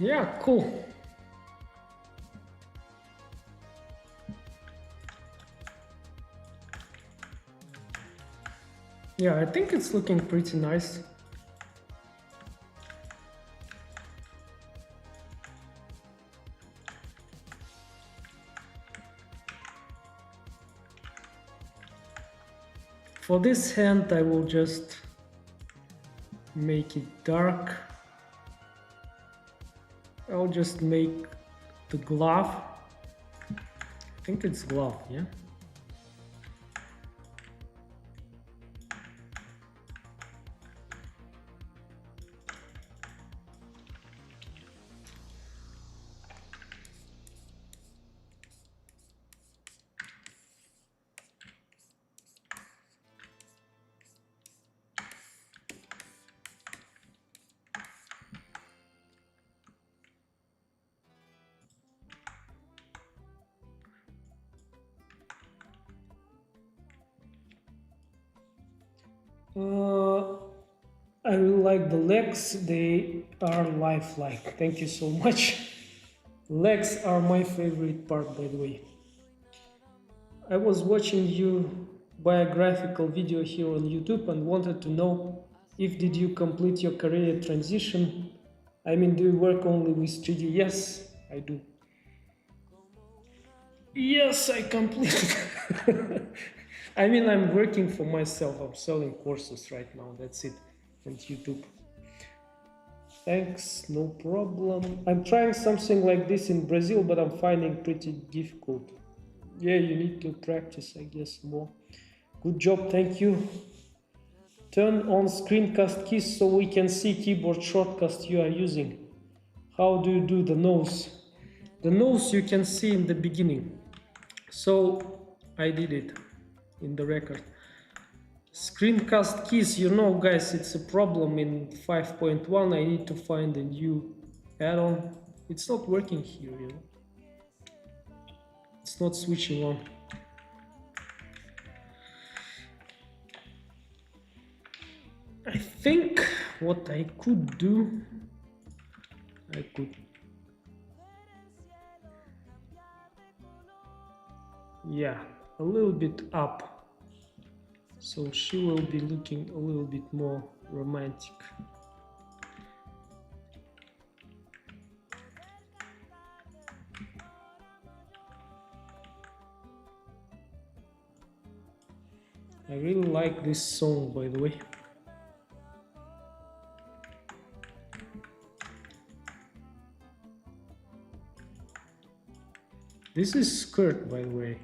Yeah, cool. Yeah, I think it's looking pretty nice. For this hand, I will just make it dark. I'll just make the glove. I think it's glove, yeah? I really like the legs, they are lifelike. Thank you so much. Legs are my favorite part, by the way. I was watching your biographical video here on YouTube and wanted to know if did you complete your career transition. I mean, do you work only with 3D? Yes, I do. Yes, I completed. I mean, I'm working for myself. I'm selling courses right now. That's it. And YouTube. Thanks, no problem. I'm trying something like this in Brazil, but I'm finding pretty difficult. Yeah, you need to practice, I guess, more. Good job, thank you. Turn on screencast keys so we can see keyboard shortcuts you are using. How do you do the nose? The nose you can see in the beginning. So I did it in the record. Screencast keys, you know guys, it's a problem in 5.1. I need to find a new add-on. It's not working here, you know. It's not switching on. I think what I could do, I could, yeah, a little bit up. So she will be looking a little bit more romantic. I really like this song, by the way. This is skirt, by the way.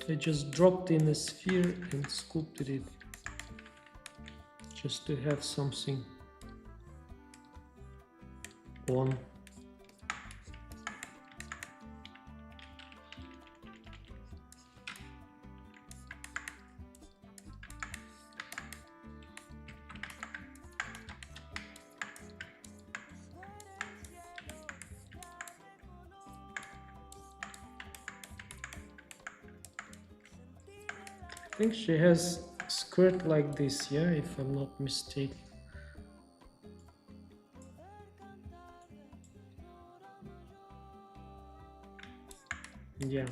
I just dropped in a sphere and sculpted it just to have something on. I think she has a skirt like this, yeah, if I'm not mistaken. Yeah.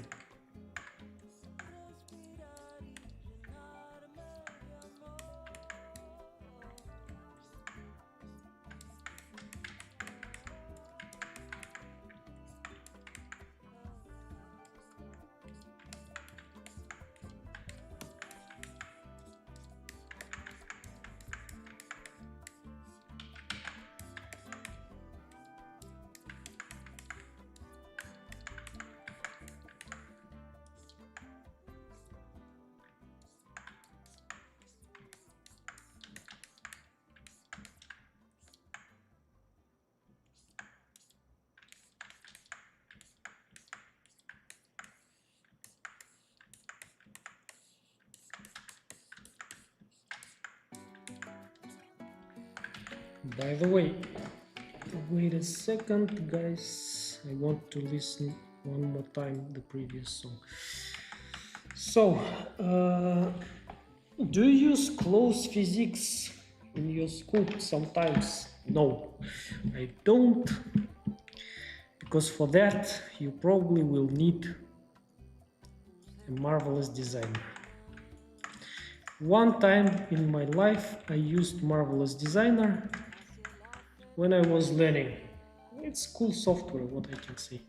By the way, wait a second, guys. I want to listen one more time the previous song. So, do you use clothes physics in your sculpt sometimes? No, I don't, because for that you probably will need a marvelous designer. One time in my life I used Marvelous Designer when I was learning. It's cool software, what I can say.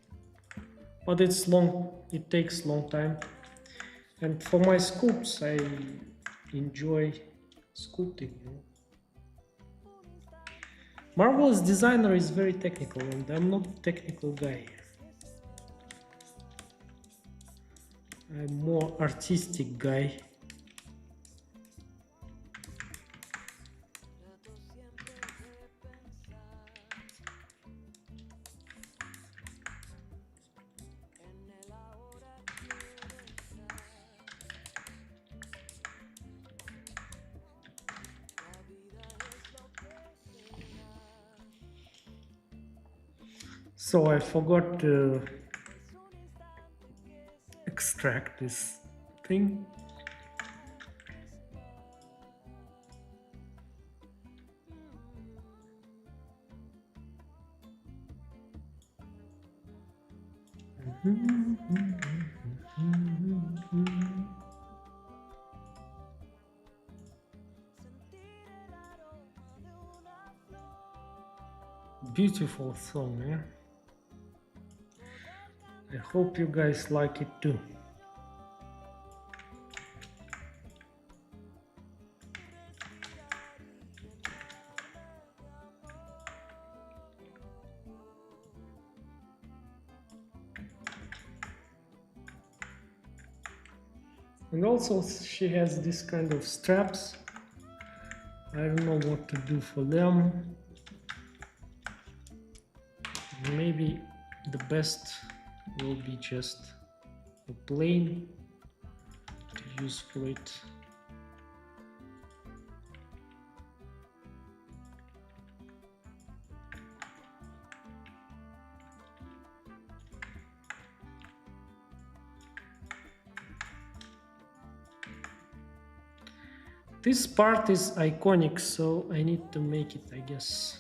But it's long, it takes long time. And for my sculpts, I enjoy sculpting. Marvelous Designer is very technical, and I'm not a technical guy. I'm more artistic guy. So I forgot to extract this thing. Beautiful song, yeah? I hope you guys like it too. And also she has this kind of straps. I don't know what to do for them. Maybe the best will be just a plane to use for it. This part is iconic, so I need to make it, I guess.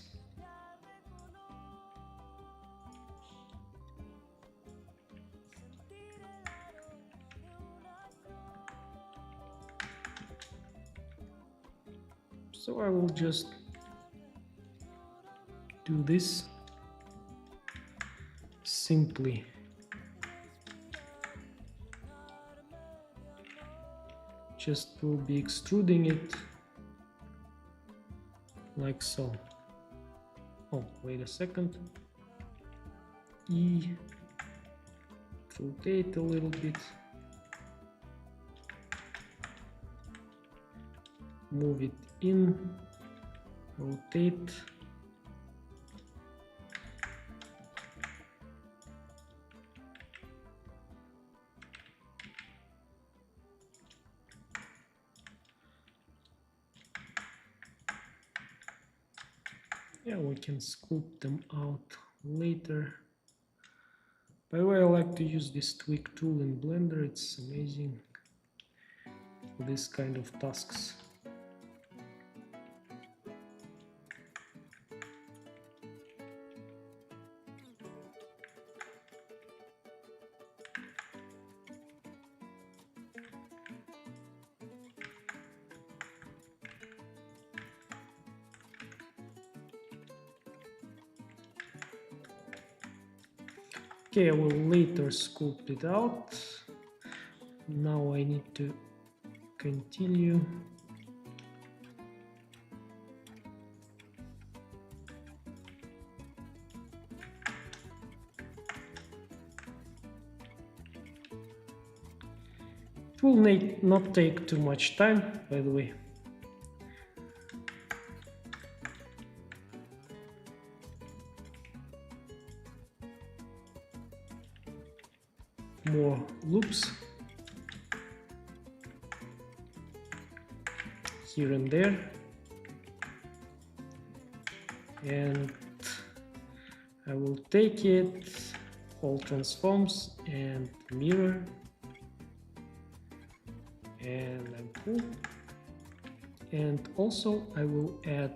So I will just do this simply. Just will be extruding it like so. Oh, wait a second. E, rotate a little bit. Move it in, rotate. Yeah, we can sculpt them out later. By the way, I like to use this tweak tool in Blender. It's amazing for this kind of tasks. Okay, I will later sculpt it out. Now I need to continue. It will not take too much time, by the way. More loops here and there, and I will take it, all transforms and mirror, and I'm cool. And also I will add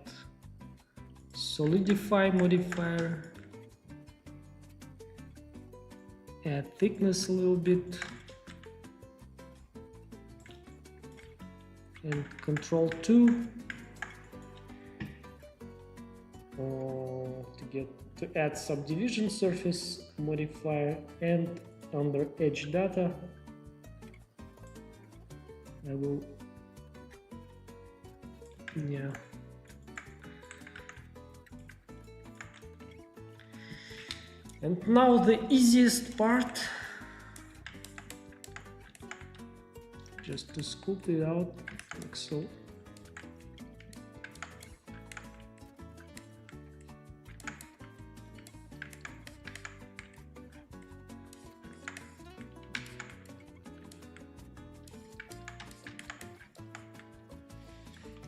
solidify modifier, add thickness a little bit, and Ctrl+2 to add subdivision surface modifier, and under edge data I will And now the easiest part, just to scoop it out like so.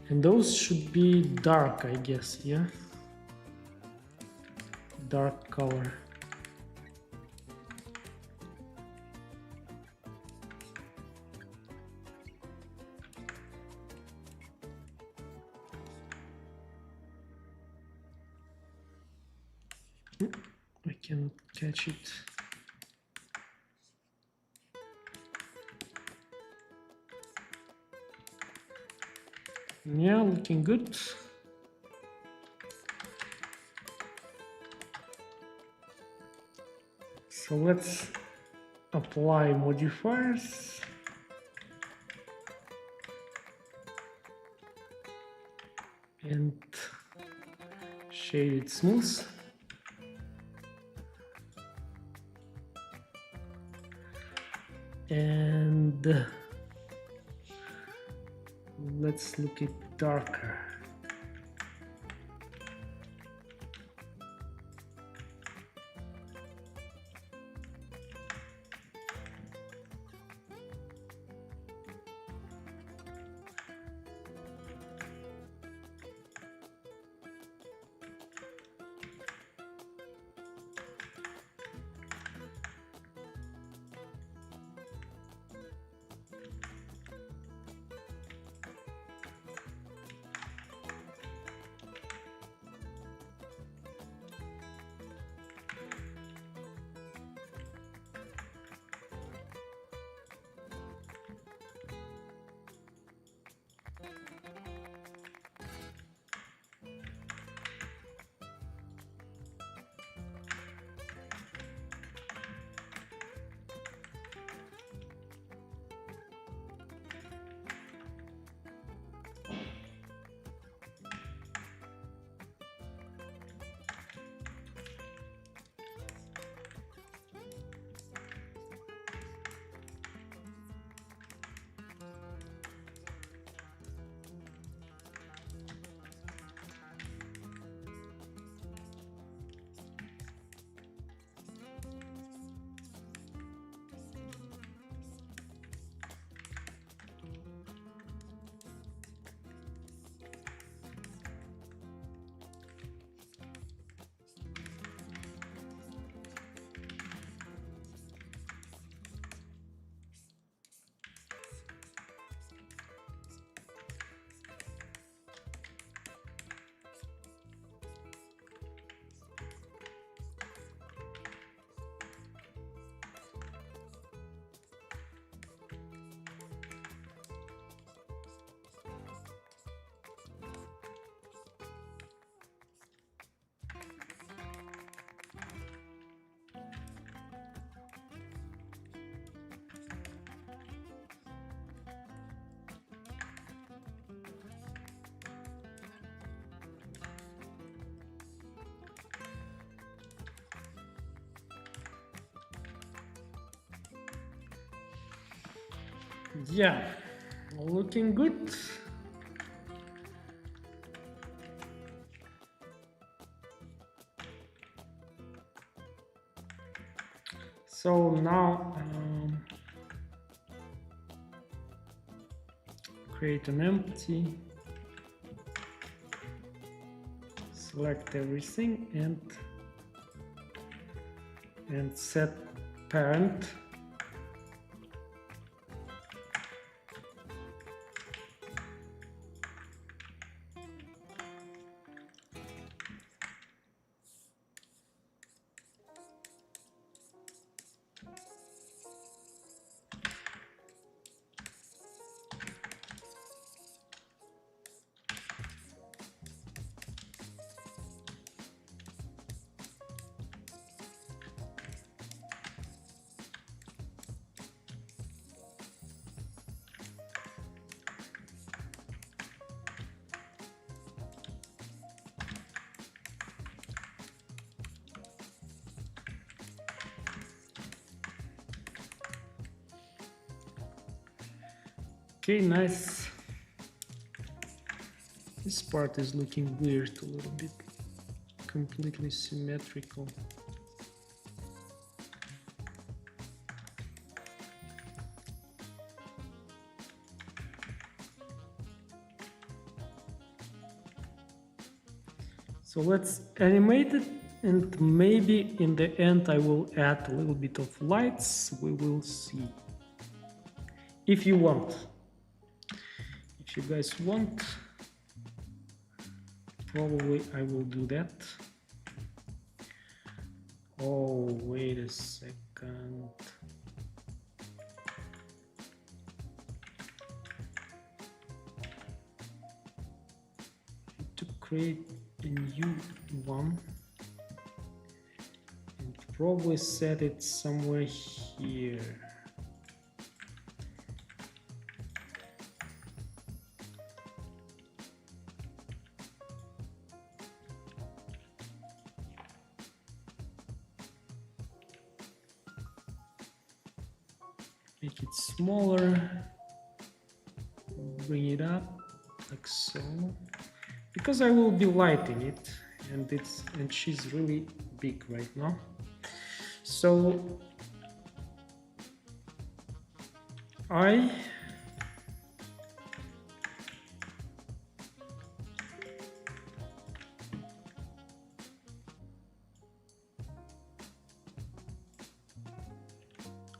And those should be dark, I guess, yeah? Dark color. I cannot catch it. Yeah, looking good. So let's apply modifiers. And shade it smooth. And let's look at darker. Yeah, looking good. So now create an empty, select everything, and and set parent. Okay, nice. This part is looking weird a little bit. Completely symmetrical. So let's animate it, and maybe in the end I will add a little bit of lights. We will see. If you want. If you guys want, probably I will do that. Oh, wait a second. To create a new one and probably set it somewhere here. Make it smaller, bring it up like so, because I will be lighting it, and she's really big right now. So I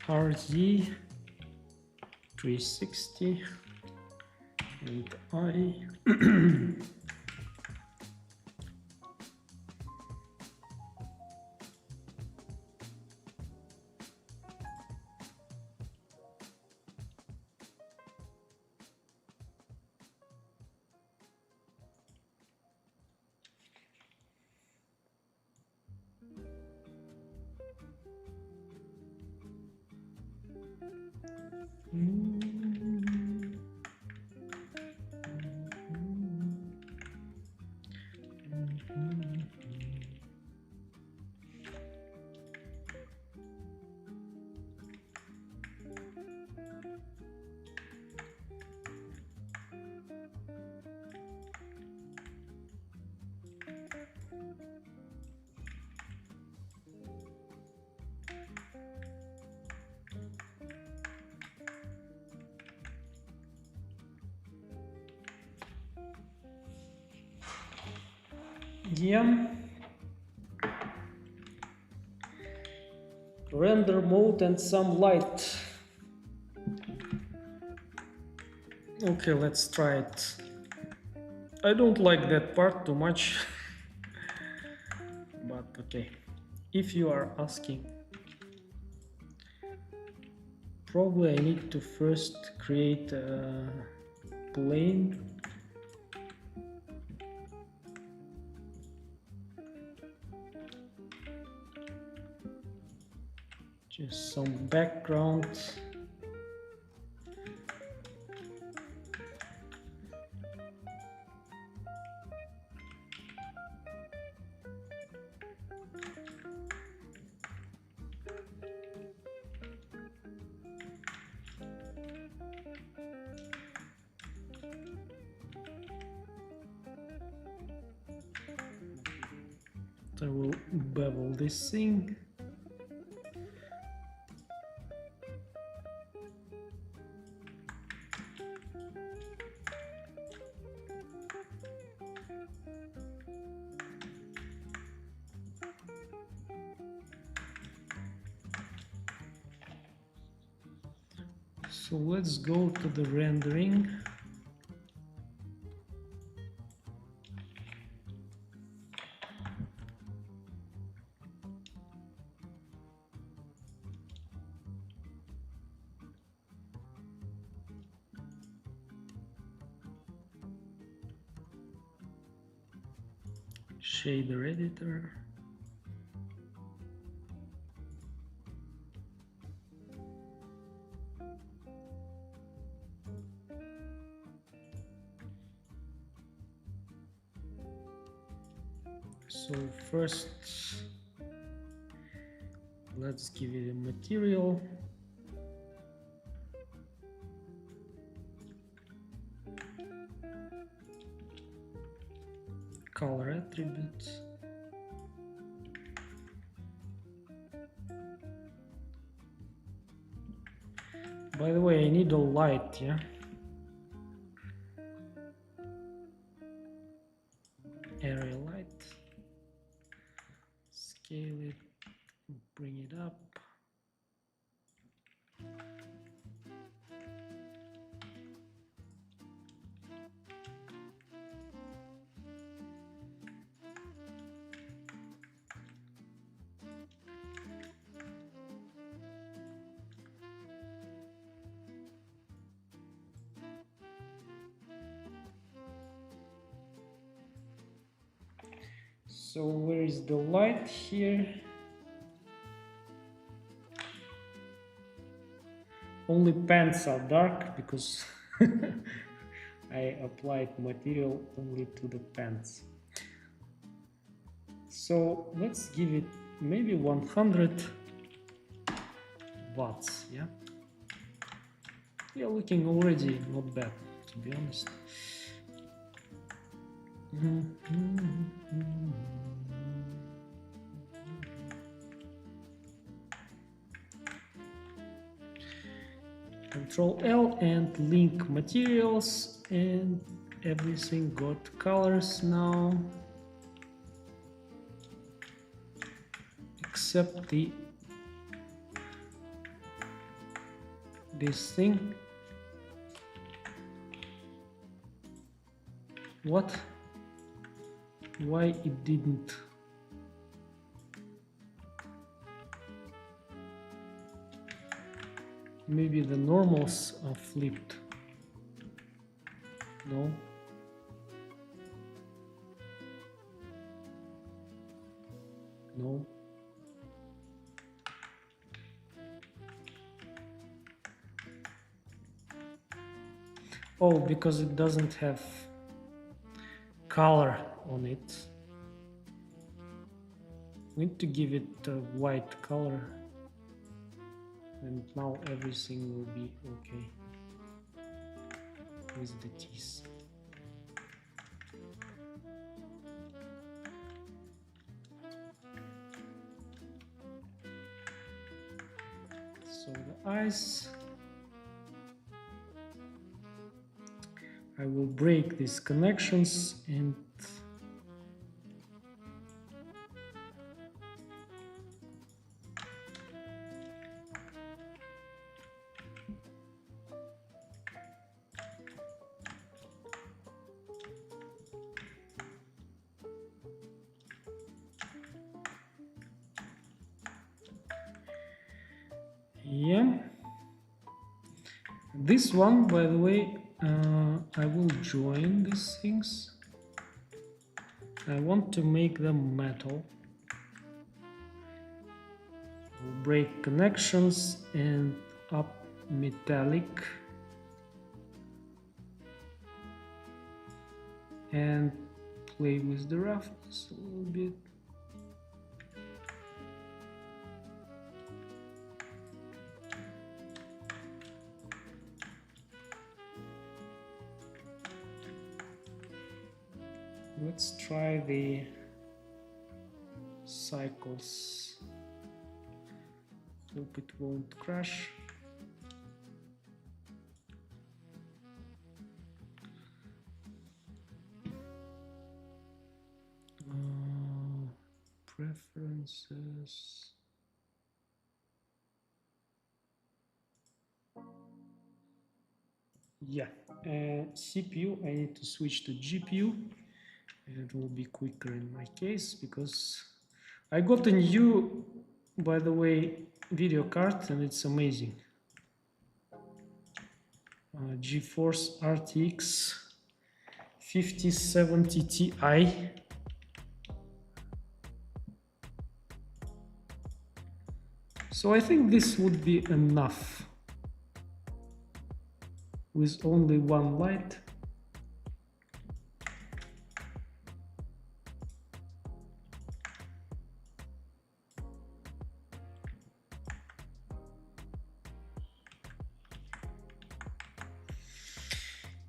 RZ 360 and I yeah. Render mode and some light. Okay, let's try it. I don't like that part too much, but okay. If you are asking, probably I need to first create a plane. Just some background. I will bevel this thing. So let's go to the rendering. Shader editor. So first, let's give it a material. Color attributes. By the way, I need a light, yeah? Area light. Scale it, bring it up. So where is the light here? Only pants are dark because I applied material only to the pants. So let's give it maybe 100 watts, yeah? Yeah, looking already not bad, to be honest. Ctrl+L and link materials, and everything got colors now, except this thing. What? Why it didn't? Maybe the normals are flipped. No. No. Oh, because it doesn't have color on it. We need to give it a white color. And now everything will be okay with the teeth. So the eyes, I will break these connections and yeah, this one, by the way, I will join these things. I want to make them metal. We'll break connections and up metallic and play with the roughness a little bit. Let's try the cycles. Hope it won't crash. Preferences. Yeah, CPU, I need to switch to GPU. It will be quicker in my case because I got a new, by the way, video card and it's amazing. Geforce RTX 5070 Ti. So I think this would be enough with only one light.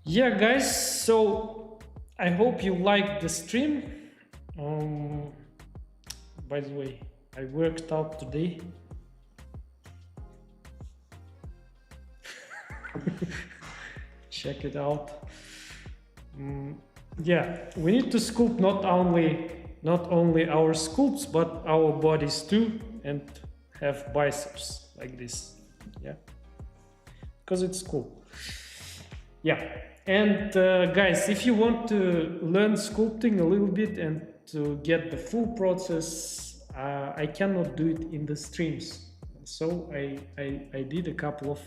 Yeah, guys, so I hope you liked the stream. By the way, I worked out today. Check it out. Yeah, we need to sculpt not only our sculpts but our bodies too, and have biceps like this. Yeah, because it's cool. Yeah, and guys, if you want to learn sculpting a little bit and to get the full process, I cannot do it in the streams. So I did a couple of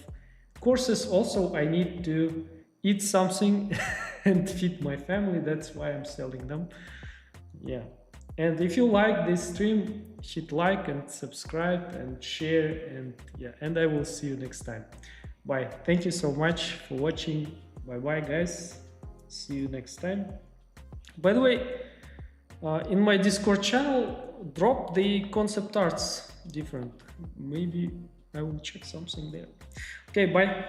courses. Also, I need to eat something and feed my family. That's why I'm selling them. Yeah. And if you like this stream, hit like and subscribe and share, and yeah, and I will see you next time. Bye. Thank you so much for watching. Bye bye, guys. See you next time. By the way, in my Discord channel, drop the concept arts different. Maybe I will check something there. Okay, bye.